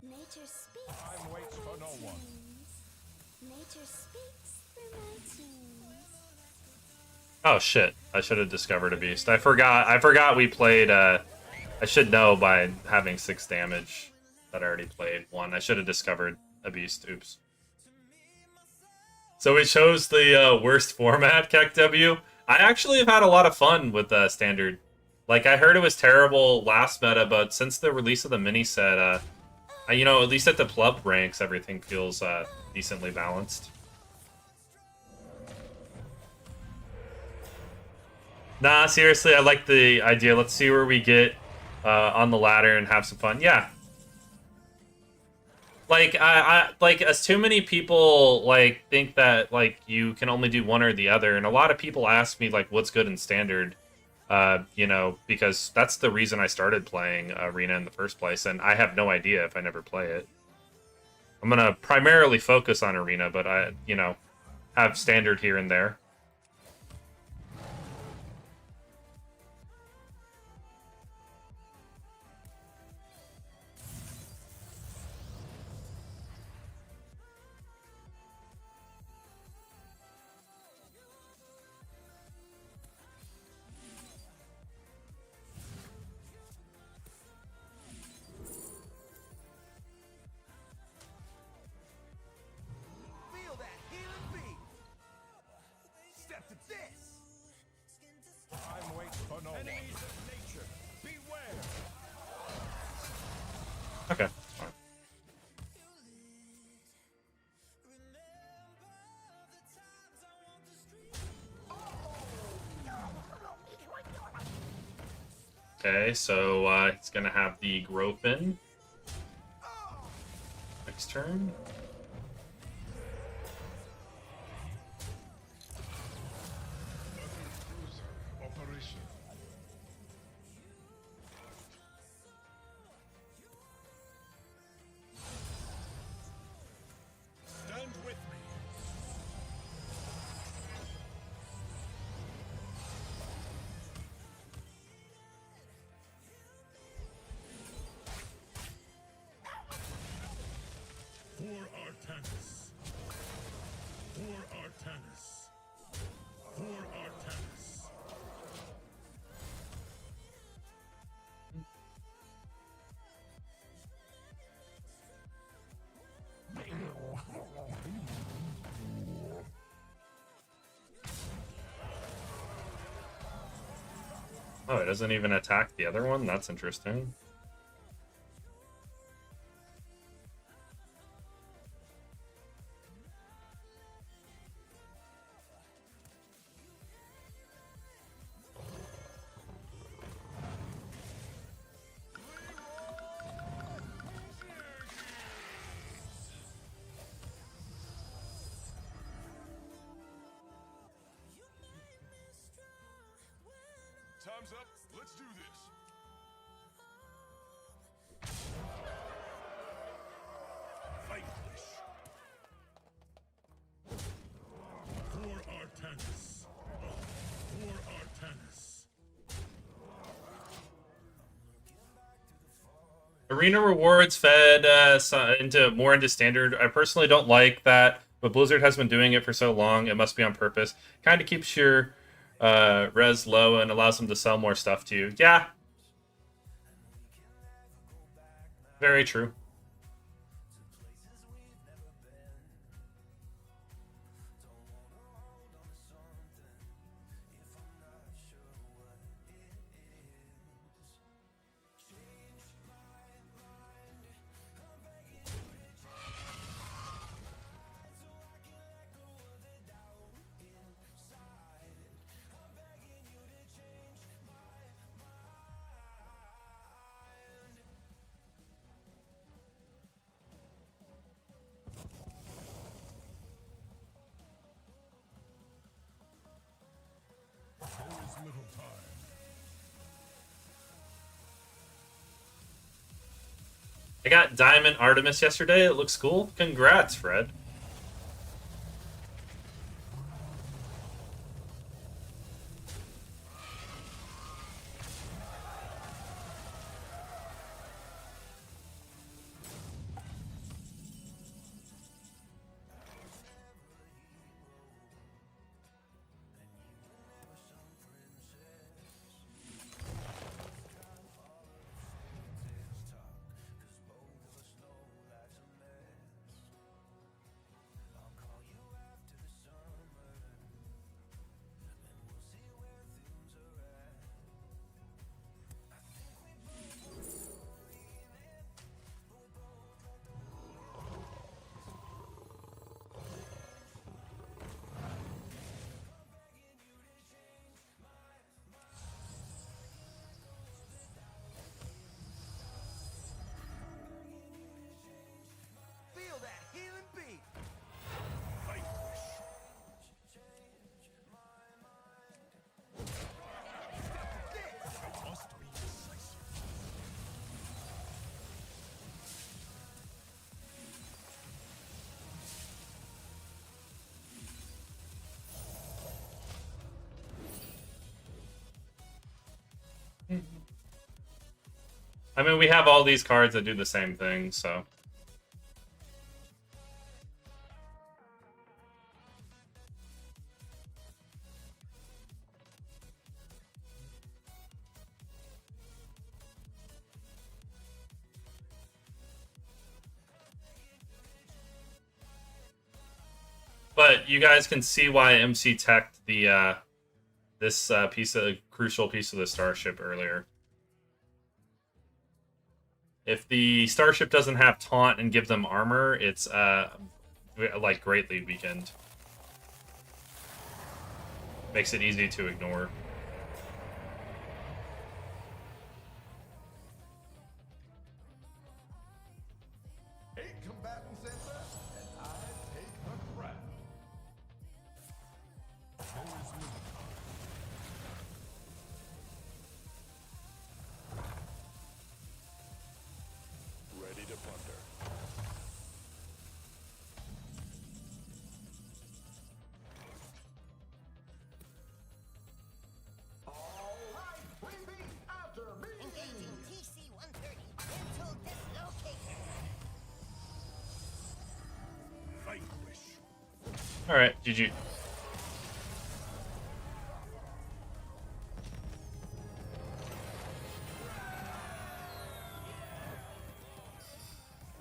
Nature speaks.
Time waits for no one.
Nature speaks through my tunes.
Oh shit! I should have discovered a beast. I forgot we played. I should know by having 6 damage that I already played 1. I should have discovered a beast. Oops. So we chose the worst format, KEKW. I actually have had a lot of fun with standard. Like, I heard it was terrible last meta, but since the release of the mini set, you know, at least at the club ranks, everything feels decently balanced. Nah, seriously, I like the idea. Let's see where we get on the ladder and have some fun. Yeah. Like, like, as too many people, like, think that, like, you can only do one or the other, and a lot of people ask me, like, what's good in standard, you know, because that's the reason I started playing Arena in the first place, and I have no idea if I never play it. I'm gonna primarily focus on Arena, but I, you know, have standard here and there.
Feel that healing beat. Step to this.
Time waits for no one.
Enemies of nature, beware.
Okay, fine. Okay, so it's gonna have the Gropin next turn.
Operation. Stand with me. For Artanis. For Artanis. For Artanis.
Oh, it doesn't even attack the other one? That's interesting.
Time's up. Let's do this. Vanquish. For Artanis. For Artanis.
Arena rewards fed into standard. I personally don't like that, but Blizzard has been doing it for so long. It must be on purpose. Kind of keeps your res low and allows them to sell more stuff to you. Yeah, very true.
There is little time.
I got Diamond Artemis yesterday. It looks cool. Congrats, Fred. I mean, we have all these cards that do the same thing, so. But you guys can see why MC teched the this crucial piece of the starship earlier. If the starship doesn't have taunt and give them armor, it's like greatly weakened. Makes it easy to ignore.
Eight combatants enter, and I take the crown.
Ready to plunder.
All right, freebie, after me.
Engaging TC-130. Mental dislocator.
Vanquish.
Alright, GG.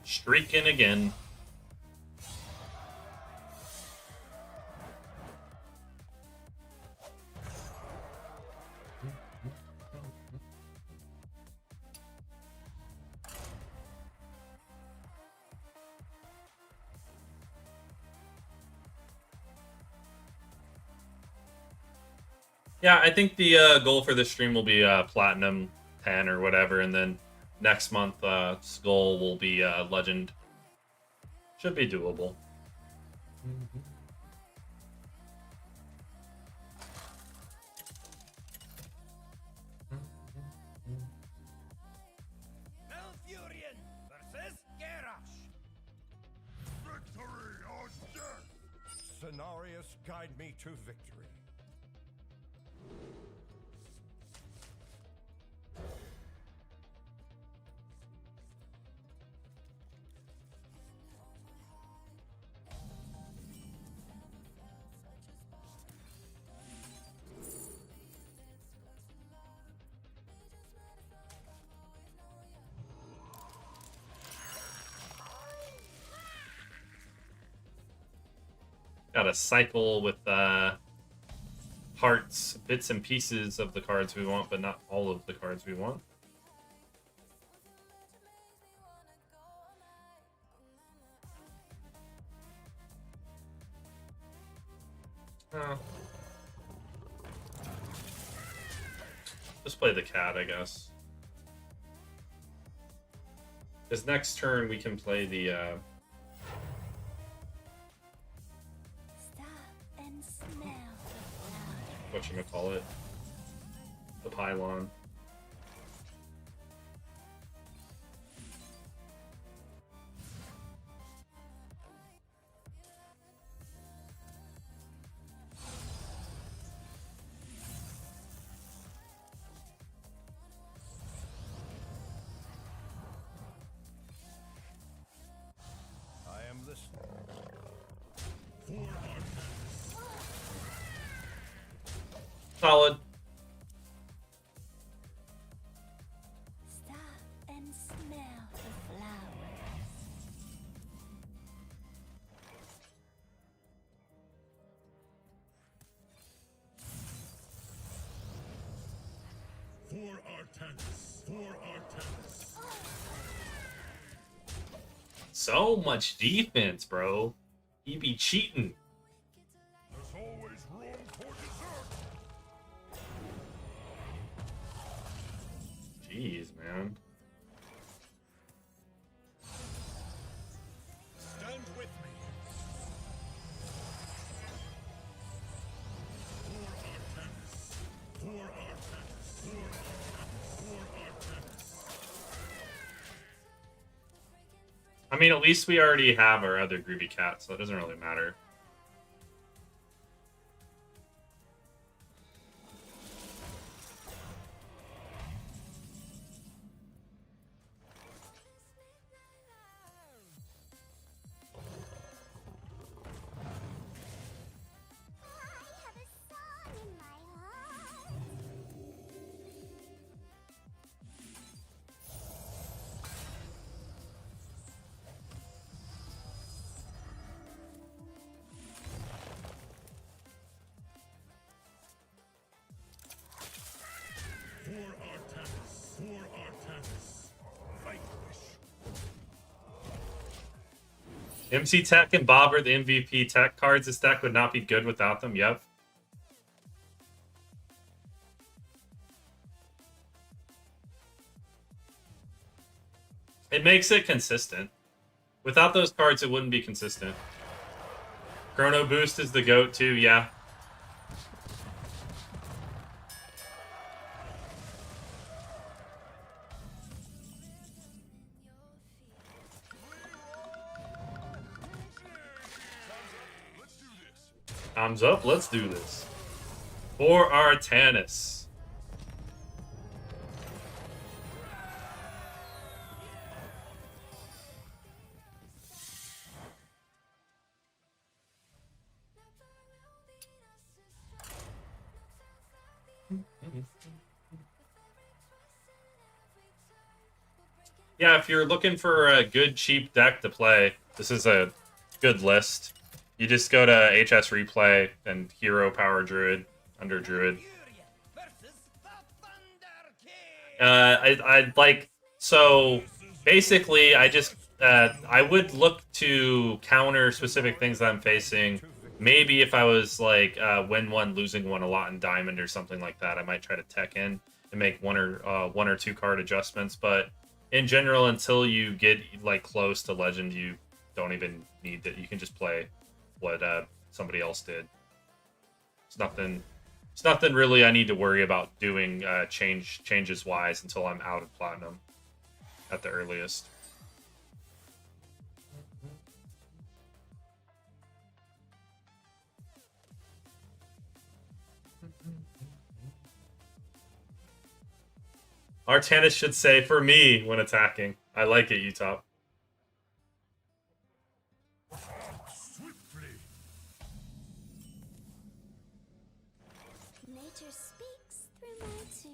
Streaking again. Yeah, I think the goal for this stream will be Platinum 10 or whatever, and then next month goal will be Legend. Should be doable.
Malfurion versus Garrosh.
Victory or death!
Cenarius, guide me to victory.
Got to cycle with parts, bits and pieces of the cards we want, but not all of the cards we want. Just play the cat, I guess. Because next turn we can play the
Stop and smell
whatchamacallit, the pylon.
I am listening.
For Artemis.
Solid.
Stop and smell the flowers.
For Artemis. For Artemis.
So much defense, bro. He be cheating.
There's always room for dessert.
Jeez, man.
Stand with me. For Artemis. For Artemis. For Artemis. For Artemis.
I mean, at least we already have our other groovy cat, so it doesn't really matter.
For Artanis. Vanquish.
MC Tech and Bob are the MVP tech cards. This deck would not be good without them. Yep. It makes it consistent. Without those cards, it wouldn't be consistent. Chrono Boost is the GOAT too, yeah. Time's up, let's do this. For Artanis. Yeah, if you're looking for a good, cheap deck to play, this is a good list. You just go to HS Replay and Hero Power Druid under Druid. I'd like, so basically I just I would look to counter specific things that I'm facing. Maybe if I was like win one, losing one a lot in Diamond or something like that, I might try to tech in and make one or two card adjustments. But in general, until you get like close to Legend, you don't even need that. You can just play what somebody else did. It's nothing really I need to worry about doing changes wise until I'm out of Platinum at the earliest. Artanis should say, for me, when attacking. I like it, Utop.
Nature speaks through my tunes.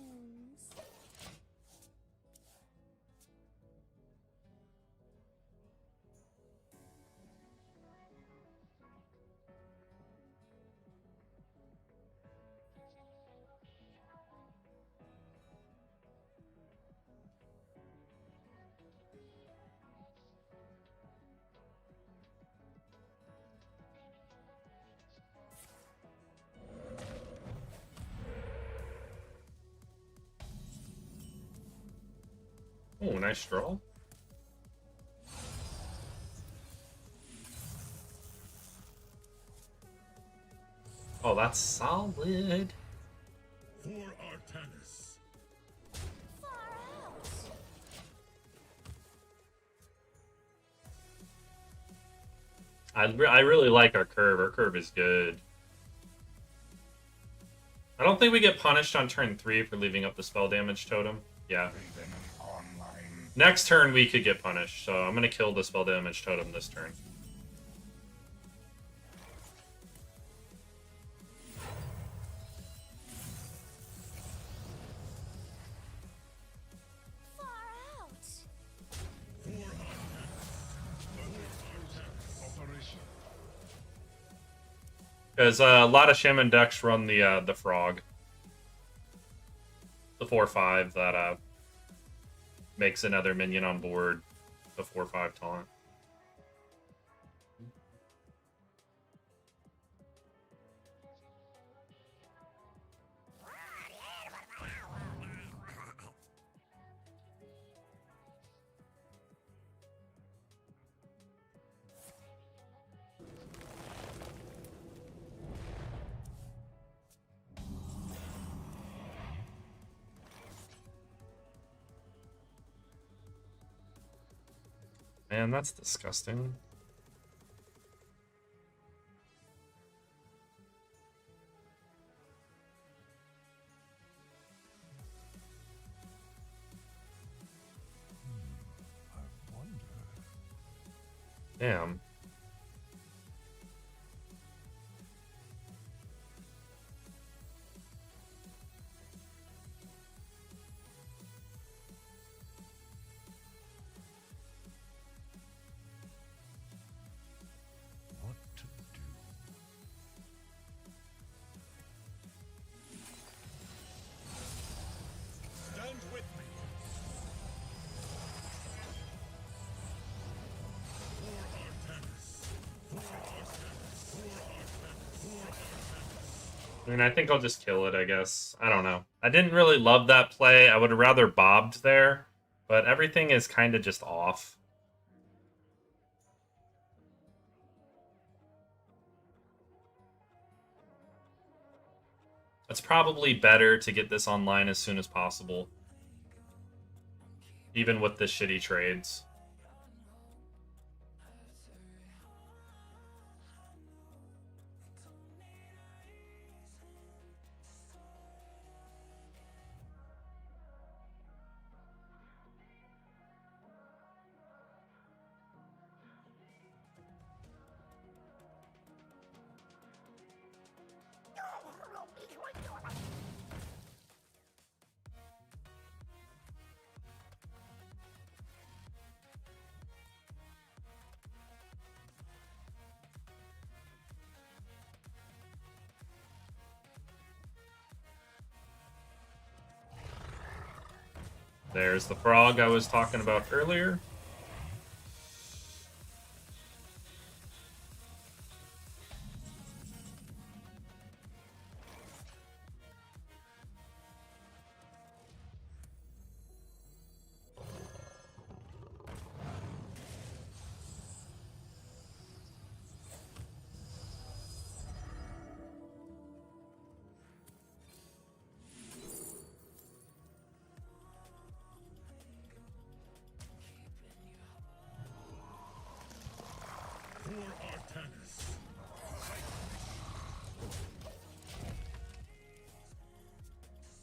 Oh, nice draw. Oh, that's solid.
For Artanis.
Far out.
I really like our curve. Our curve is good. I don't think we get punished on turn 3 for leaving up the spell damage totem. Yeah. Next turn we could get punished, so I'm gonna kill the spell damage totem this turn.
Far out.
For Artanis. Operation.
Because a lot of Shaman decks run the frog, the 4/5 that makes another minion on board, the 4/5 taunt. Man, that's disgusting. Damn.
What to do? Stand with me.
I mean, I think I'll just kill it, I guess. I don't know. I didn't really love that play. I would have rather bobbed there, but everything is kind of just off. It's probably better to get this online as soon as possible, even with the shitty trades. There's the frog I was talking about earlier.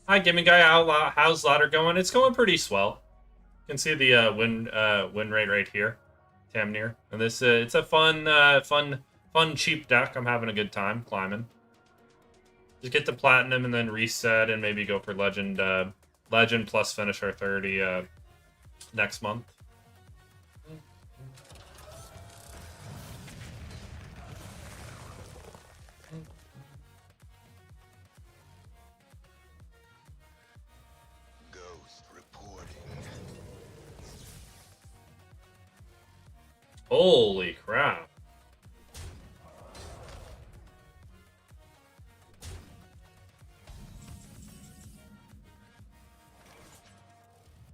Hi, Gaming Guy. How's ladder going? It's going pretty swell. You can see the win rate right here, Tamnir. And this it's a fun cheap deck. I'm having a good time climbing. Just get to platinum and then reset and maybe go for legend plus finish our 30 next month. Holy crap.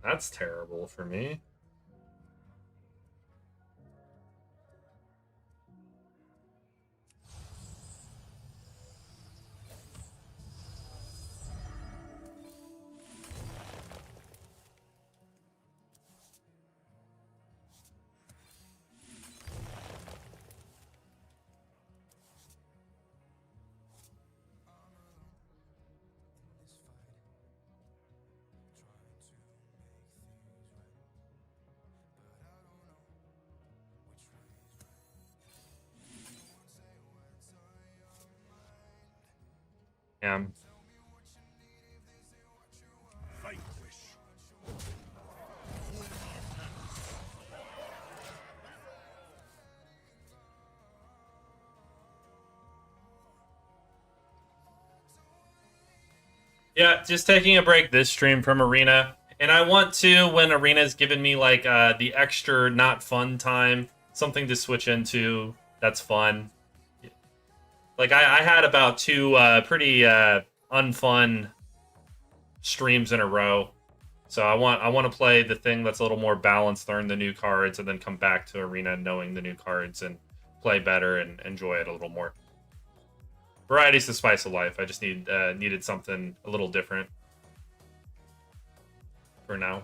That's terrible for me. Yeah. Yeah, just taking a break this stream from Arena. And I want to, when Arena's given me like the extra not fun time, something to switch into that's fun. Like I had about two pretty unfun streams in a row. So I want to play the thing that's a little more balanced, learn the new cards, and then come back to Arena knowing the new cards and play better and enjoy it a little more. Variety's the spice of life. I just needed something a little different for now.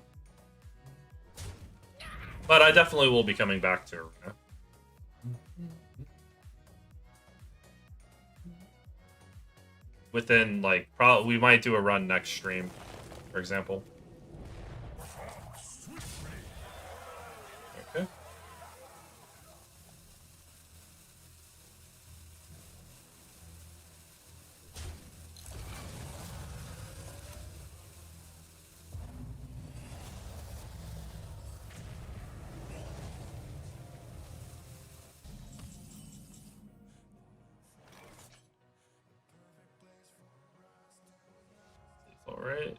But I definitely will be coming back to Arena. Within, like, probably we might do a run next stream, for example. Okay. All right.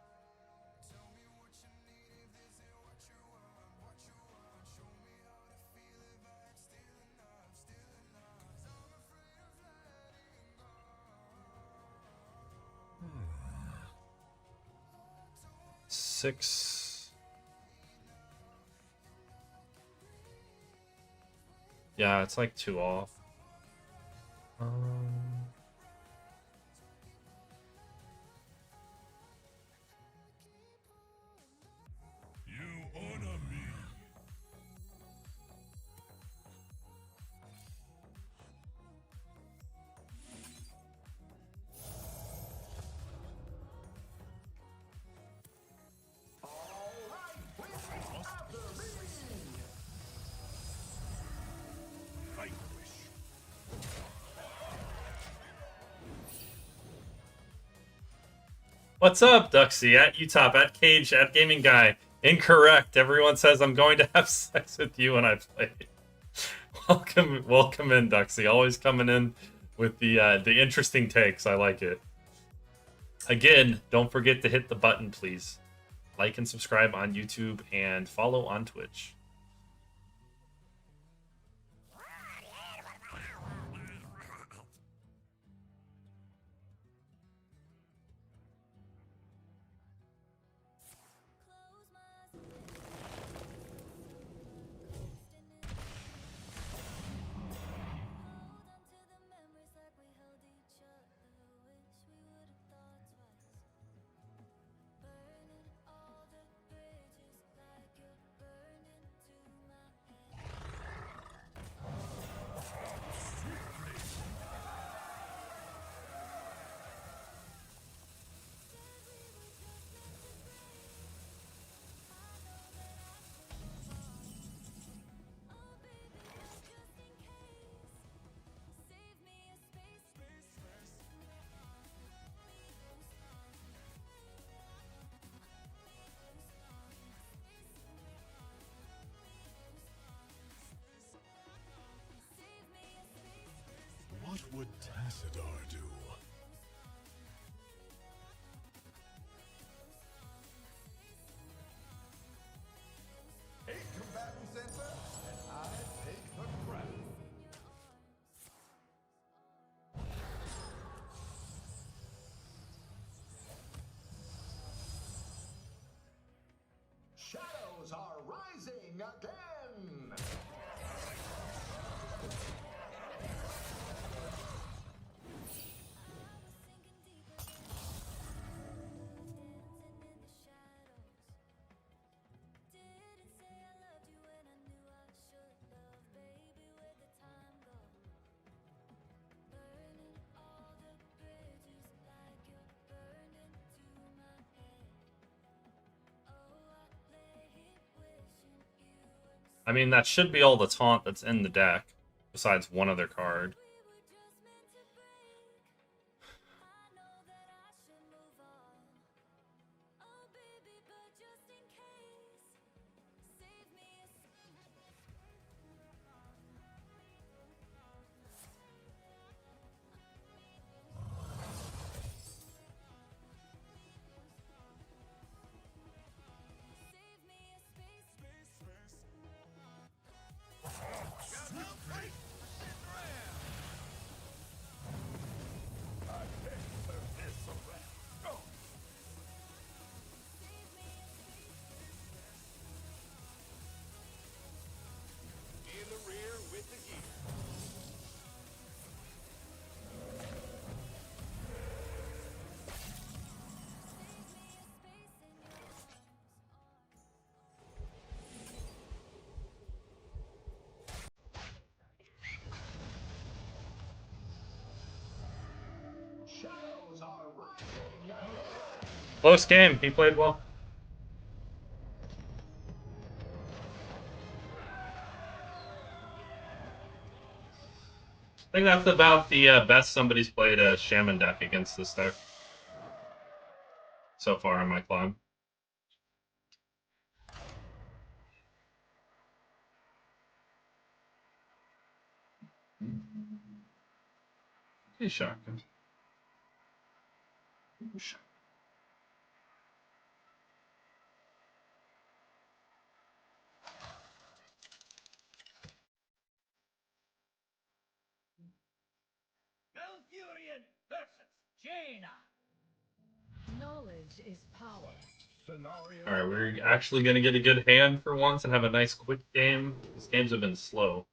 6. Yeah, it's like 2 off.
You honor me.
What's up, Duxie? At Utop, at Cage, at Gaming Guy. Incorrect. Everyone says I'm going to have sex with you when I play. Welcome in, Duxie. Always coming in with the interesting takes. I like it. Again, don't forget to hit the button, please. Like and subscribe on YouTube and follow on Twitch.
What would Tassadar do?
Eight combatant center, and I take the crown.
Shadows are rising again.
I mean, that should be all the taunt that's in the deck, besides one other card.
In the rear with the gear. Shadows are rising.
Close game. He played well. I think that's about the best somebody's played a Shaman deck against this deck so far on my climb. Hey, Shaka.
Knowledge is power.
scenario.
All right, we're actually gonna get a good hand for once and have a nice quick game. These games have been slow.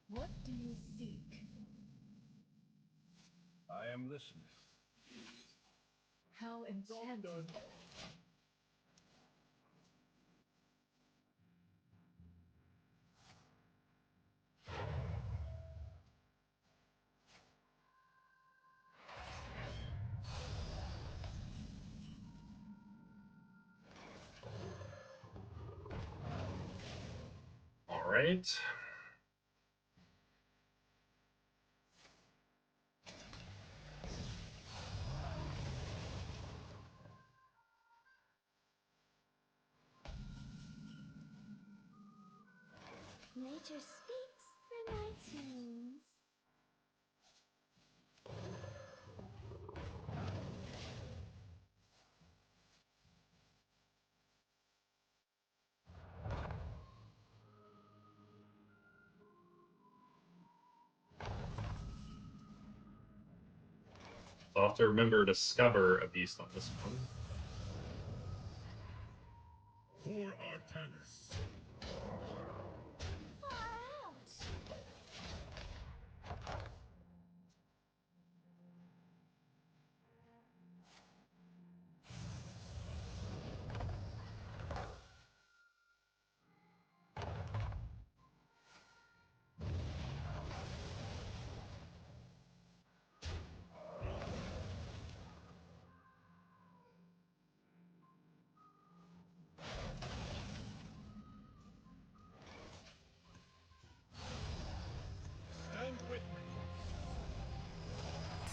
What do you seek?
I am listening.
How enchanting.
All right.
Nature speaks through my tunes.
So I'll have to remember to discover a beast on this one.
For Artanis.
Far out.
Stand with me.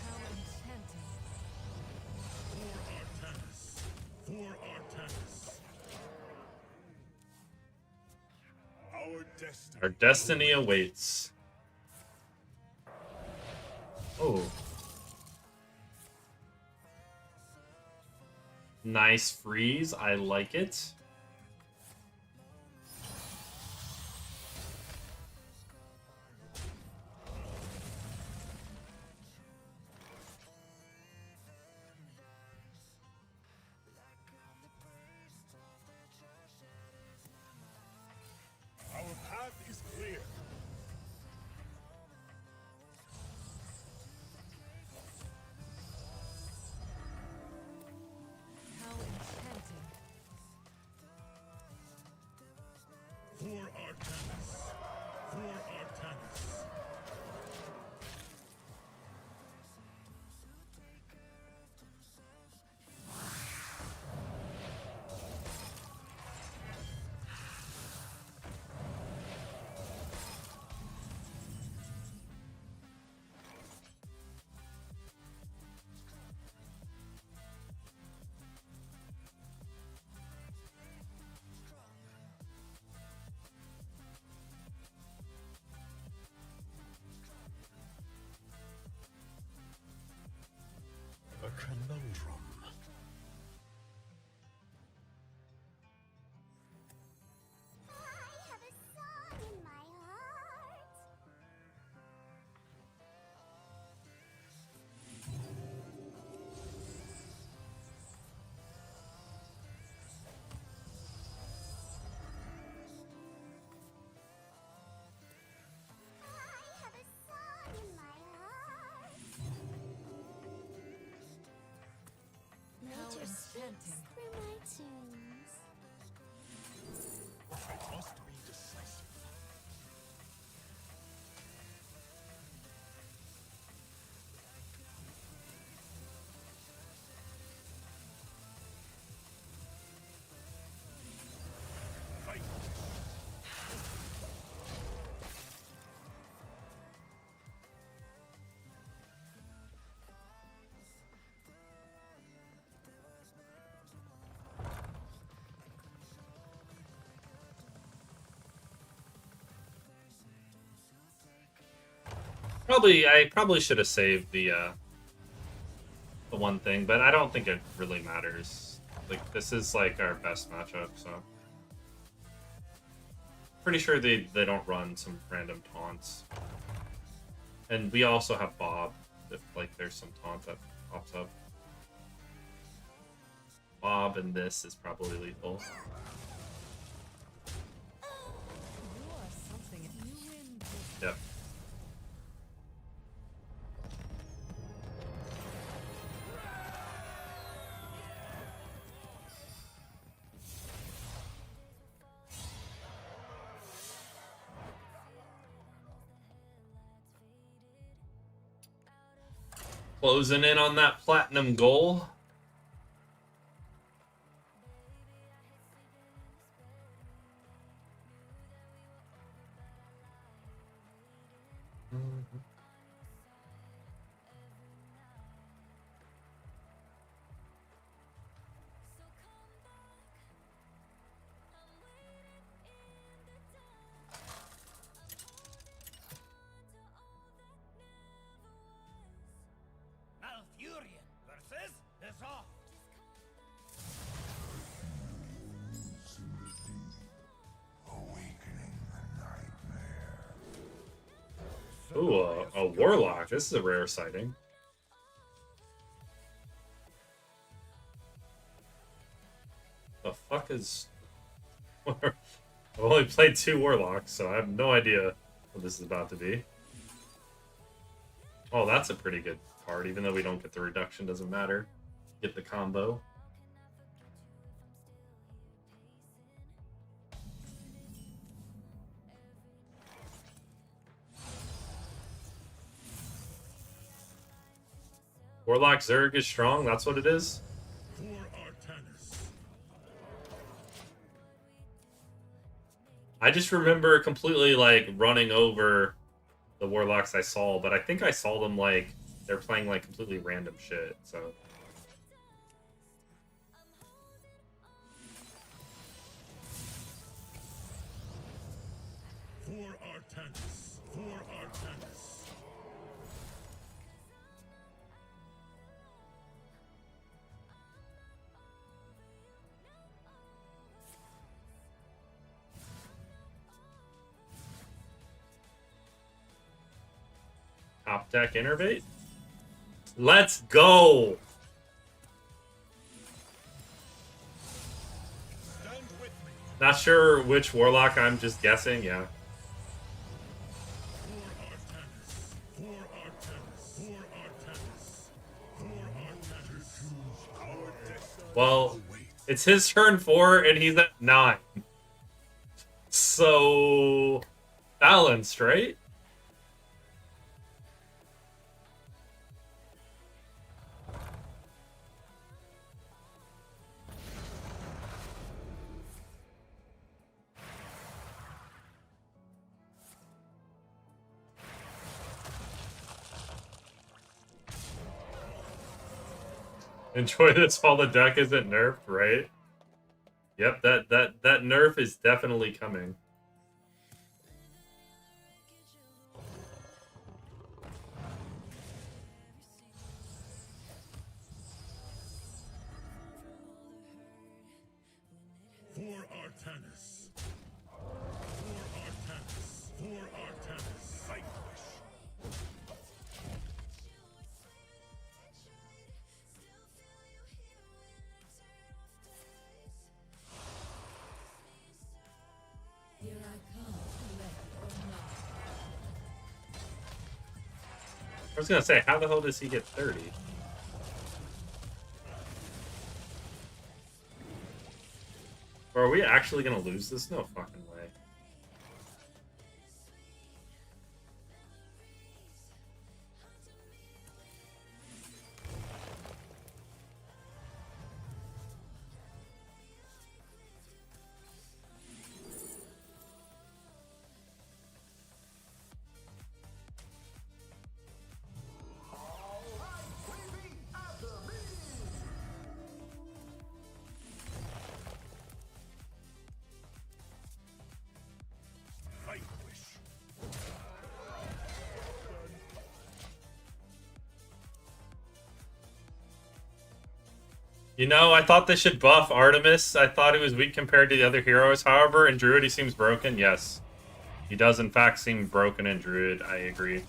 How enchanting.
For Artanis. For Artanis. Our destiny.
Our destiny awaits. Oh. Nice freeze. I like it.
Our path is clear.
How enchanting.
For Artanis. For Artanis. A conundrum.
I have a song in my heart. I have a song in my heart. Nature speaks through my tunes.
I must be decisive. Fight.
I probably should have saved the one thing, but I don't think it really matters. Like, this is like our best matchup, so pretty sure they don't run some random taunts. And we also have Bob if like there's some taunt that pops up. Mob and this is probably lethal. Yep. Closing in on that platinum goal.
Malfurion versus the Zoff.
Awakening the nightmare.
Ooh, a warlock. This is a rare sighting. The fuck is... I've only played 2 warlocks, so I have no idea what this is about to be. Oh, that's a pretty good card. Even though we don't get the reduction, doesn't matter. Get the combo. Warlock Zerg is strong, that's what it is?
For Artanis.
I just remember completely, like, running over the Warlocks I saw, but I think I saw them, like, they're playing, like, completely random shit, so...
For Artanis. For Artanis.
Top deck innervate? Let's go!
Stand with me.
Not sure which Warlock, I'm just guessing, yeah.
For Artanis. For Artanis. For Artanis. For Artanis. Our destiny
Well,
awaits.
it's his turn 4, and he's at 9. So... balanced, right? Enjoy this while the deck isn't nerfed, right? Yep, that nerf is definitely coming.
For Artanis. For Artanis. For Artanis. Fight wish.
I was gonna say, how the hell does he get 30? Or are we actually gonna lose this? No fucking way.
Fight wish.
You know, I thought they should buff Artemis. I thought he was weak compared to the other heroes. However, in Druid he seems broken. Yes. He does in fact seem broken in Druid. I agree.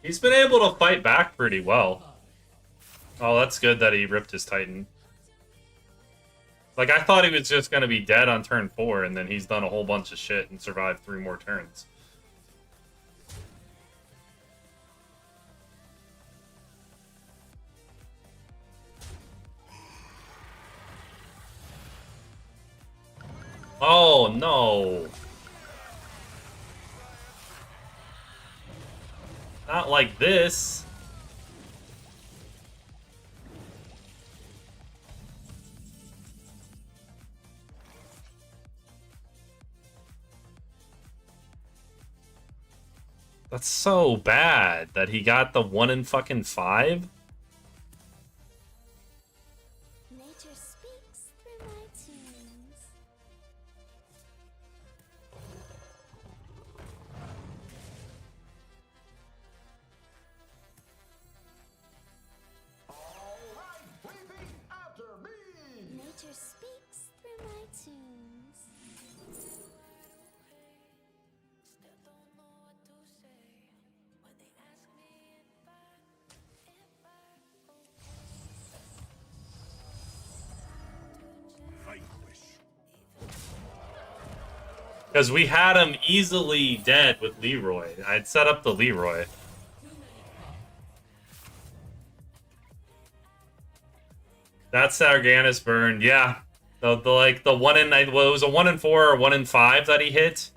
He's been able to fight back pretty well. Oh, that's good that he ripped his Titan. Like, I thought he was just going to be dead on turn 4, and then he's done a whole bunch of shit and survived 3 more turns. Oh, no. Not like this. That's so bad that he got the 1 in fucking 5.
Nature speaks through my tunes.
Alright, repeat after me.
Nature speaks through my tunes.
Because we had him easily dead with Leroy. I'd set up the Leroy. That's Sarganis burn, yeah. The like the 1 in, well, it was a 1 in 4 or 1 in 5 that he hit.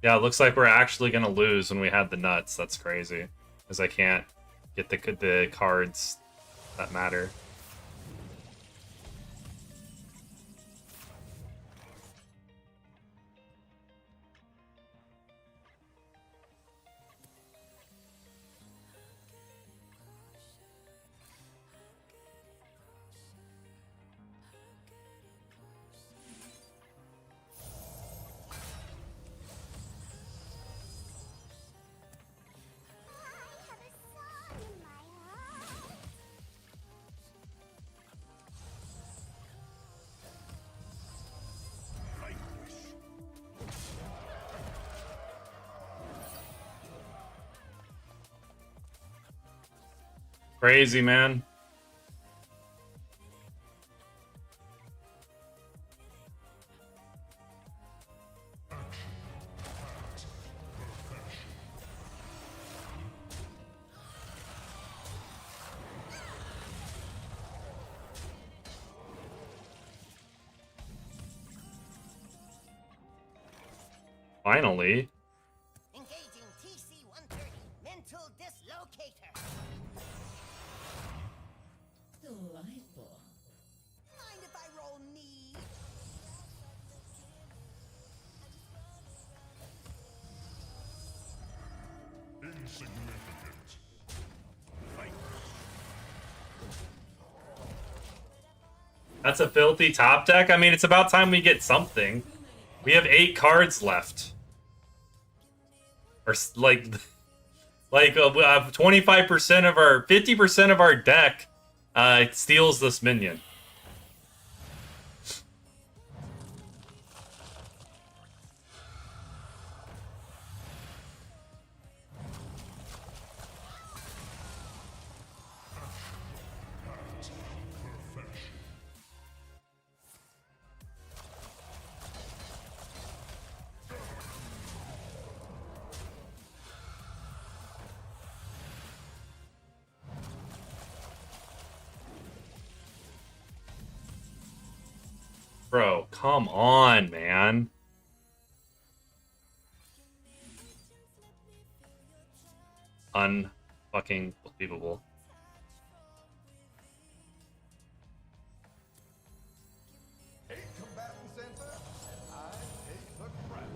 Yeah, it looks like we're actually gonna lose when we had the nuts. That's crazy, because I can't get the cards that matter. Crazy, man. Finally.
Engaging TC-130, mental dislocator.
Delightful.
Mind if I roll knee?
Insignificant.
That's a filthy top deck. I mean, it's about time we get something. We have 8 cards left. Or like 25% of our 50% of our deck steals this minion. Bro, come on, man. Unfucking believable.
Hate combatant sensor, and I hate the crap.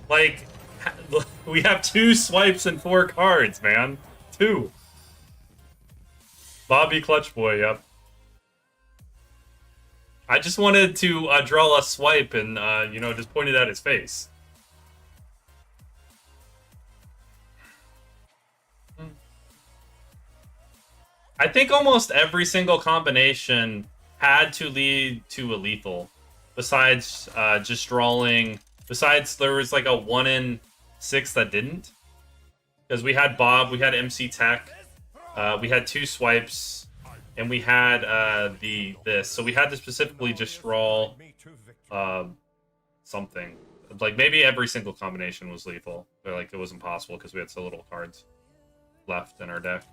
Like, we have 2 swipes and 4 cards, man. 2. Bobby Clutch Boy, yep. I just wanted to draw a swipe and, you know, just point it at his face. I think almost every single combination had to lead to a lethal. Besides just drawing... Besides, there was like a 1 in 6 that didn't. Because we had Bob, we had MC Tech, we had 2 swipes, and we had this. So we had to specifically just draw something. Like maybe every single combination was lethal. But like it was impossible because we had so little cards left in our deck.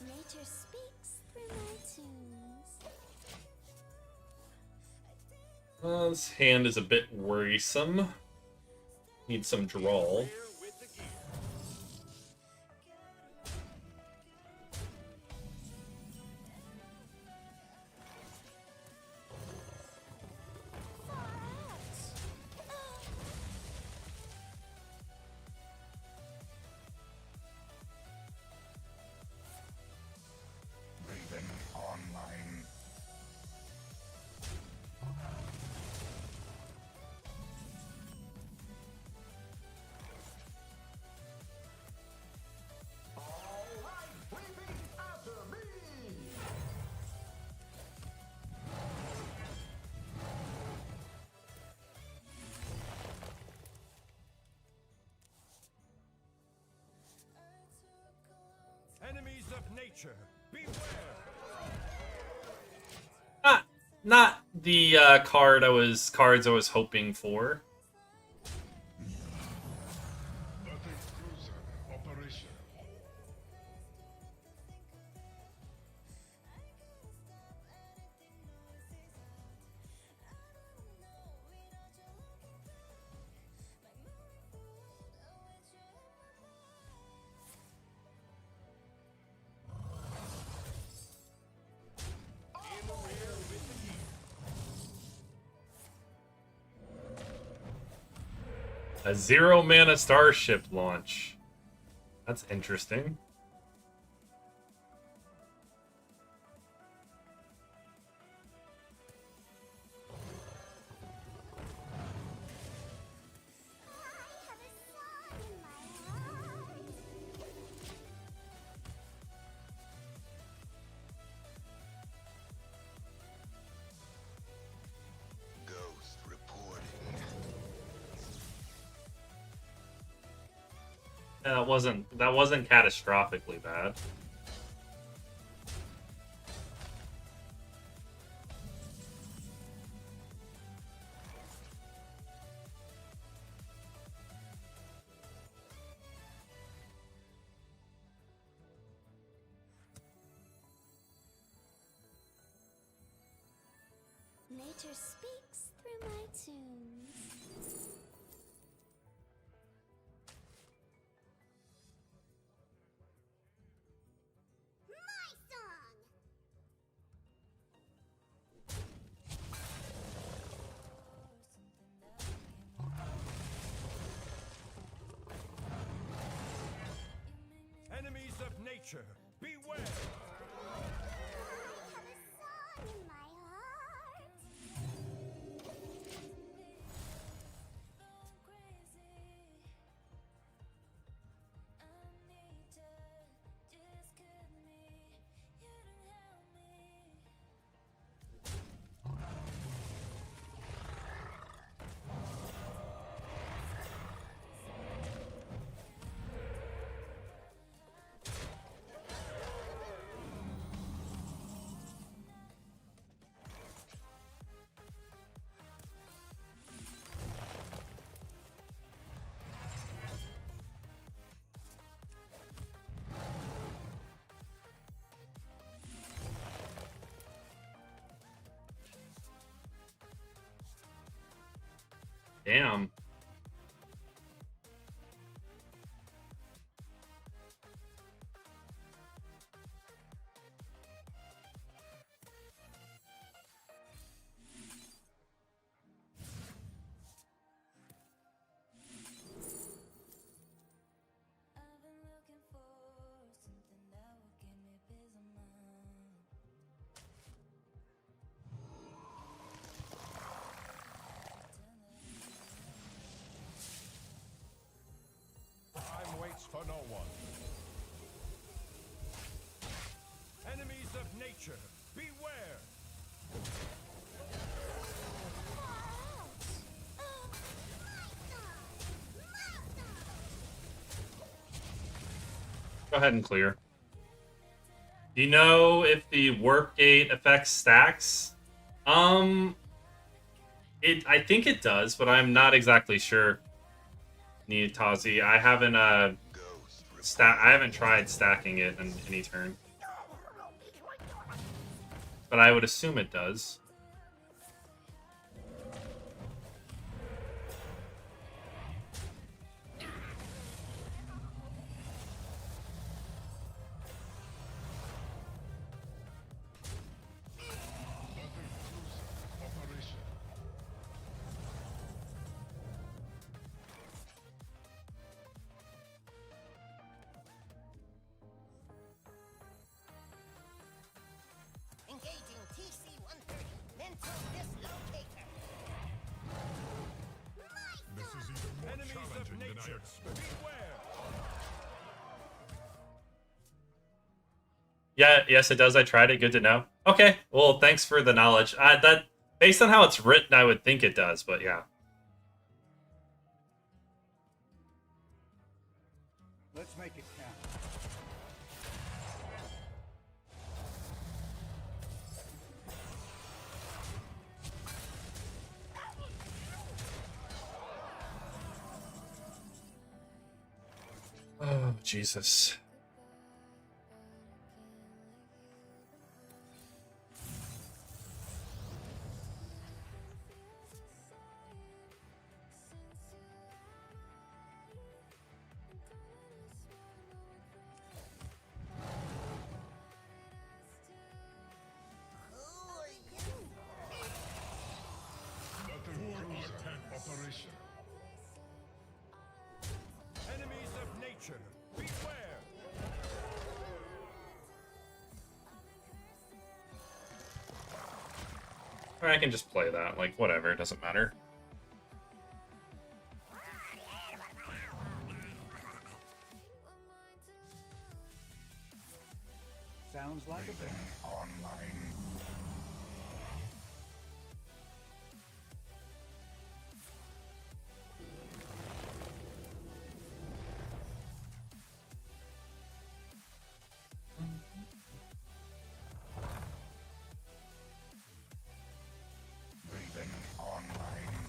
Nature speaks through my tunes.
This hand is a bit worrisome. Need some draw.
Raven online.
Enemies of nature, beware!
Not the cards I was hoping for.
Battle cruiser operational.
A 0 mana starship launch. That's interesting.
Ghost reporting.
That wasn't catastrophically bad.
Nature speaks through my tunes. My song!
Enemies of nature, beware!
I have a song in my heart.
Damn.
I've been looking for something that will give me peace of mind.
Time waits for no one. Enemies of nature, beware!
Go ahead and clear. Do you know if the warp gate affects stacks? I think it does, but I'm not exactly sure. Niatazi, I haven't I haven't tried stacking it in any turn. But I would assume it does.
Engaging TC-130. Mental dislocator.
This is even more
Enemies of
challenging than I
nature,
expected.
beware!
Yeah, yes, it does. I tried it. Good to know. Okay, well, thanks for the knowledge. That based on how it's written, I would think it does, but yeah.
Let's make it count.
Oh, Jesus.
Operation.
Enemies of nature, beware!
Or I can just play that. Like, whatever. It doesn't matter.
Sounds like a plan.
Online. Breathing online.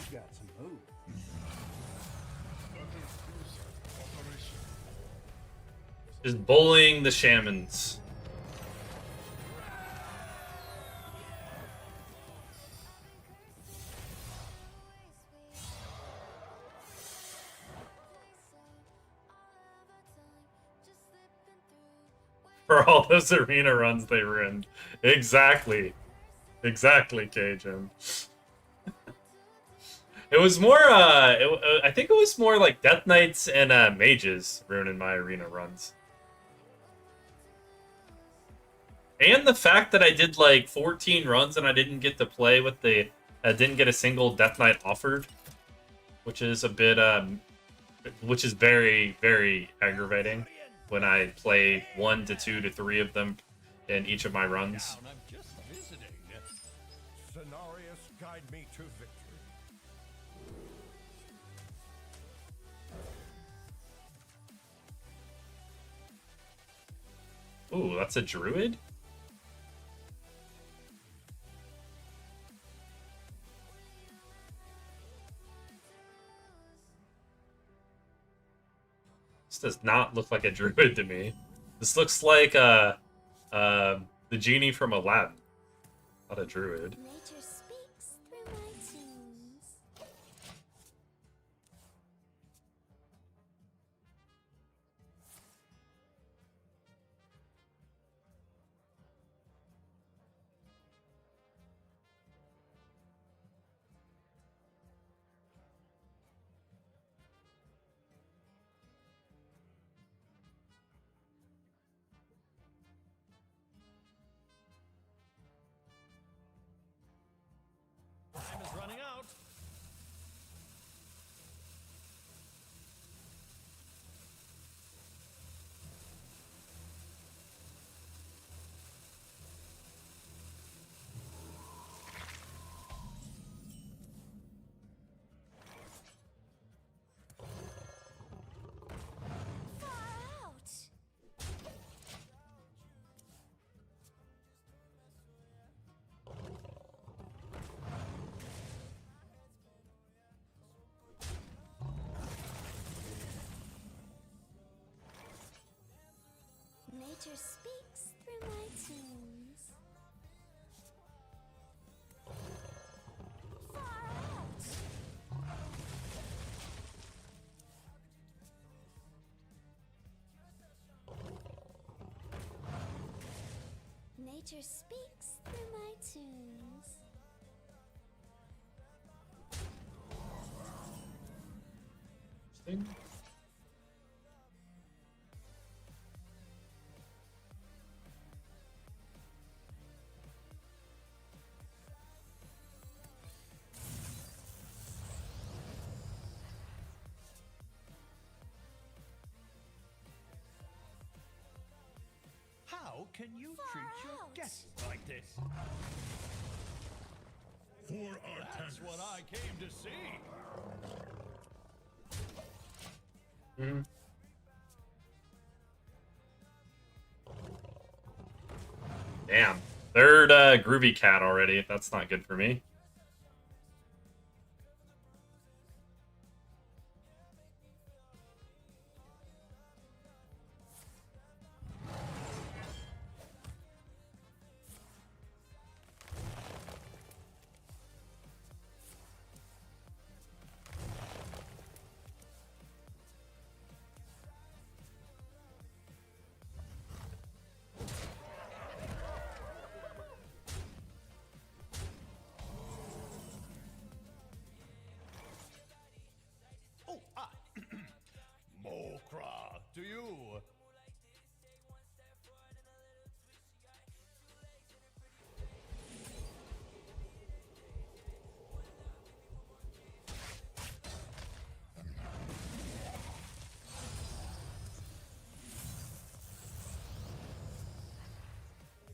You got some moves.
Operation.
Just bullying the shamans. For all those arena runs they were in. Exactly. Exactly, Cajun. It was more, I think it was more like Death Knights and Mages ruining my arena runs. And the fact that I did like 14 runs and I didn't get to play with the, didn't get a single Death Knight offered, which is a bit, which is very, very aggravating when I play 1 to 2 to 3 of them in each of my runs.
I'm just visiting. Cenarius, guide me to victory.
Ooh, that's a druid? This does not look like a druid to me. This looks like the genie from Aladdin. Not a druid.
Nature speaks through my tunes.
Time is running out.
Far out. Nature speaks through my tunes. Far out. Nature speaks through my tunes.
How can you treat your
out.
guests like this? For
That's what I came to see.
Damn. Third groovy cat already. That's not good for me.
Oh, Mokra, to you.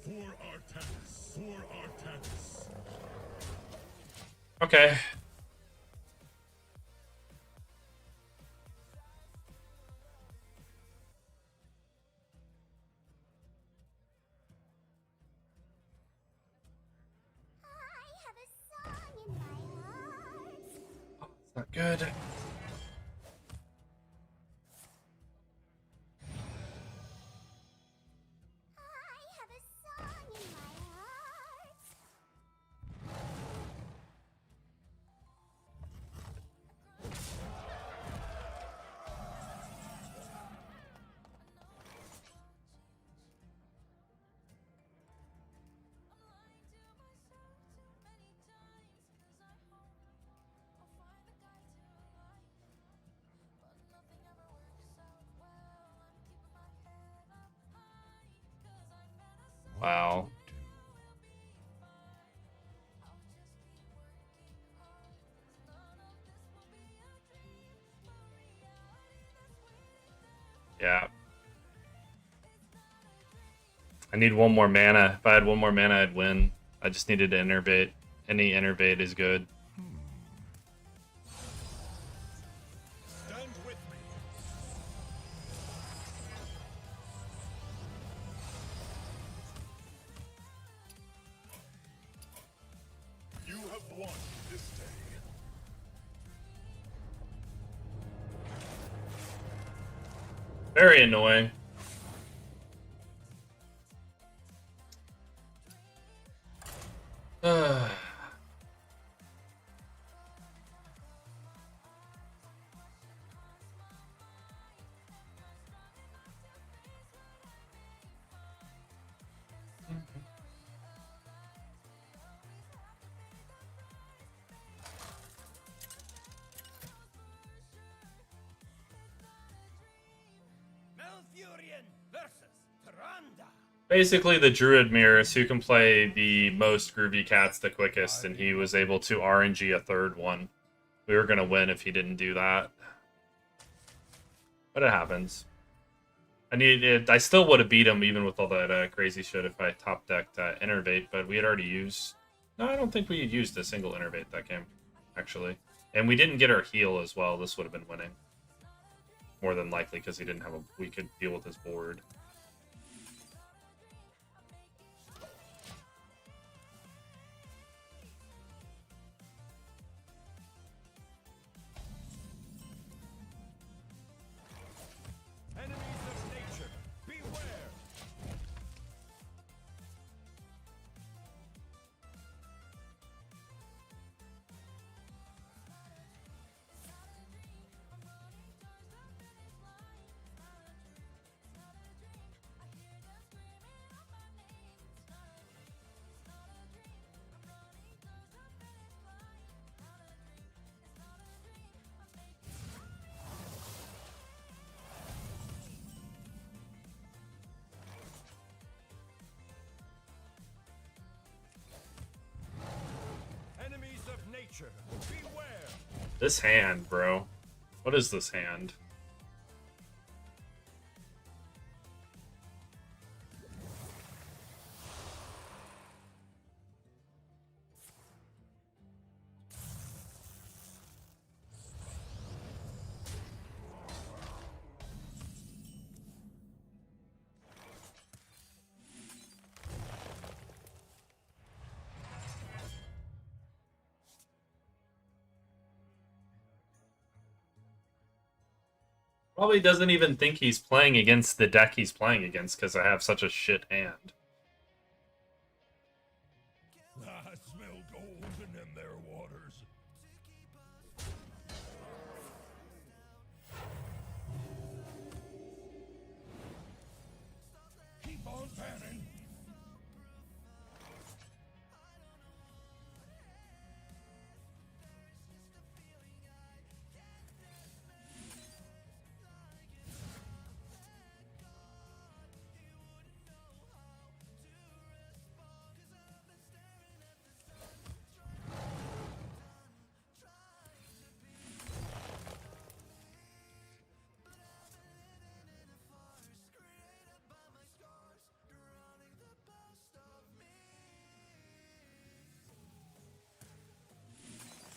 For Artanis. For Artanis.
Okay.
I have a song in my heart.
Not good.
I have a song in my heart.
Wow. Yeah. I need one more mana. If I had one more mana, I'd win. I just needed to innervate. Any innervate is good.
Stand with me. You have won this day.
Very annoying.
Malfurion versus Tyrande.
Basically, the Druid mirrors who can play the most groovy cats the quickest, and he was able to RNG a third one. We were gonna win if he didn't do that, but it happens. I still would have beat him even with all that crazy shit if I top decked Innervate, but we had already used. No, I don't think we had used a single Innervate that game, actually, and we didn't get our heal as well. This would have been winning, more than likely, because he didn't have a. We could deal with his board.
Enemies of nature, beware. Enemies of nature, beware.
This hand, bro. What is this hand? Probably doesn't even think he's playing against the deck he's playing against because I have such a shit hand.
I smell gold in them there waters. Keep on panning.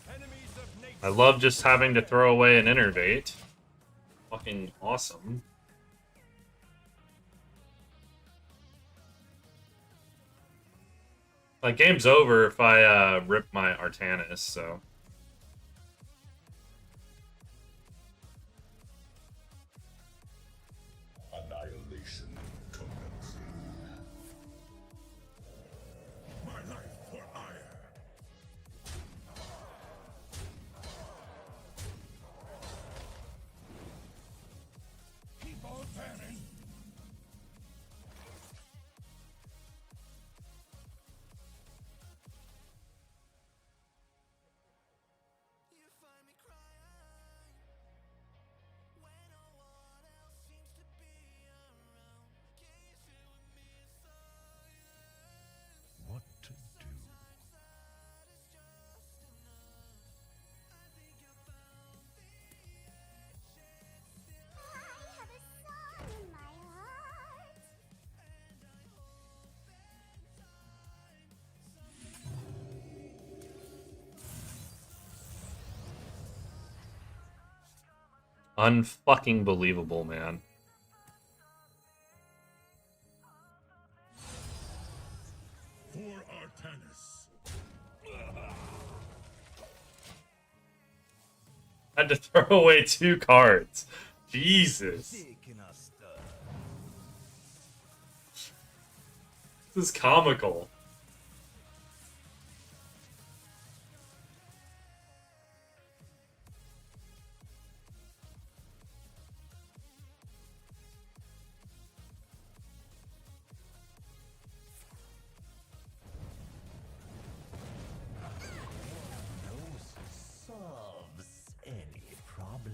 Enemies of nature.
I love just having to throw away an Innervate. Fucking awesome. Like, game's over if I rip my Artanis, so.
Annihilation commencing. My life for ire. Keep on panning. What to do?
I have a song in my heart.
Unfucking believable, man.
For Artanis.
Had to throw away 2 cards. Jesus.
Taking us
This is comical.
Dose solves any problem.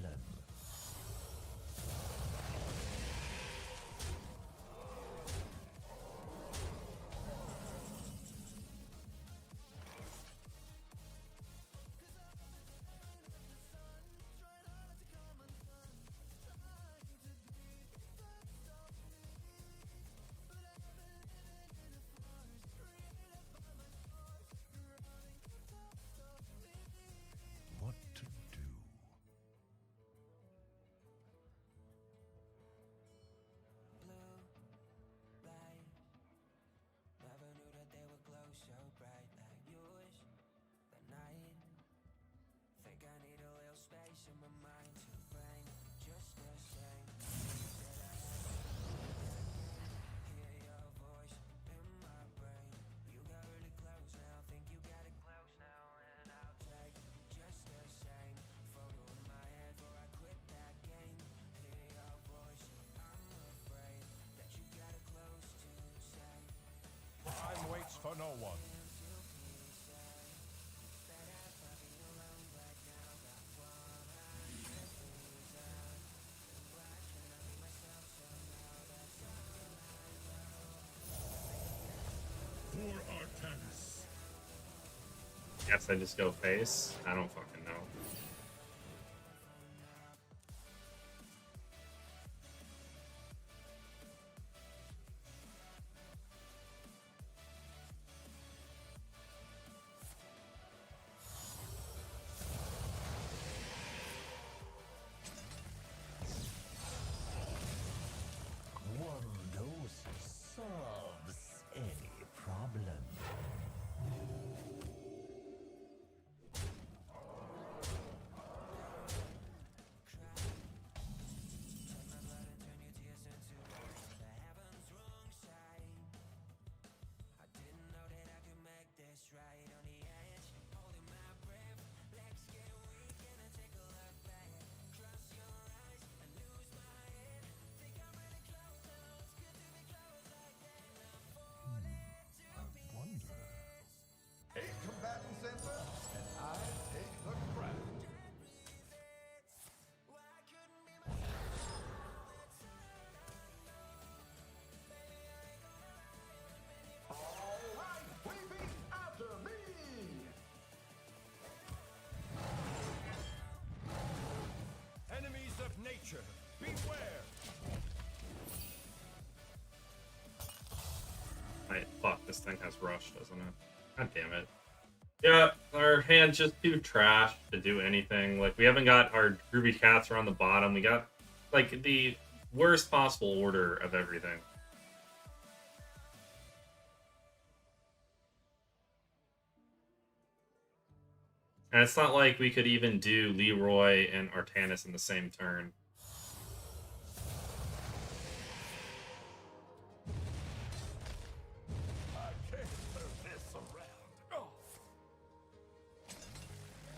What to do?
Never knew that they would glow so bright like yours. The night. Think I need a little space in my mind to frame just the same. Said I had to hear your voice in my brain. You got really close now, think you got it close now, and I'll take just the same photo in my head before I quit that game. Hear your voice, I'm afraid that you got it close to say.
Time waits for no one.
For Artanis.
Guess I just go face. I don't fucking know.
One dose solves any problem.
I didn't know that I could make this right on the edge, holding my breath. Legs get weak and I take a look back. Cross your eyes and lose my head. Think I'm really close now. It's good to be close like that. I'm falling to
I wonder.
Eight combatants enter, and I take the crown.
why I couldn't be myself.
All right, baby, after me.
Enemies of nature, beware!
Right, fuck, this thing has rush, doesn't it? God damn it. Yeah, our hand's just too trash to do anything. Like, we haven't got our Groovy Cats are on the bottom. We got, like, the worst possible order of everything. And it's not like we could even do Leroy and Artanis in the same turn.
I can't turn this around.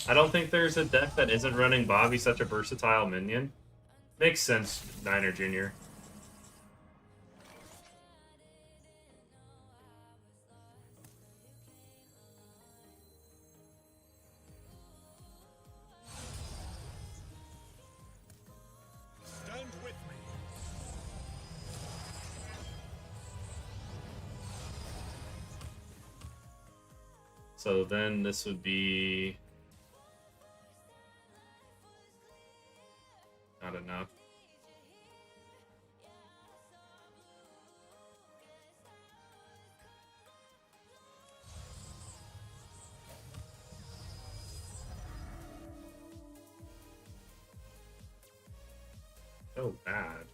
I don't think there's a deck that isn't running Bobby such a versatile minion. Makes sense, Niner Jr.
Stand with me.
So then this would be not enough. So bad.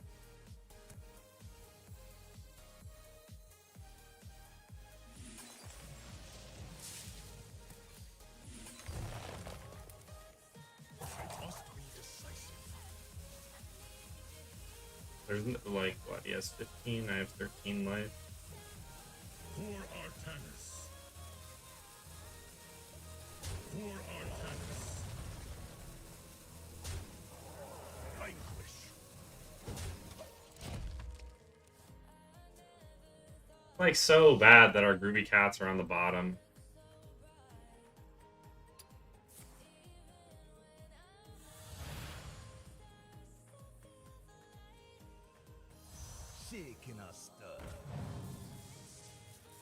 I must be decisive.
There's like what? He has 15. I have 13 life.
For Artanis. For Artanis. Vanquish.
Like so bad that our groovy cats are on the bottom.
Shaking a stir.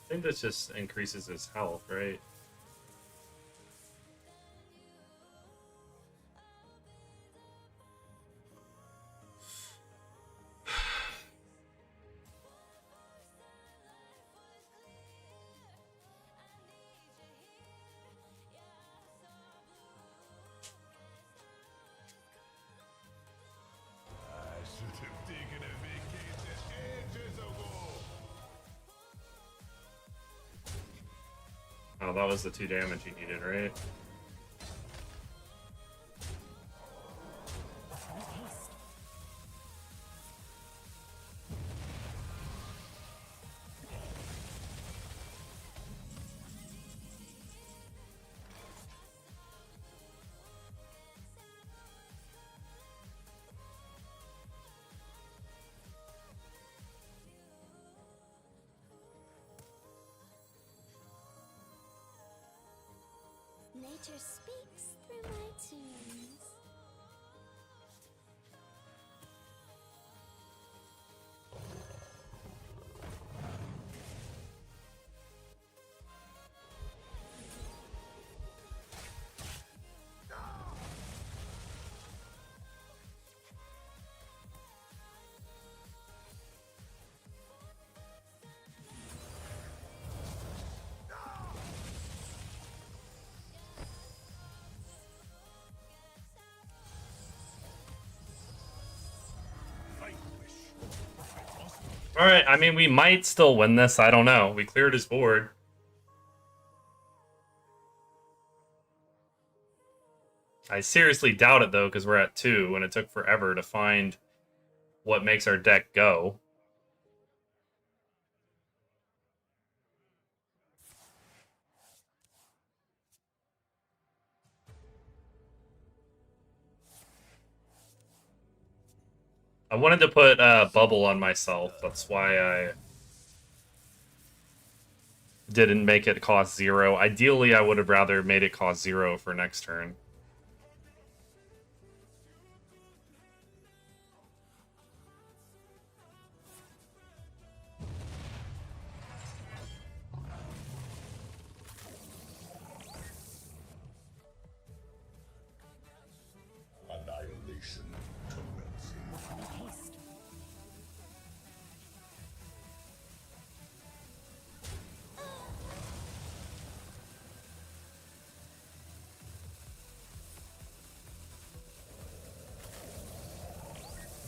I think this just increases his health, right?
I should have taken a vacation ages ago.
Oh, that was the 2 damage he needed, right?
Nature speaks through my tunes.
Alright, I mean, we might still win this. I don't know. We cleared his board. I seriously doubt it, though, because we're at 2, and it took forever to find what makes our deck go. I wanted to put Bubble on myself. That's why I didn't make it cost 0. Ideally, I would have rather made it cost 0 for next turn.
Annihilation commencing.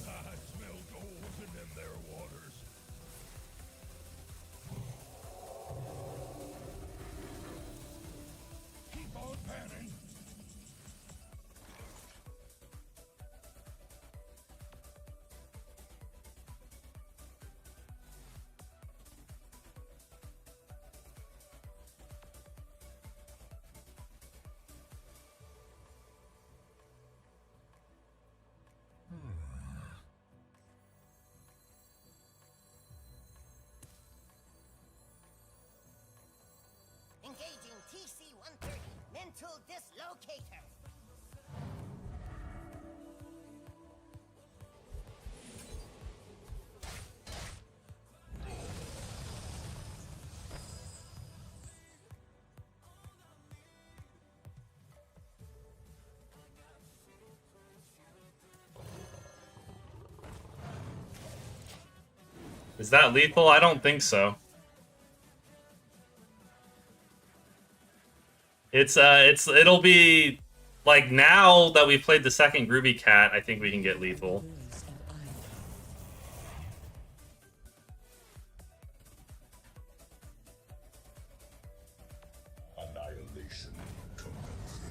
I smell gold in them there waters. Keep on panning.
Engaging TC-130, mental dislocator.
Is that lethal? I don't think so. It'll be like now that we've played the second Groovy Cat, I think we can get lethal.
Annihilation commencing.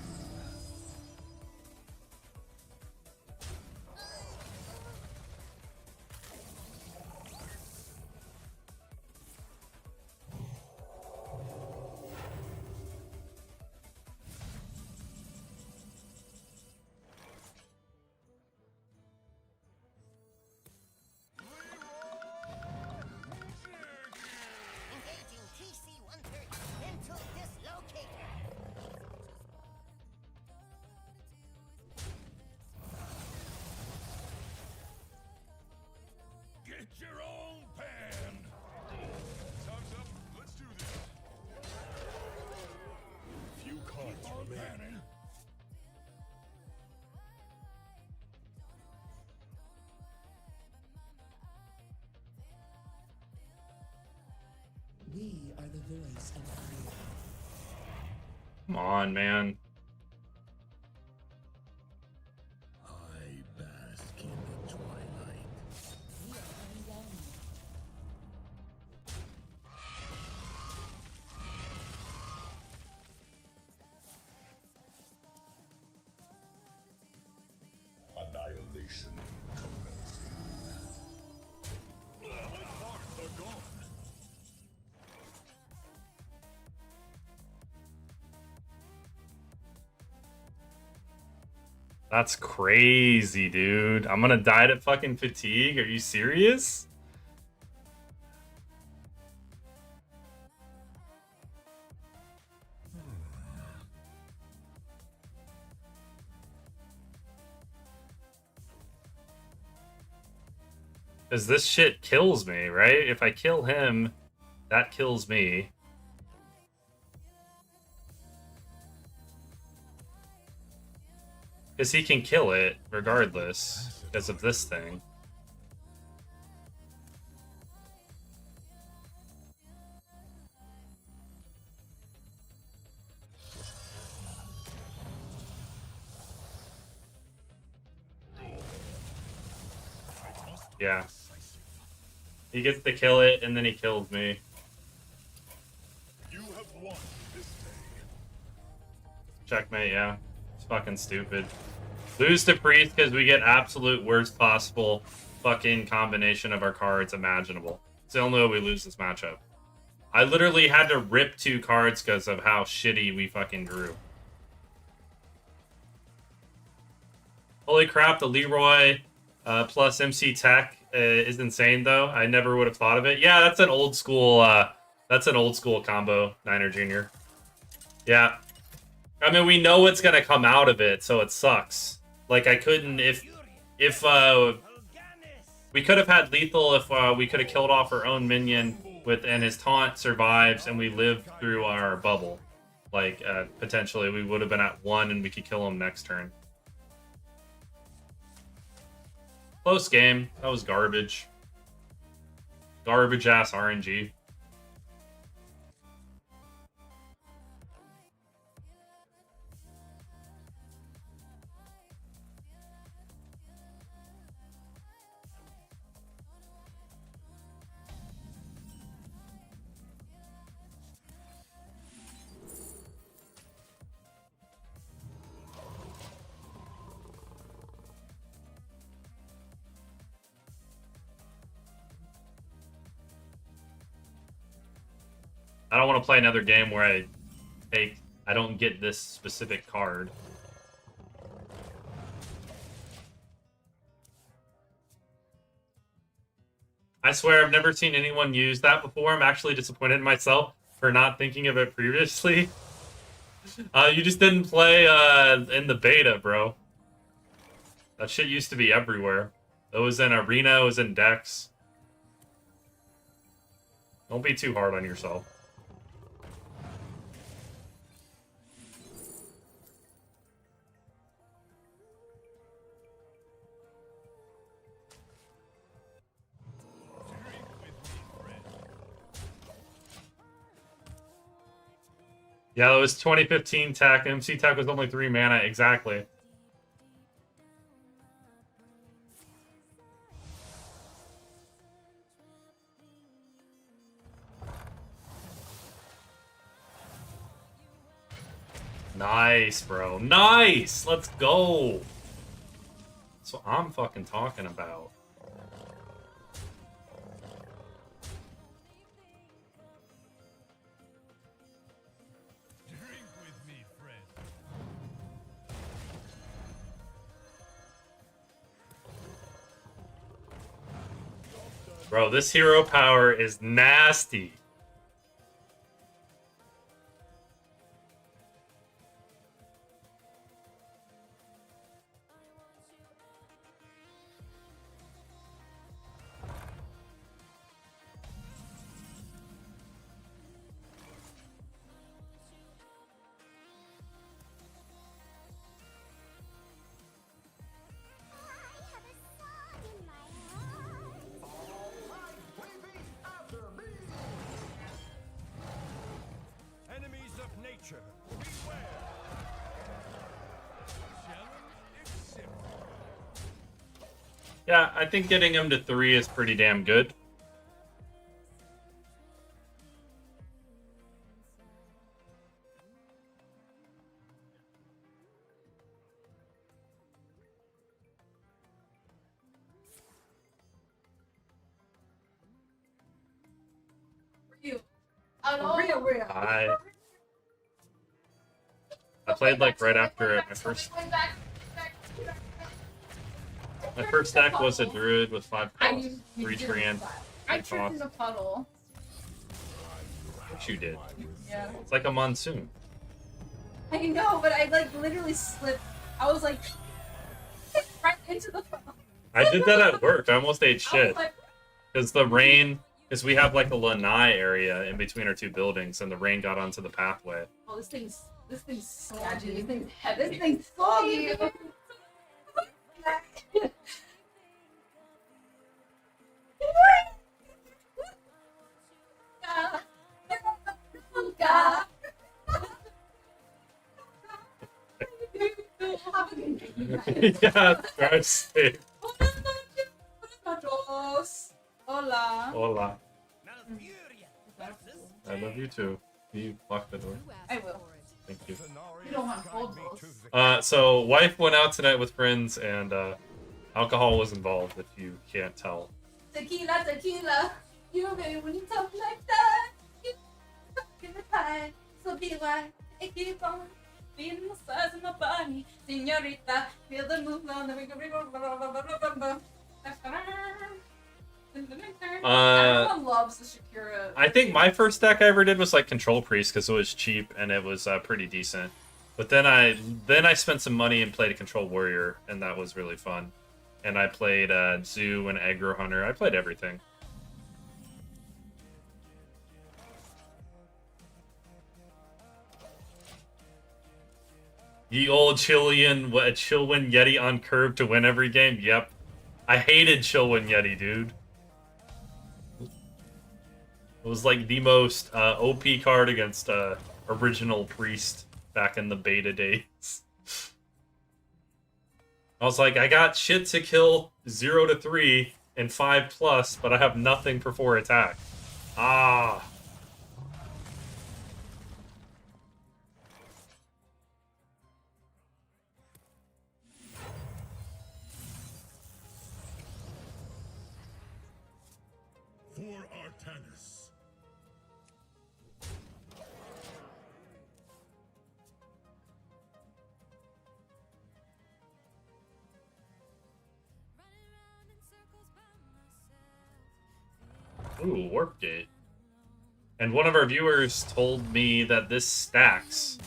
Come on, man.
I bask in the twilight. Annihilation commencing. My parts are gone.
That's crazy, dude. I'm gonna die to fucking fatigue. Are you serious? Because this shit kills me, right? If I kill him, that kills me. Because he can kill it, regardless, because of this thing. Yeah. He gets to kill it, and then he kills me.
You have won this day.
Checkmate, yeah. It's fucking stupid. Lose to Priest because we get absolute worst possible fucking combination of our cards imaginable. It's the only way we lose this matchup. I literally had to rip 2 cards because of how shitty we fucking drew. Holy crap, the Leroy plus MC Tech is insane though. I never would have thought of it. Yeah, that's an old school combo, Niner Jr. Yeah. I mean, we know what's gonna come out of it, so it sucks. Like, I couldn't, if we could have had lethal if we could have killed off our own minion and his taunt survives and we live through our bubble. Like, potentially we would have been at 1 and we could kill him next turn. Close game. That was garbage. Garbage ass RNG. I don't want to play another game where I don't get this specific card. I swear I've never seen anyone use that before. I'm actually disappointed in myself for not thinking of it previously. You just didn't play in the beta, bro. That shit used to be everywhere. It was in Arena, it was in Dex. Don't be too hard on yourself. Yeah, it was 2015 tech. MC tech was only 3 mana, exactly. Nice, bro. Nice! Let's go! That's what I'm fucking talking about. Bro, this hero power is nasty.
future. Beware.
Yeah, I think getting him to 3 is pretty damn good.
You.
Oh,
Real.
I played like right after it. My first deck was a druid with 5 costs, 3 Treant.
I tripped in a puddle.
What you did?
Yeah.
It's like a monsoon.
I know, but I like literally slipped. I was like right into the puddle.
I did that at work. I almost ate
I
shit.
was like,
Because the rain, because we have like a lanai area in between our 2 buildings, and the rain got onto the pathway.
oh, this thing's sketchy. This thing's heavy. This thing's foggy.
Yeah, drive safe.
Hola.
Hola.
Malfurion versus
I love you too. You lock the door.
I will.
Thank you.
You don't want cold
Guide me
rolls.
to victory.
So wife went out tonight with friends, and alcohol was involved. If you can't tell.
Tequila, tequila. You baby, when you talk like that, you in the time. So be like, and keep on feeling the size of my body, señorita. Feel the move on the ring. Everyone loves the Shakira.
I think my first deck I ever did was like Control Priest because it was cheap and it was pretty decent. But then I spent some money and played a Control Warrior, and that was really fun. And I played Zoo and Aggro Hunter. I played everything. Ye old Chilwyn Yeti on curve to win every game. Yep. I hated Chilwyn Yeti, dude. It was like the most OP card against original Priest back in the beta days. I was like, I got shit to kill 0 to 3 and 5+, but I have nothing for 4 attack. Ah.
For Artanis.
Ooh, Warp Gate. And one of our viewers told me that this stacks.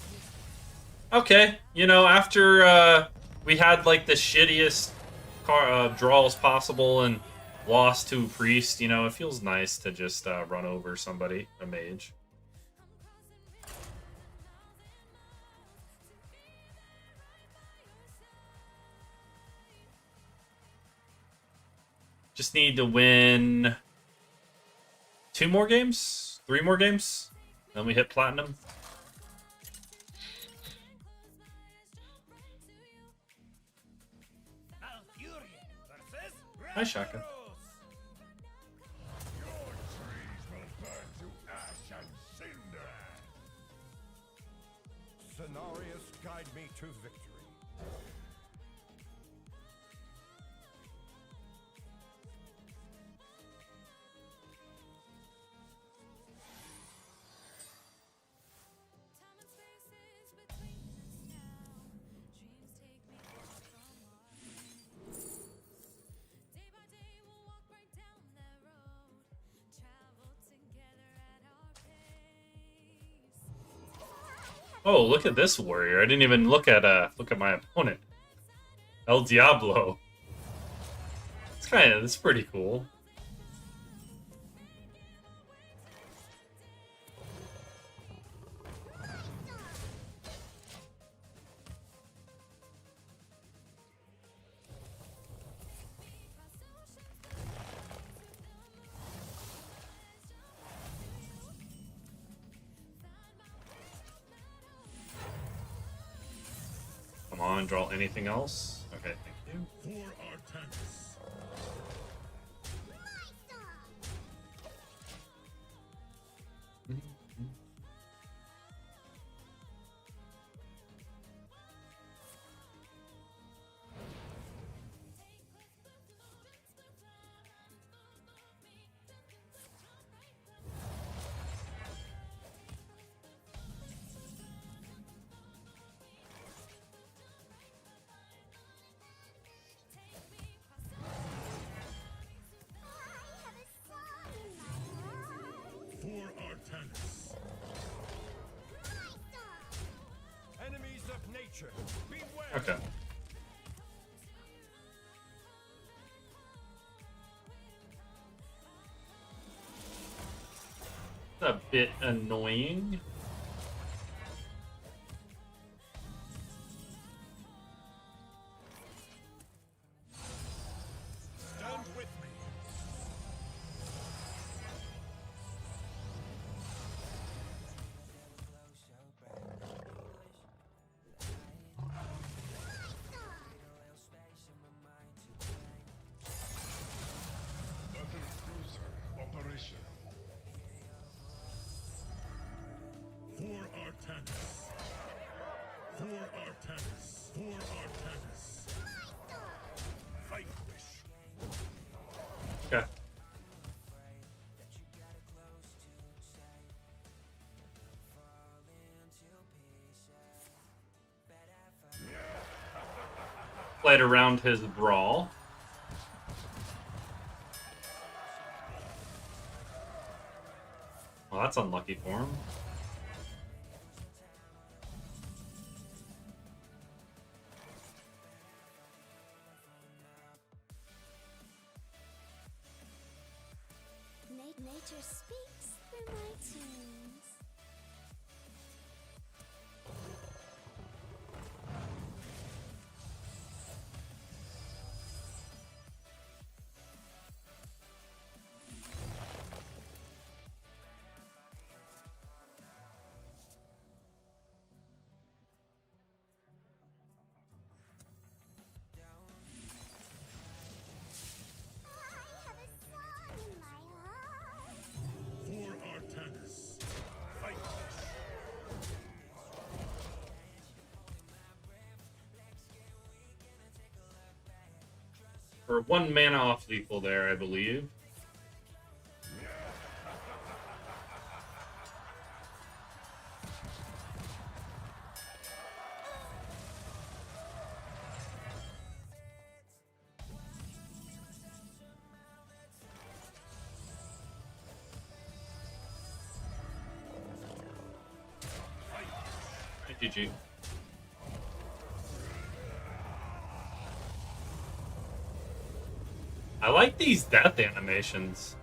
Okay, you know, after we had like the shittiest draws possible and lost to Priest, you know, it feels nice to just run over somebody, a mage. Just need to win 2 more games? 3 more games? Then we hit platinum.
Malfurion versus
Hi, Shaka.
Your trees will burn to ash and cinder.
Cenarius, guide me to victory.
Oh, look at this warrior. I didn't even look at my opponent. El Diablo. It's pretty cool. want to draw anything else. Okay, thank you.
For Artanis. For Artanis.
Enemies of nature, beware!
Okay. A bit annoying.
Stand with me.
Battle cruiser operational. For Artanis. For Artanis. For Artanis. Vanquish.
Okay. Played around his brawl. Well, that's unlucky for him.
Nature speaks through my tunes. I have a song in my heart.
For Artanis. Vanquish.
For 1 mana off lethal there, I believe. GG. I like these death animations.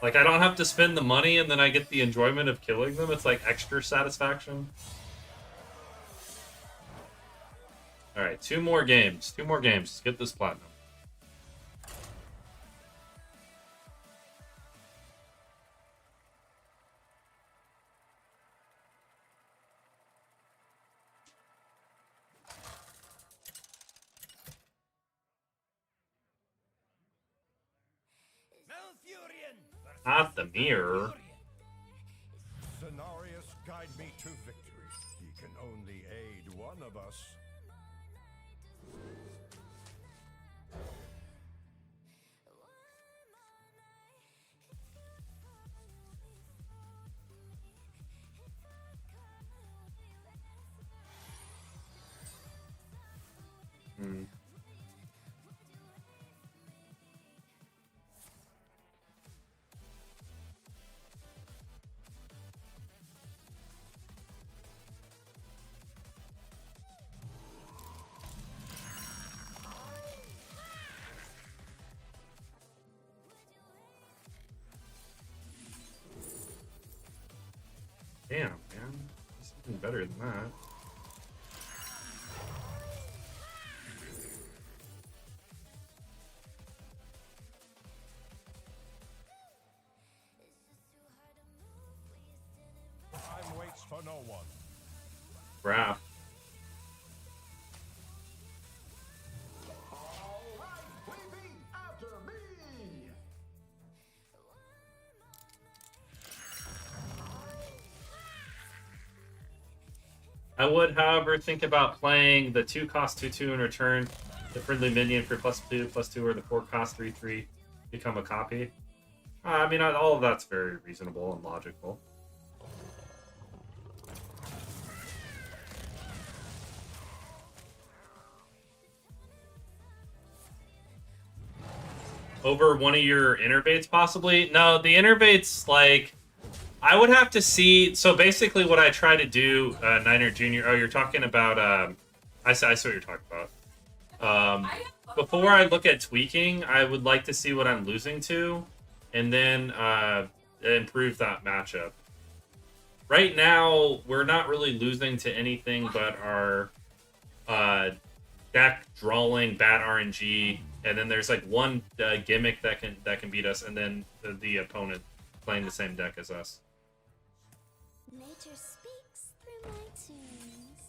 Like, I don't have to spend the money and then I get the enjoyment of killing them. It's like extra satisfaction. Alright, 2 more games. 2 more games. Let's get this platinum.
Malfurion!
Not the mirror.
Cenarius, guide me to victory. He can only aid one of us.
Hmm. Damn, man. There's something better than that.
Time waits for no one.
Graph. I would, however, think about playing the 2 cost 2/2 in return the friendly minion for +2/+2, or the 4 cost 3/3 become a copy. I mean, all of that's very reasonable and logical. Over one of your innervates, possibly? No, the innervates, like, I would have to see. So basically, what I try to do, Niner Junior. Oh, you're talking about. I see what you're talking about. Before I look at tweaking, I would like to see what I'm losing to, and then improve that matchup. Right now, we're not really losing to anything but our deck drawing bad RNG, and then there's like one gimmick that can beat us, and then the opponent playing the same deck as us.
Nature speaks through my tunes.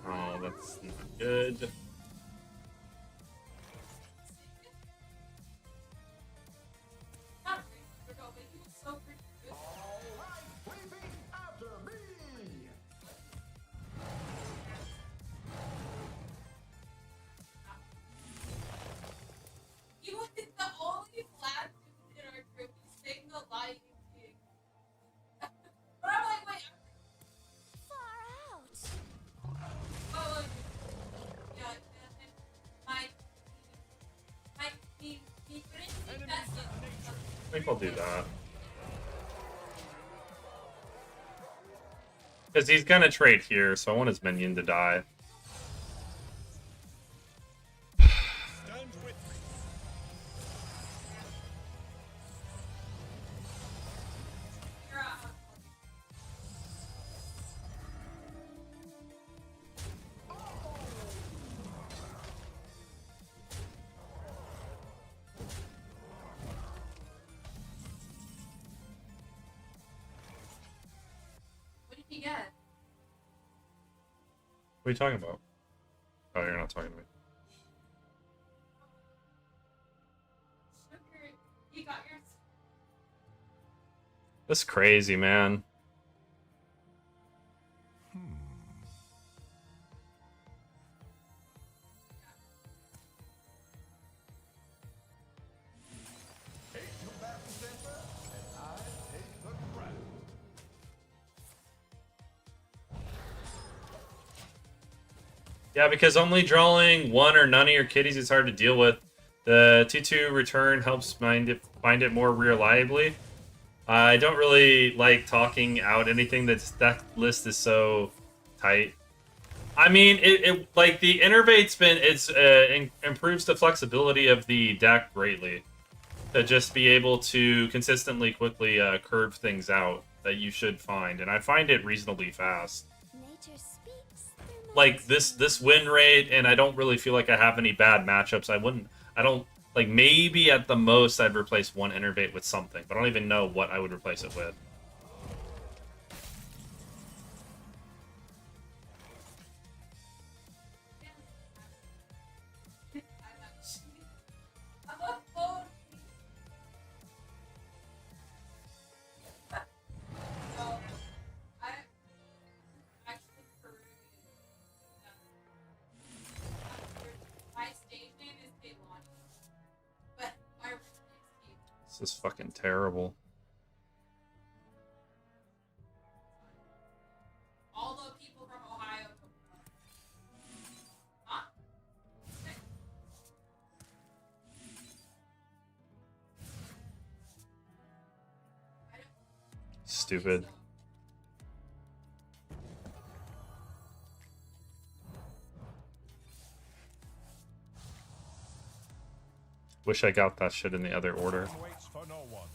Oh, that's not good.
You was the only black dude in our group who sang the Lion King. But I'm like, wait.
Far out.
Oh, yeah, and my he couldn't see that.
I think I'll do that. Because he's gonna trade here, so I want his minion to die.
Stand with me.
What did he get?
What are you talking about? Oh, you're not talking to me.
Sugar, you got yours.
That's crazy, man. Yeah, because only drawing one or none of your kitties is hard to deal with. The 2/2 return helps find it more reliably. I don't really like talking out anything that list is so tight. I mean, it like the innervate's improves the flexibility of the deck greatly. To just be able to consistently, quickly curve things out that you should find, and I find it reasonably fast.
Nature speaks through my
Like this win rate, and I don't really feel like I have any bad matchups. I don't like, maybe at the most I'd replace one innervate with something, but I don't even know what I would replace it with. This is fucking terrible.
All the people from Ohio. Huh?
Stupid. Wish I got that shit in the other order.
Waits for no one.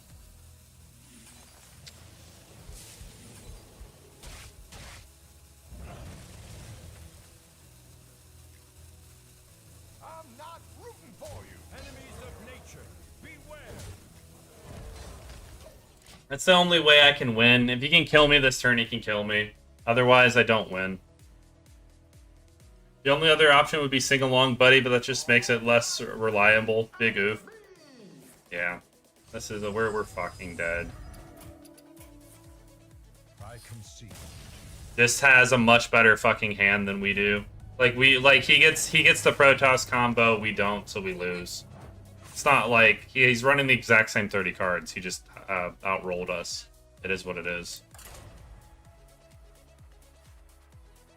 That's the only way I can win. If he can kill me this turn, he can kill me. Otherwise, I don't win. The only other option would be sing along, buddy, but that just makes it less reliable. Big oof. Yeah. This is we're fucking dead.
I concede.
This has a much better fucking hand than we do. He gets the Protoss combo, we don't, so we lose. It's not like he's running the exact same 30 cards. He just outrolled us. It is what it is.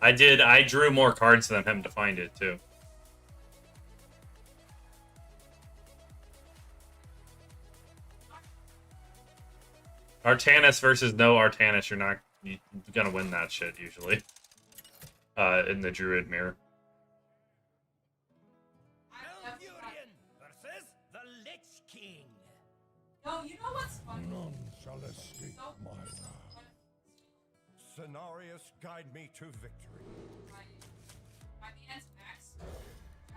I drew more cards than him to find it too. Artanis versus no Artanis, you're gonna win that shit usually. In the Druid mirror.
Furion versus the Lich King.
No, you know what's funny?
None shall escape my wrath.
Cenarius, guide me to victory.
My man's Max.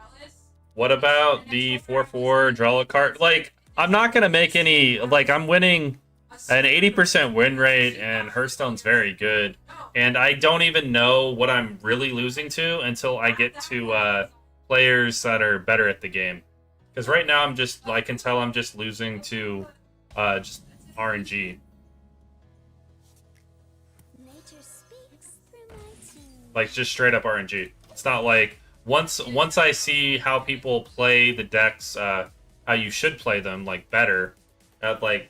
Alice.
What about the 4/4 draw a card? Like, I'm not gonna make any. Like, I'm winning an 80% win rate, and Hearthstone's very good. And I don't even know what I'm really losing to until I get to players that are better at the game. Because right now I can tell I'm just losing to just RNG. Like, just straight up RNG. It's not like once I see how people play the decks, how you should play them, like, better, at like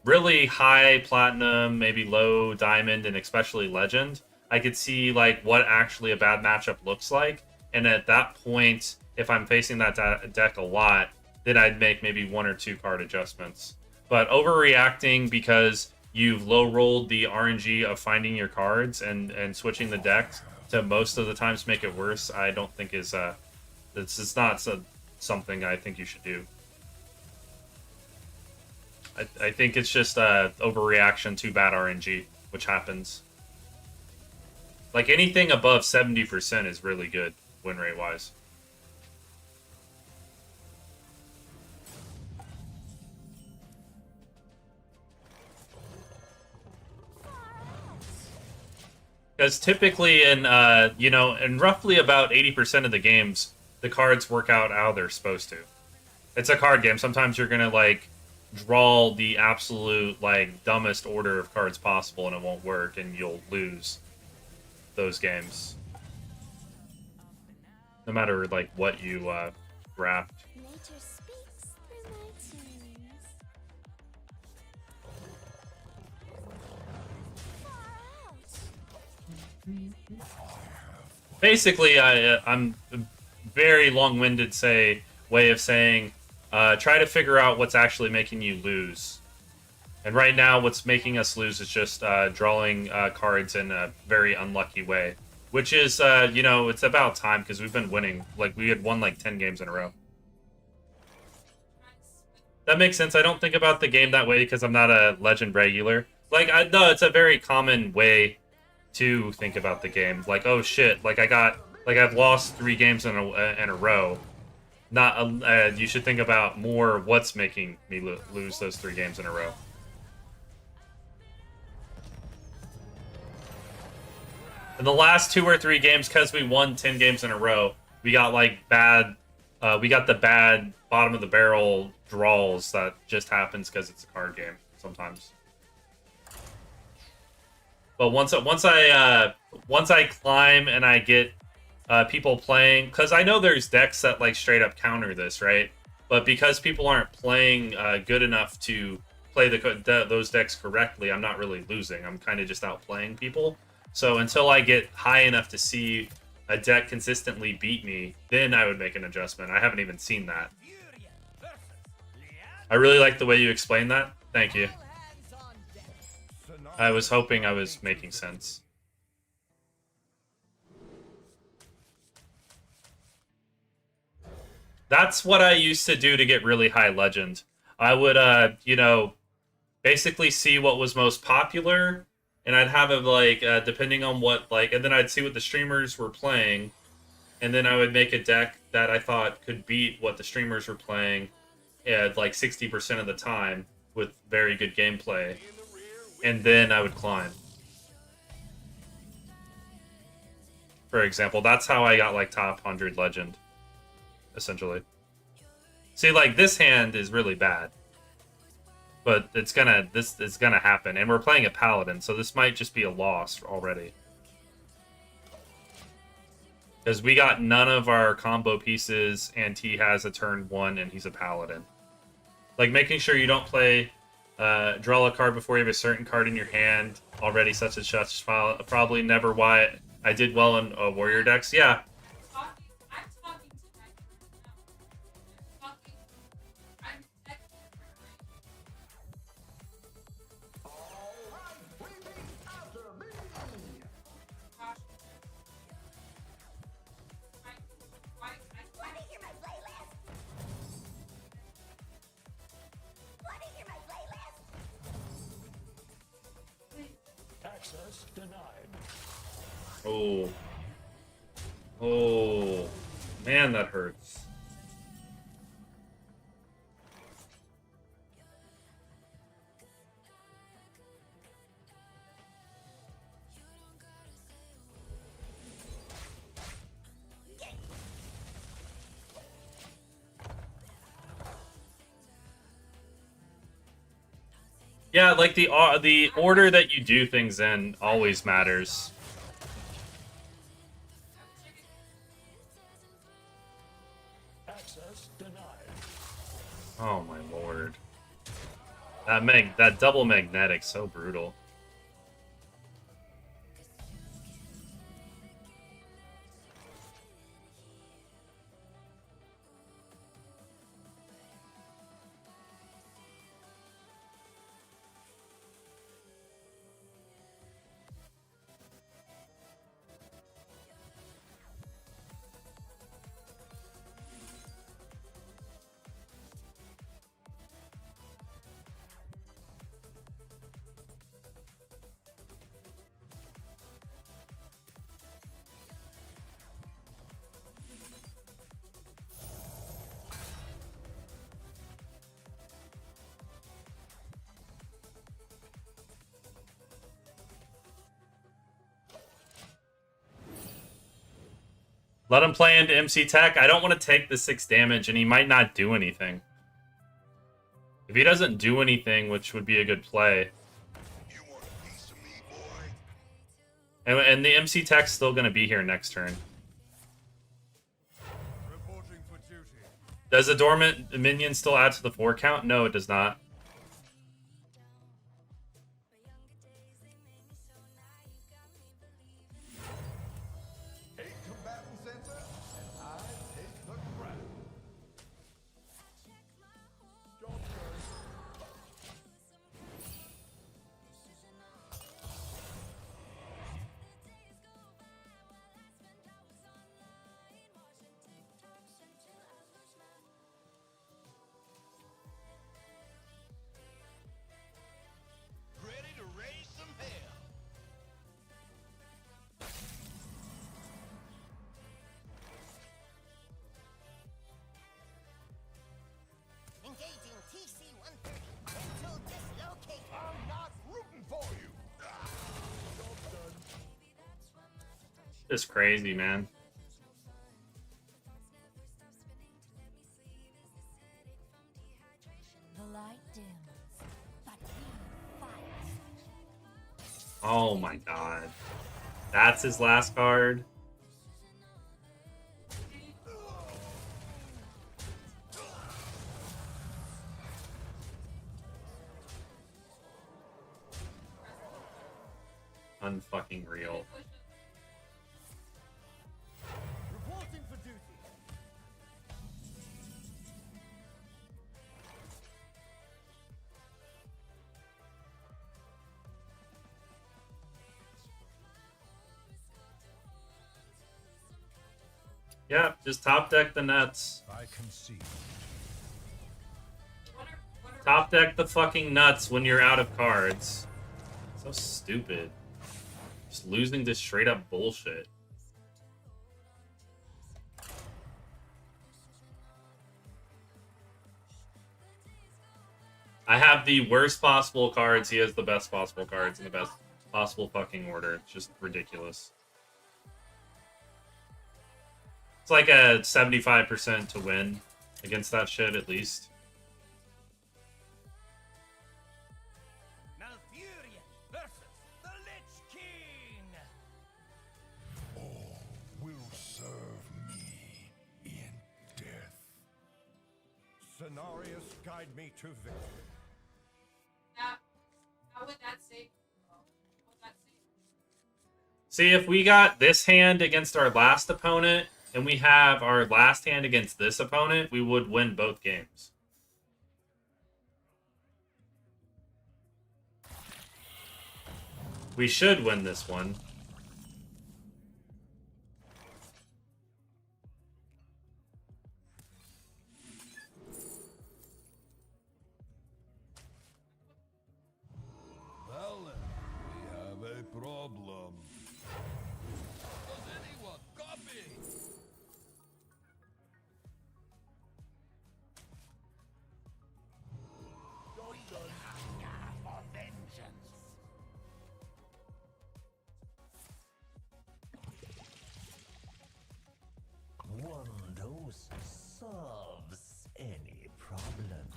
really high platinum, maybe low diamond, and especially legend, I could see like what actually a bad matchup looks like. And at that point, if I'm facing that deck a lot, then I'd make maybe 1 or 2 card adjustments. But overreacting because you've low rolled the RNG of finding your cards and switching the decks to most of the times make it worse, I don't think is it's not something I think you should do. I think it's just overreaction to bad RNG, which happens. Like, anything above 70% is really good, win rate wise. Because typically in in roughly about 80% of the games, the cards work out how they're supposed to. It's a card game. Sometimes you're gonna like draw the absolute like dumbest order of cards possible and it won't work and you'll lose those games, no matter like what you draft. Basically, I'm a very long-winded way of saying try to figure out what's actually making you lose. And right now, what's making us lose is just drawing cards in a very unlucky way. Which is, it's about time, because we've been winning. Like, we had won, like, 10 games in a row. That makes sense. I don't think about the game that way, because I'm not a Legend regular. Like, no, it's a very common way to think about the game. Like, oh, shit, like, I've lost 3 games in a row. Not you should think about more what's making me lose those 3 games in a row. In the last 2 or 3 games, because we won 10 games in a row, we got like bad. We got the bad bottom of the barrel draws that just happens because it's a card game sometimes. But once I climb and I get people playing, because I know there's decks that like straight up counter this, right? But because people aren't playing good enough to play those decks correctly, I'm not really losing. I'm kind of just outplaying people. So until I get high enough to see a deck consistently beat me, then I would make an adjustment. I haven't even seen that. I really like the way you explained that. Thank you. I was hoping I was making sense. That's what I used to do to get really high legend. I would, basically see what was most popular, and I'd have it, like, depending on what, like, and then I'd see what the streamers were playing, and then I would make a deck that I thought could beat what the streamers were playing, like, 60% of the time, with very good gameplay. and then I would climb. For example, that's how I got like top 100 legend, essentially. See, like this hand is really bad, but it's gonna happen, and we're playing a paladin, so this might just be a loss already. Because we got none of our combo pieces, and he has a turn 1, and he's a paladin. Like making sure you don't play draw a card before you have a certain card in your hand already, such and such. Probably never why I did well in warrior decks. Yeah.
I'm talking to my now. I'm texting
Wanna hear my playlist? Wanna hear my playlist?
Access denied.
Oh. Oh. Man, that hurts. Yeah, like the order that you do things in always matters.
Access denied.
Oh my lord. That double magnetic, so brutal. Let him play into MC Tech. I don't want to take the 6 damage, and he might not do anything. If he doesn't do anything, which would be a good play. And the MC Tech's still going to be here next turn.
Reporting for duty.
Does a dormant minion still add to the 4 count? No, it does not.
Combatant center, and I take the crown. Job done.
Ready to raise some hell.
Engaging TC-130. Mental dislocation.
I'm not rooting for you. Job done.
Just crazy, man.
The light dims, but he fights.
Oh my god. That's his last card. Unfucking real.
Reporting for duty.
Yeah, just top deck the nuts.
I concede.
Top deck the fucking nuts when you're out of cards. So stupid. Just losing to straight up bullshit. I have the worst possible cards. He has the best possible cards in the best possible fucking order. It's just ridiculous. It's like a 75% to win against that shit, at least.
Malfurion versus the Lich King.
All will serve me in death.
Scenarios guide me to victory.
How would that save?
See, if we got this hand against our last opponent, and we have our last hand against this opponent, we would win both games. We should win this one.
Well, we have a problem.
Does anyone copy? For vengeance.
One dose solves any problem.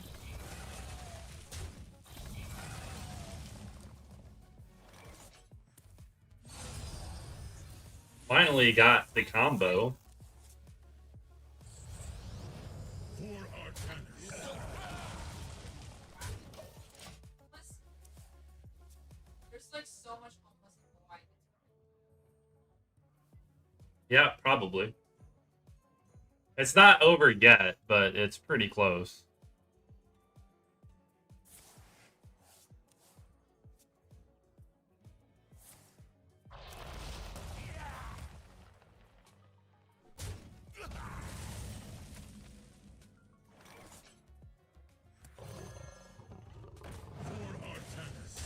Finally got the combo.
For Artanis.
There's like so much homeless people. Why?
Yeah, probably. It's not over yet, but it's pretty close.
For Artanis.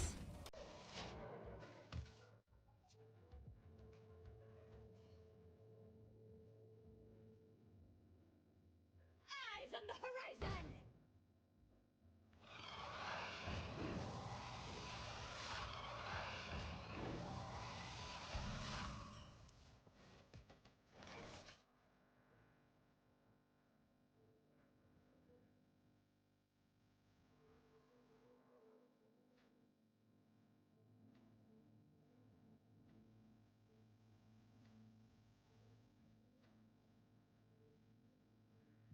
Eyes on the horizon!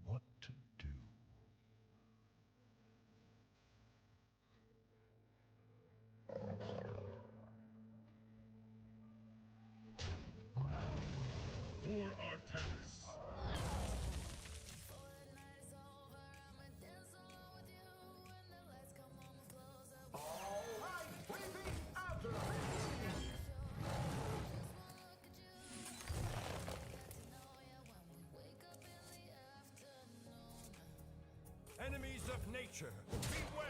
What to do?
For Artanis.
Enemies of nature, beware!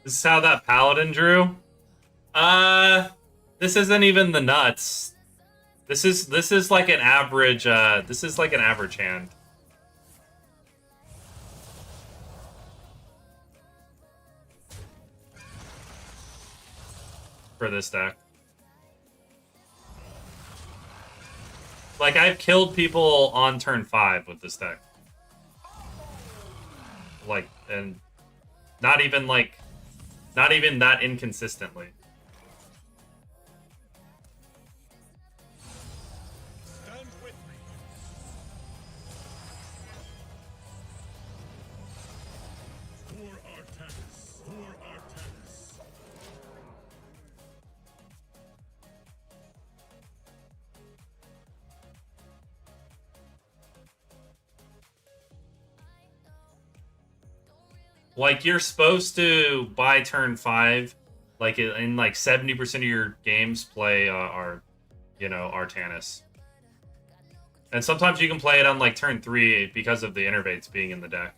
This is how that paladin drew. This isn't even the nuts. This is like an average. This is like an average hand. For this deck. Like, I've killed people on turn 5 with this deck. Like, and not even that inconsistently.
Stand with me. For Artanis. For Artanis.
Like, you're supposed to, by turn 5, like, in like 70% of your games, play Artanis. And sometimes you can play it on like turn 3 because of the innervates being in the deck.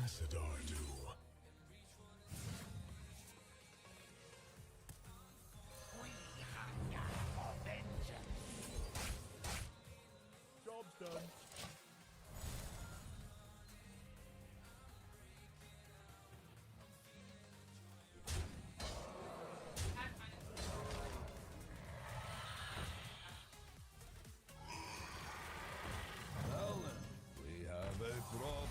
ambassador do? Job's done. Well then, we have a problem.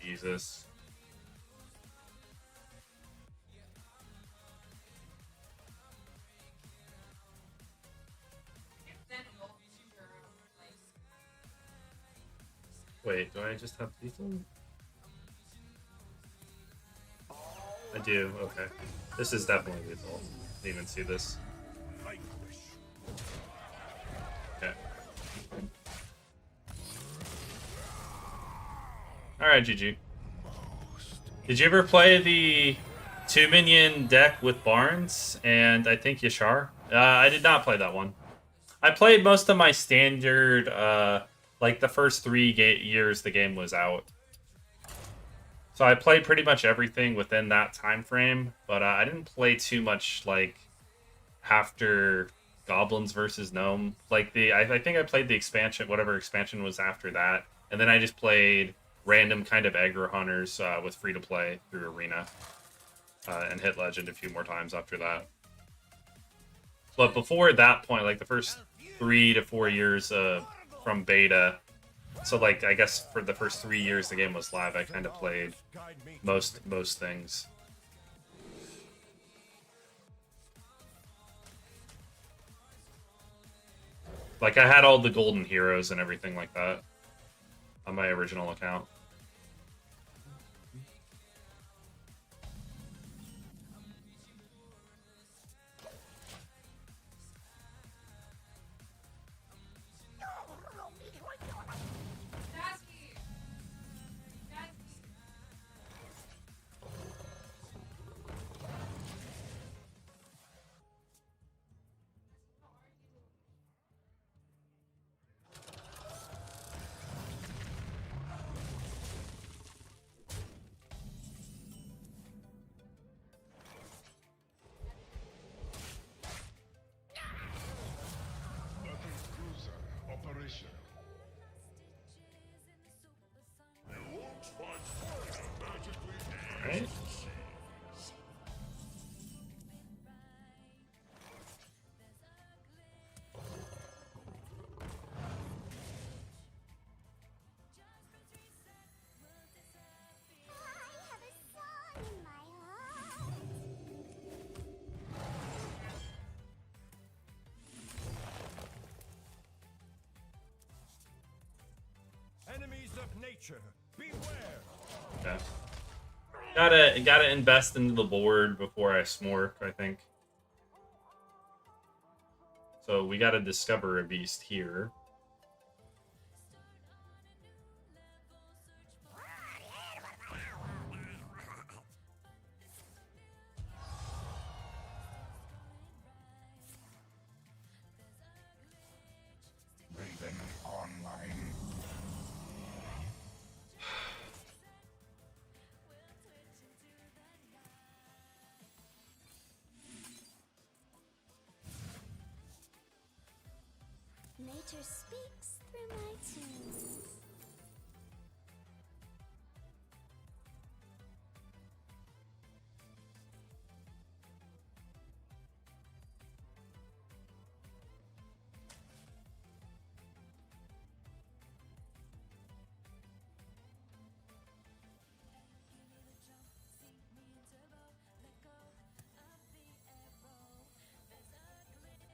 Jesus. Wait, do I just have lethal? I do, okay. This is definitely lethal. Didn't even see this. Okay. Alright, GG. Did you ever play the 2-minion deck with Barnes and I think Yashar? I did not play that one. I played most of my standard, like the first 3 years the game was out. So I played pretty much everything within that time frame, but I didn't play too much like after Goblins versus Gnome. Like I think I played the expansion, whatever expansion was after that, and then I just played random kind of aggro hunters with free to play through Arena, and hit Legend a few more times after that. But before that point, like the first 3 to 4 years from beta, so like I guess for the first 3 years the game was live, I kind of played most things. Like I had all the golden heroes and everything like that on my original account.
Weapons cruiser operational. You won't find fire magically.
Right?
Enemies of nature, beware!
Okay. Gotta invest into the board before I smork, I think. So we gotta discover a beast here.
Raven online.
Nature speaks through my tunes.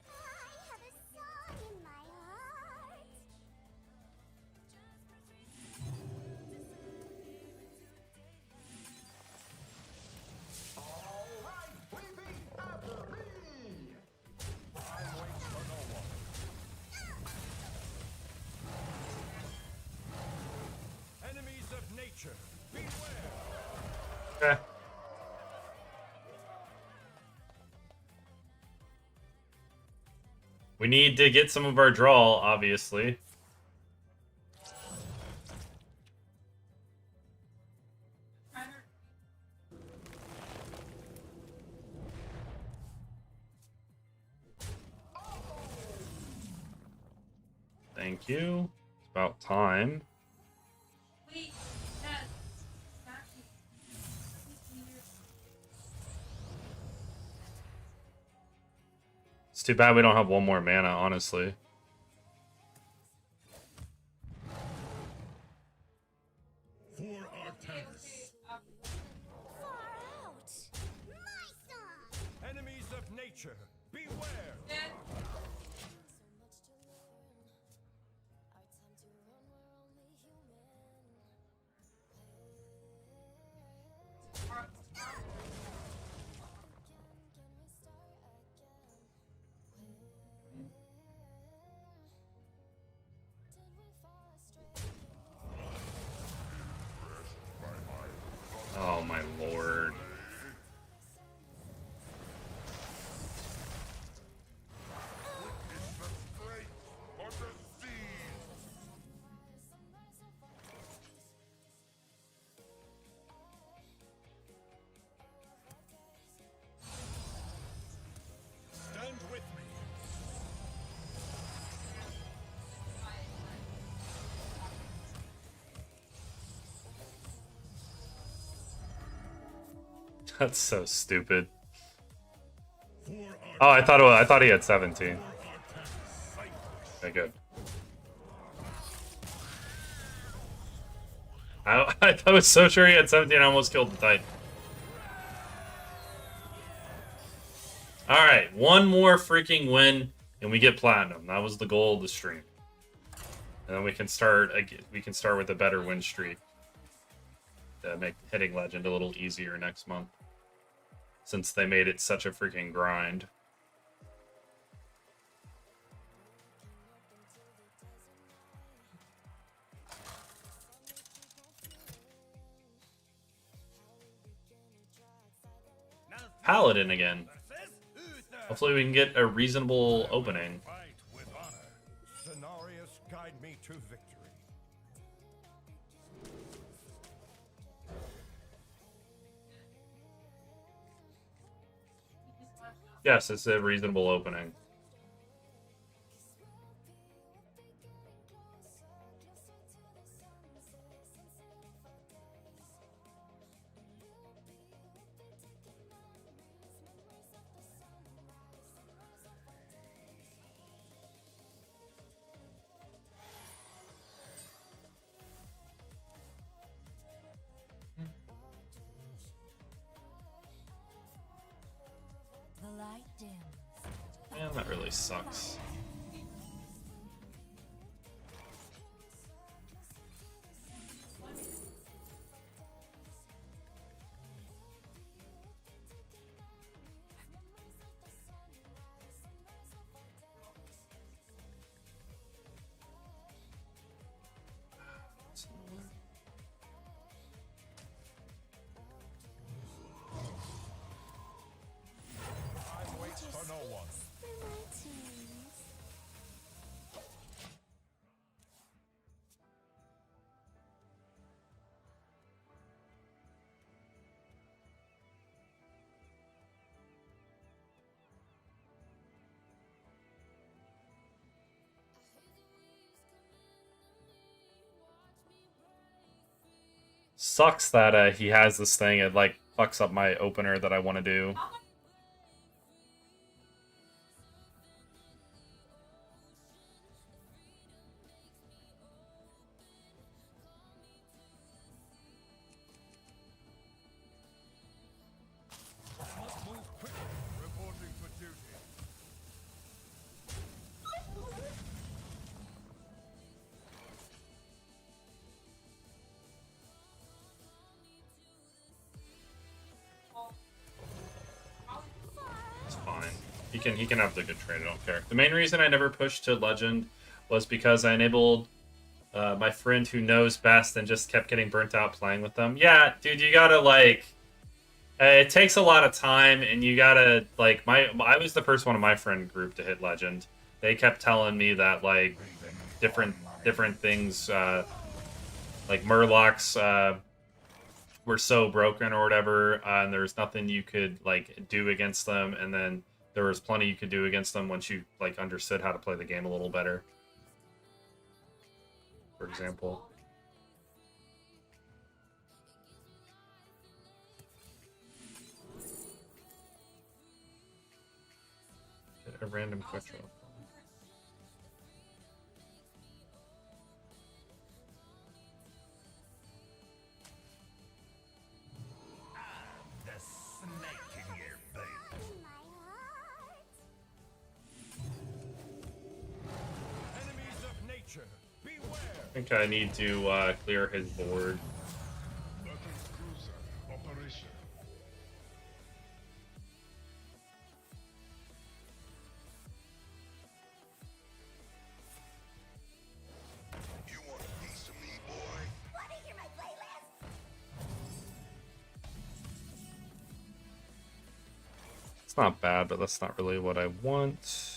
I have a song in my heart.
Enemies of nature, beware!
Okay. We need to get some of our draw, obviously. Thank you. It's about time.
Wait, yes.
It's too bad we don't have one more mana, honestly.
For Artanis.
Enemies of nature, beware!
Oh my lord.
Stand with me.
That's so stupid.
For
Oh, I thought he had 17. Okay, good. I was so sure he had 17, I almost killed the Titan. Alright, one more freaking win, and we get platinum. That was the goal of the stream. And then we can start with a better win streak. To make hitting Legend a little easier next month. Since they made it such a freaking grind. Paladin again. Hopefully we can get a reasonable opening.
Fight with honor. Cenarius, guide me to victory.
Yes, it's a reasonable opening.
The light dims.
Man, that really sucks.
Time waits for no one.
Sucks that he has this thing. It like fucks up my opener that I want to do.
Must move quickly. Reporting for duty.
It's fine. He can have the good trade. I don't care. The main reason I never pushed to Legend was because I enabled my friend who knows best and just kept getting burnt out playing with them. Yeah, dude, you gotta like. It takes a lot of time, and you gotta like I was the first one in my friend group to hit Legend, they kept telling me that like different things, like Murlocs were so broken or whatever, and there's nothing you could like do against them, and then there was plenty you could do against them once you like understood how to play the game a little better. For example. A random quick draw.
The snake in your boot. Enemies of nature, beware.
I think I need to clear his board.
Battle cruiser operation.
You want a piece of me, boy?
Want to hear my playlist?
It's not bad, but that's not really what I want.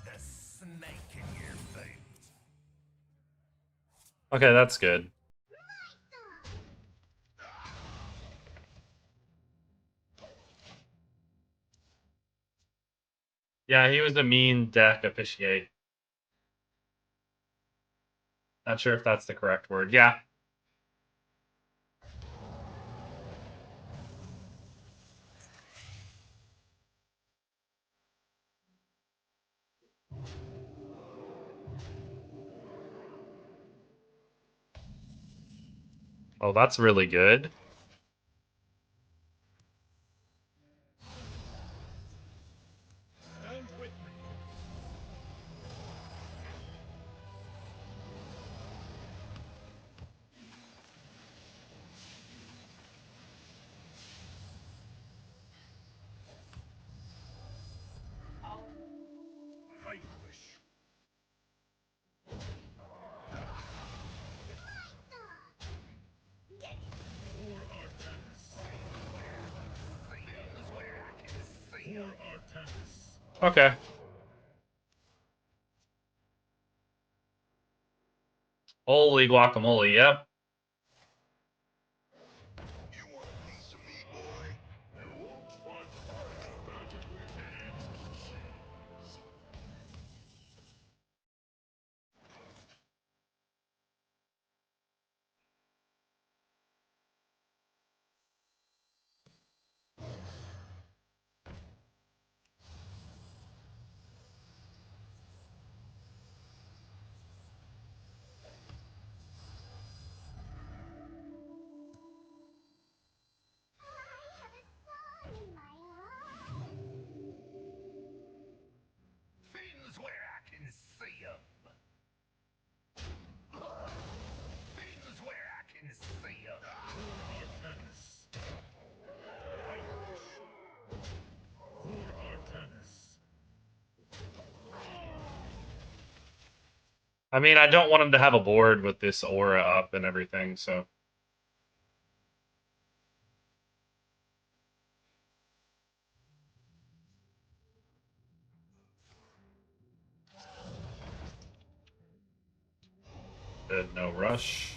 The snake in your boot.
Okay, that's good. Yeah, he was a mean deck officiate. Not sure if that's the correct word. Yeah. Oh, that's really good.
Stand with me. Vanquish. For Artanis. For Artanis.
Okay. Holy guacamole, yep.
You want a piece of me, boy?
Fins where I can see 'em. Fins where I can see 'em.
Artanis. Vanquish. For Artanis.
I mean, I don't want him to have a board with this aura up and everything, so. Good, no rush.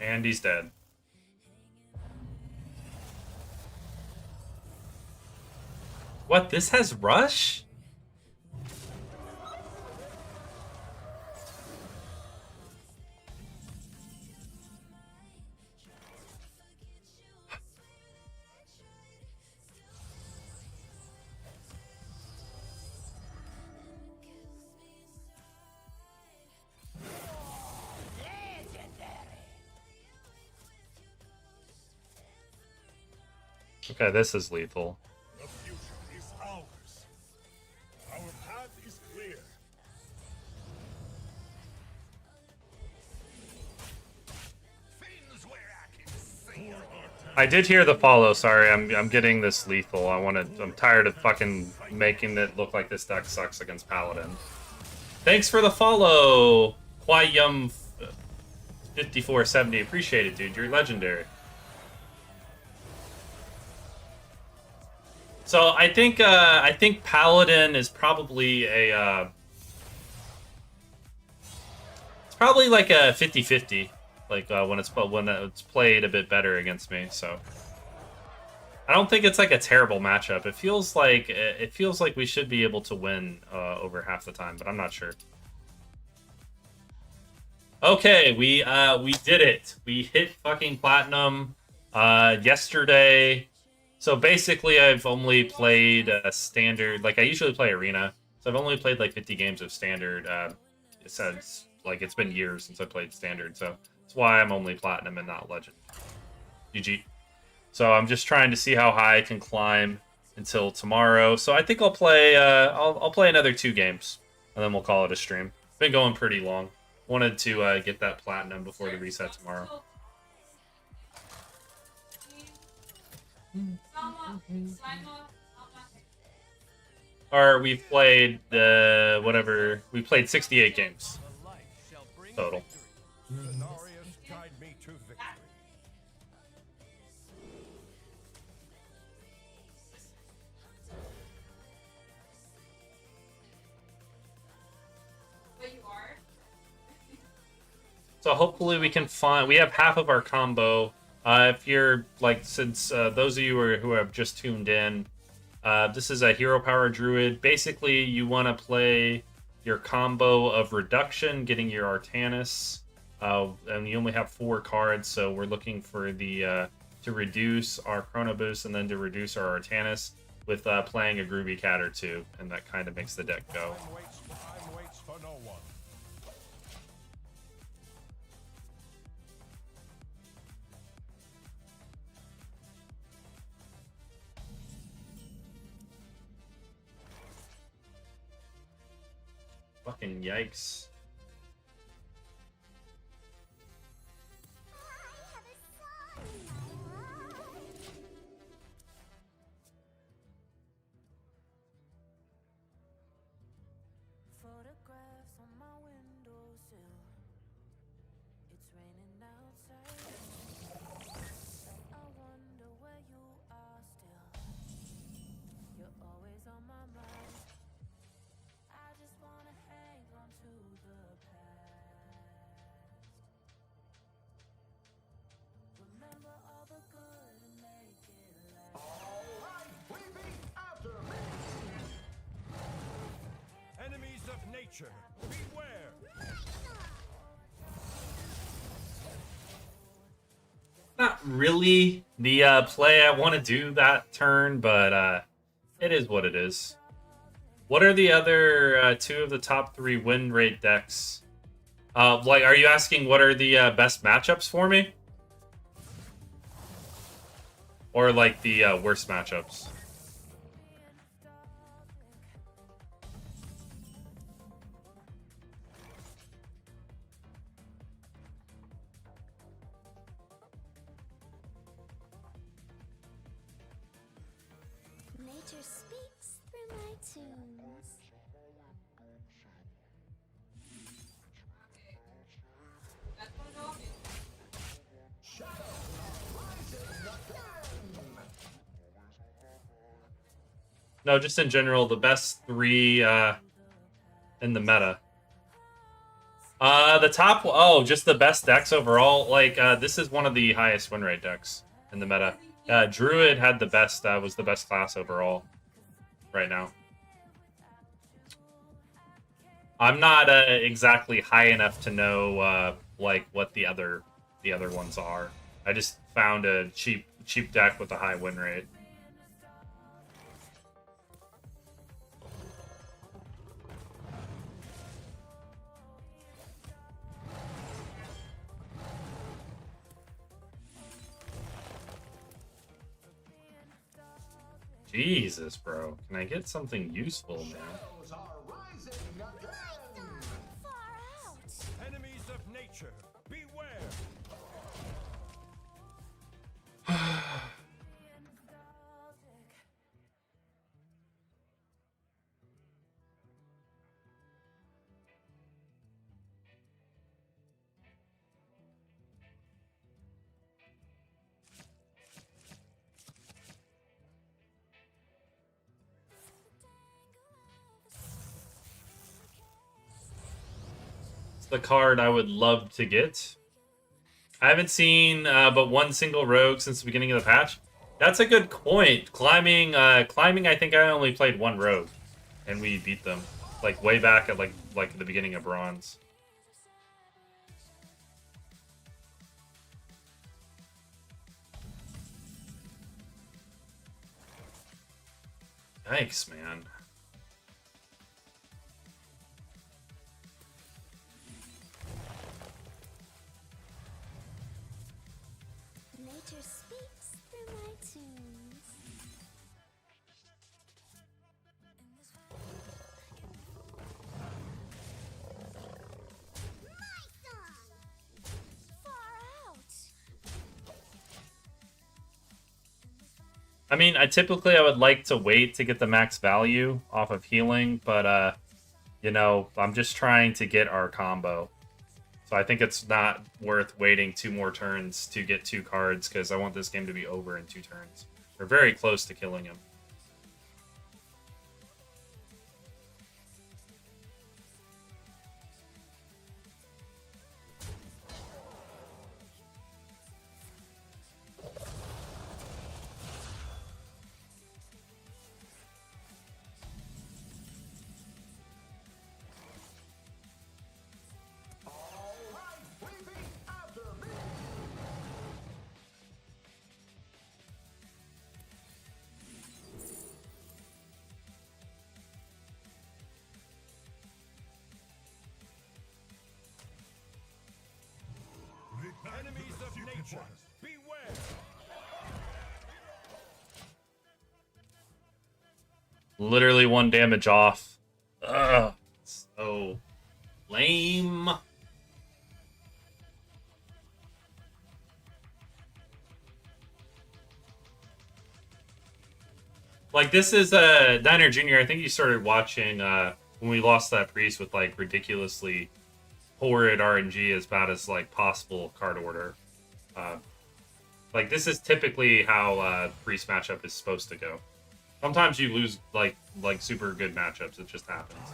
And he's dead. What? This has rush? Okay, this is lethal.
The future is ours. Our path is clear.
Fins where I can see
For
'em.
Artanis.
I did hear the follow. Sorry, I'm getting this lethal. I'm tired of fucking making it look like this deck sucks against Paladin. Thanks for the follow, Quayum 5470. Appreciate it, dude. You're legendary. So I think Paladin is probably a it's probably like a 50-50, like when it's played a bit better against me. So I don't think it's like a terrible matchup. It feels like we should be able to win over half the time, but I'm not sure. Okay, we did it. We hit fucking platinum yesterday. So basically, I've only played standard. Like I usually play arena, so I've only played like 50 games of standard. Since like it's been years since I played standard, so that's why I'm only platinum and not legend. GG. So I'm just trying to see how high I can climb until tomorrow. So I think I'll play. I'll play another 2 games, and then we'll call it a stream. Been going pretty long. Wanted to get that platinum before the reset tomorrow. Or we've played whatever. We played 68 games total.
Guide me to victory.
So hopefully we can find. We have half of our combo. If you're like, since those of you who have just tuned in, this is a hero power druid. Basically, you want to play your combo of reduction, getting your Artanis, and you only have 4 cards. So we're looking for the to reduce our Chrono Boost and then to reduce our Artanis with playing a Groovy Cat or 2, and that kind of makes the deck go.
Time waits for no one.
Fucking yikes.
Photographs on my windowsill. It's raining outside. I wonder where you are still. You're always on my mind. I just wanna hang on to the past. Remember all the good and make it last.
Enemies of nature, beware!
Not really the play I want to do that turn, but it is what it is. What are the other 2 of the top 3 win rate decks? Like, are you asking what are the best matchups for me? Or like the worst matchups?
Nature speaks through my tunes.
No, just in general, the best 3 in the meta. The top, just the best decks overall. Like, this is one of the highest win rate decks in the meta. Druid had the best, was the best class overall right now. I'm not exactly high enough to know like what the other ones are. I just found a cheap deck with a high win rate. Jesus, bro. Can I get something useful, man?
Enemies of nature, beware!
It's the card I would love to get. I haven't seen but one single rogue since the beginning of the patch. That's a good point. Climbing, I think I only played one rogue, and we beat them like way back at like the beginning of bronze. Yikes, man.
Nature speaks through my tunes. My song! Far out!
I mean, I would like to wait to get the max value off of healing, but you know, I'm just trying to get our combo. So I think it's not worth waiting 2 more turns to get 2 cards, because I want this game to be over in 2 turns. We're very close to killing him.
Enemies of nature, beware!
Literally 1 damage off. Ugh, so lame. Like, this is Diner Jr. I think you started watching when we lost that priest with like ridiculously horrid RNG, as bad as like possible card order. Like, this is typically how priest matchup is supposed to go. Sometimes you lose like super good matchups. It just happens.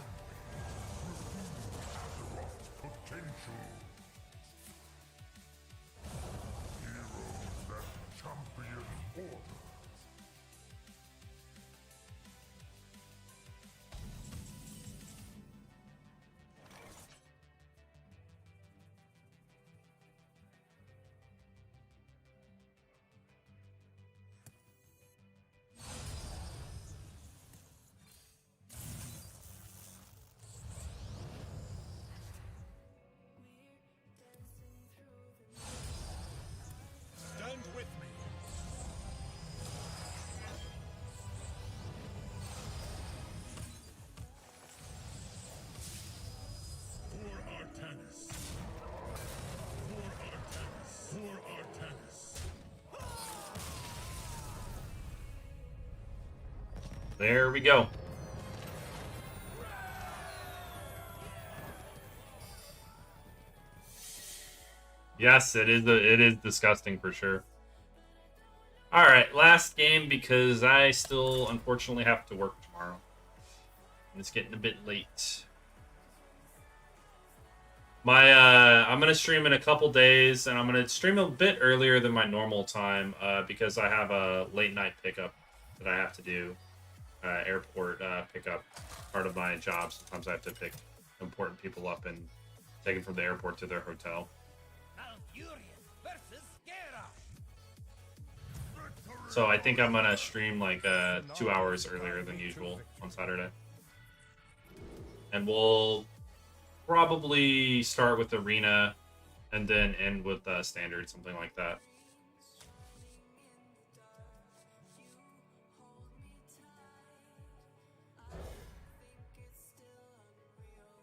Stand with me.
For Artanis. For Artanis. For Artanis.
There we go. Yes, it is disgusting for sure. All right, last game, because I still unfortunately have to work tomorrow. And it's getting a bit late. I'm gonna stream in a couple days, and I'm gonna stream a bit earlier than my normal time because I have a late night pickup that I have to do. Airport pickup, part of my job. Sometimes I have to pick important people up and take them from the airport to their hotel. So I think I'm gonna stream like 2 hours earlier than usual on Saturday. And we'll probably start with Arena and then end with Standard, something like that.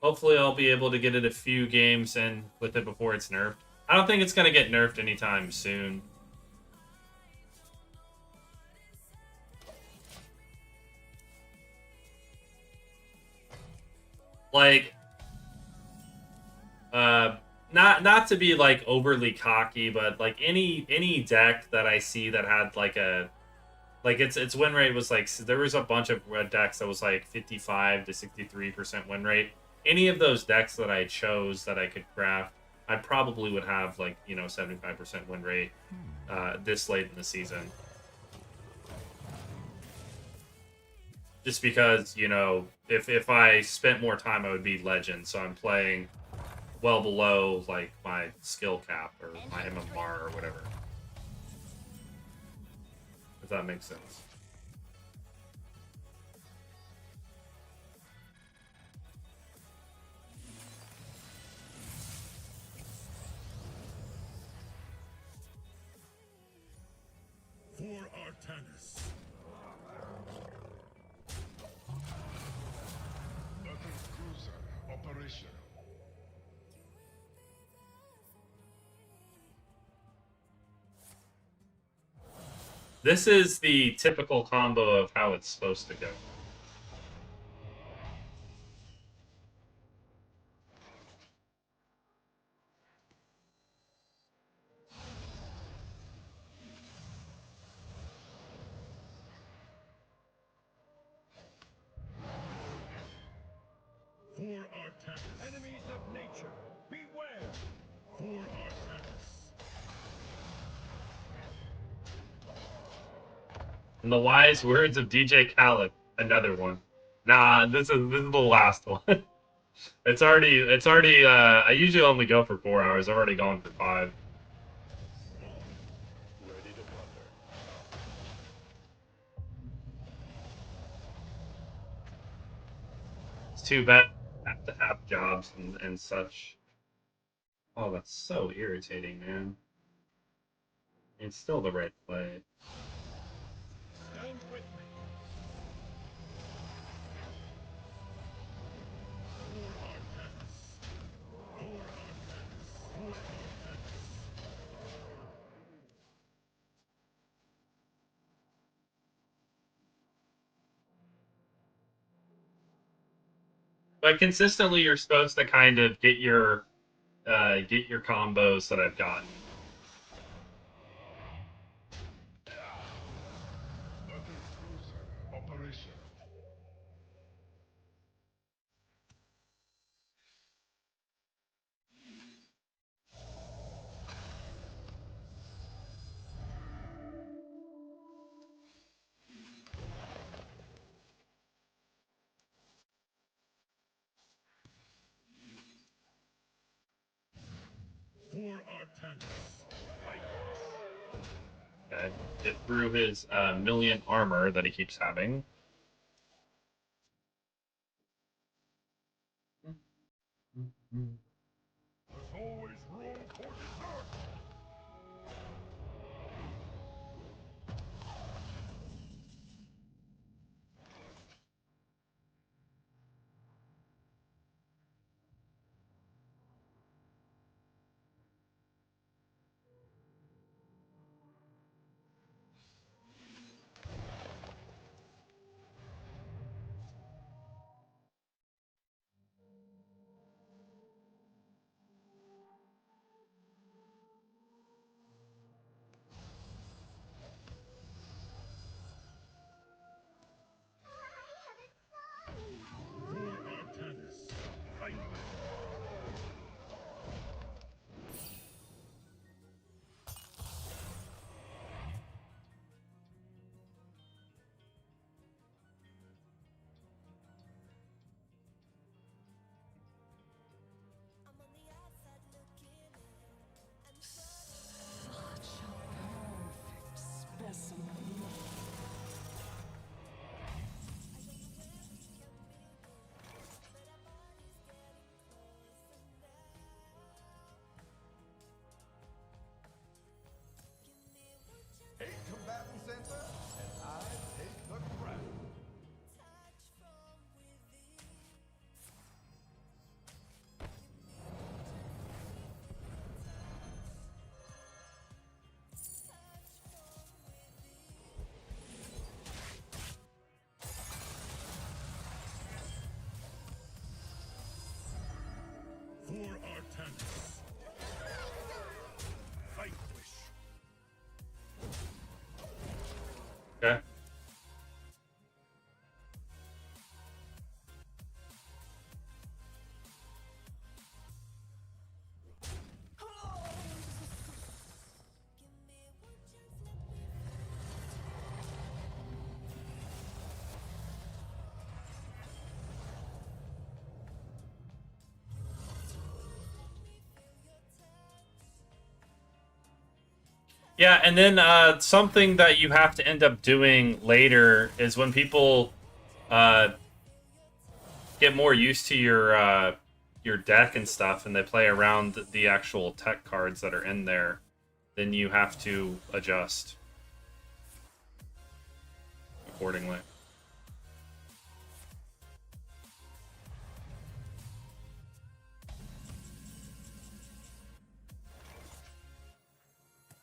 Hopefully I'll be able to get it a few games in with it before it's nerfed. I don't think it's going to get nerfed anytime soon. Like, not to be like overly cocky, but like any deck that I see that had like its win rate was like, there was a bunch of red decks that was like 55 to 63% win rate, any of those decks that I chose that I could craft, I probably would have like, you know, 75% win rate this late in the season. Just because, you know, if I spent more time, I would be legend. So I'm playing well below like my skill cap or my MMR or whatever. If that makes sense.
For Artanis. Battle cruiser operational.
This is the typical combo of how it's supposed to go.
For Artanis. Enemies of nature, beware. For Artanis.
In the wise words of DJ Khaled, another one. Nah, this is the last one. It's already I usually only go for 4 hours. I've already gone for 5.
Ready to plunder.
It's too bad I have to have jobs and such. Oh, that's so irritating, man. It's still the right play.
Stand with me. For Artanis. For Artanis. For Artanis.
But consistently, you're supposed to kind of get your combos that I've gotten.
Battle cruiser operational. For Artanis. Fight.
Okay. Get through his million armor that he keeps having.
There's always room for dessert. For Artanis. Fight.
I'm on the outside looking in, and
Such a perfect specimen.
Eight combatant center, and I take the crown.
touch from within.
For Artanis. Fight wish.
Okay. Yeah, and then something that you have to end up doing later is when people get more used to your deck and stuff, and they play around the actual tech cards that are in there, then you have to adjust accordingly.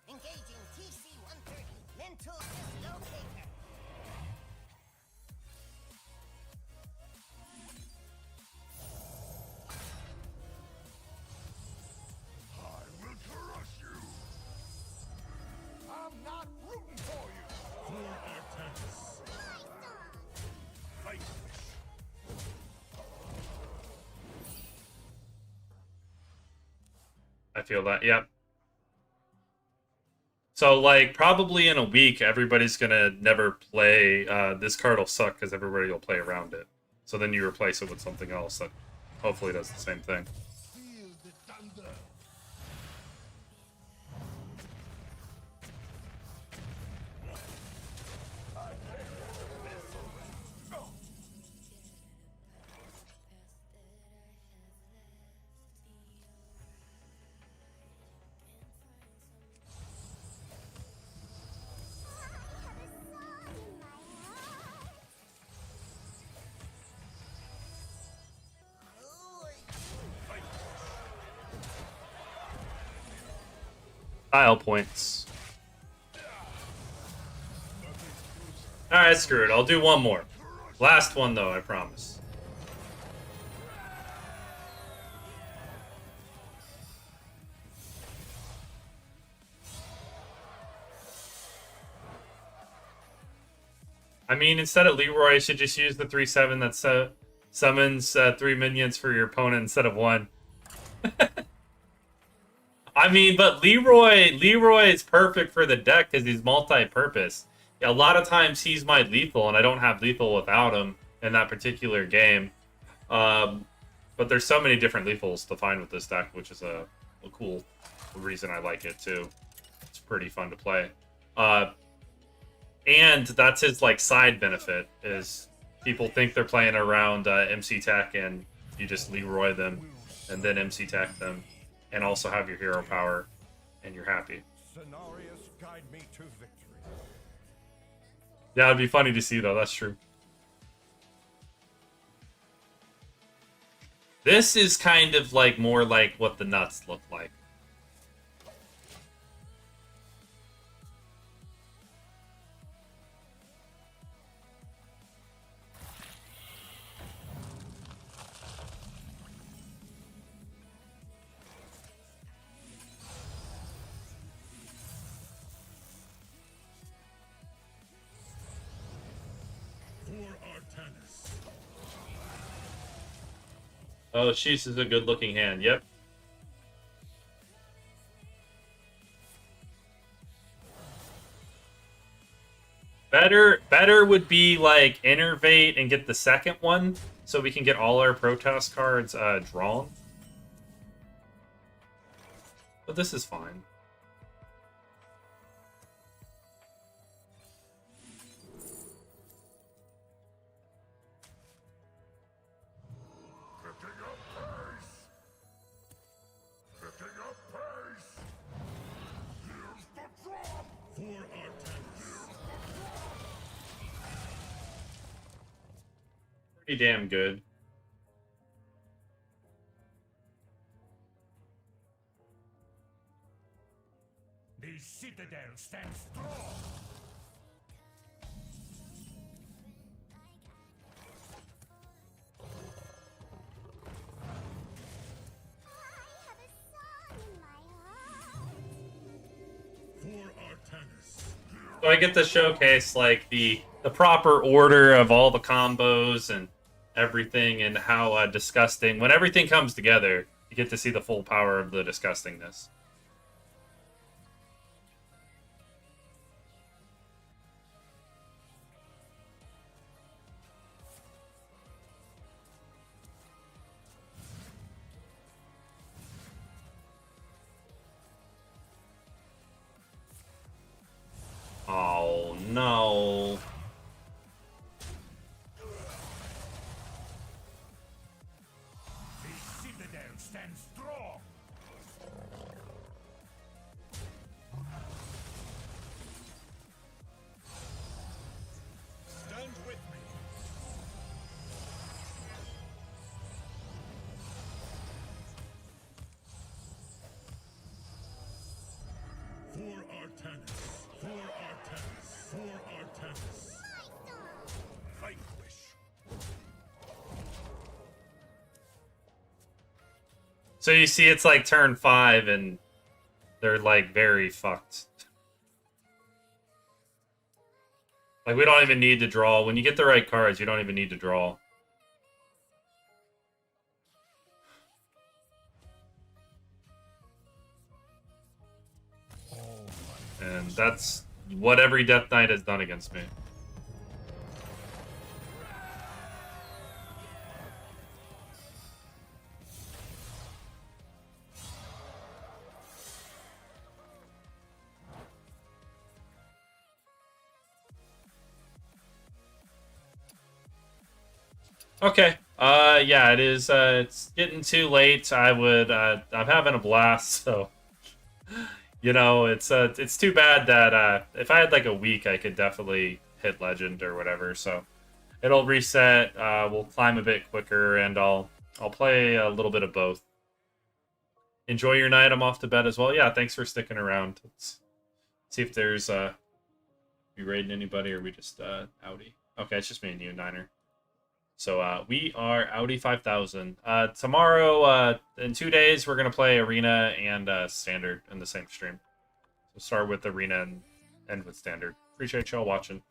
Engaging TC-130. Mental dislocator.
I will crush you.
I'm not rooting for you.
For Artanis. Fight.
I feel that, yep. So, like, probably in a week, everybody's gonna never play, this card will suck because everybody will play around it. So then you replace it with something else that hopefully does the same thing.
Feel the thunder.
Style points. Alright, screw it. I'll do one more. Last one, though, I promise. I mean, instead of Leroy, you should just use the 3/7 that summons 3 minions for your opponent instead of 1. I mean, but Leroy is perfect for the deck because he's multi-purpose. A lot of times he's my lethal, and I don't have lethal without him in that particular game. But there's so many different lethals to find with this deck, which is a cool reason I like it too. It's pretty fun to play. And that's his like side benefit is people think they're playing around MC Tech, and you just Leroy them and then MC Tech them, and also have your hero power, and you're happy.
Scenarios guide me to victory.
Yeah, it'd be funny to see though. That's true. This is kind of like more like what the nuts look like. Oh, Sheesh is a good-looking hand. Yep. Better would be like Innervate and get the second one, so we can get all our Protoss cards drawn. But this is fine. Pretty damn good.
The citadel stands strong.
So I get to showcase like the proper order of all the combos and everything, and how disgusting. When everything comes together, you get to see the full power of the disgustingness.
Iron stands strong. Stand with me. For Artanis. For Artanis. For Artanis. Vanquish.
So you see, it's like turn 5, and they're like very fucked. Like, we don't even need to draw. When you get the right cards, you don't even need to draw. And that's what every Death Knight has done against me. Okay. Yeah, it is. It's getting too late. I'm having a blast, so you know, it's too bad that if I had like a week, I could definitely hit legend or whatever. So it'll reset. We'll climb a bit quicker, and I'll play a little bit of both. Enjoy your night. I'm off to bed as well. Yeah, thanks for sticking around. Let's see if there's we raiding anybody, or we just outie. Okay, it's just me and you, Niner. So we are Audi 5000. Tomorrow, in 2 days, we're going to play Arena and Standard in the same stream. So start with Arena and end with Standard. Appreciate y'all watching.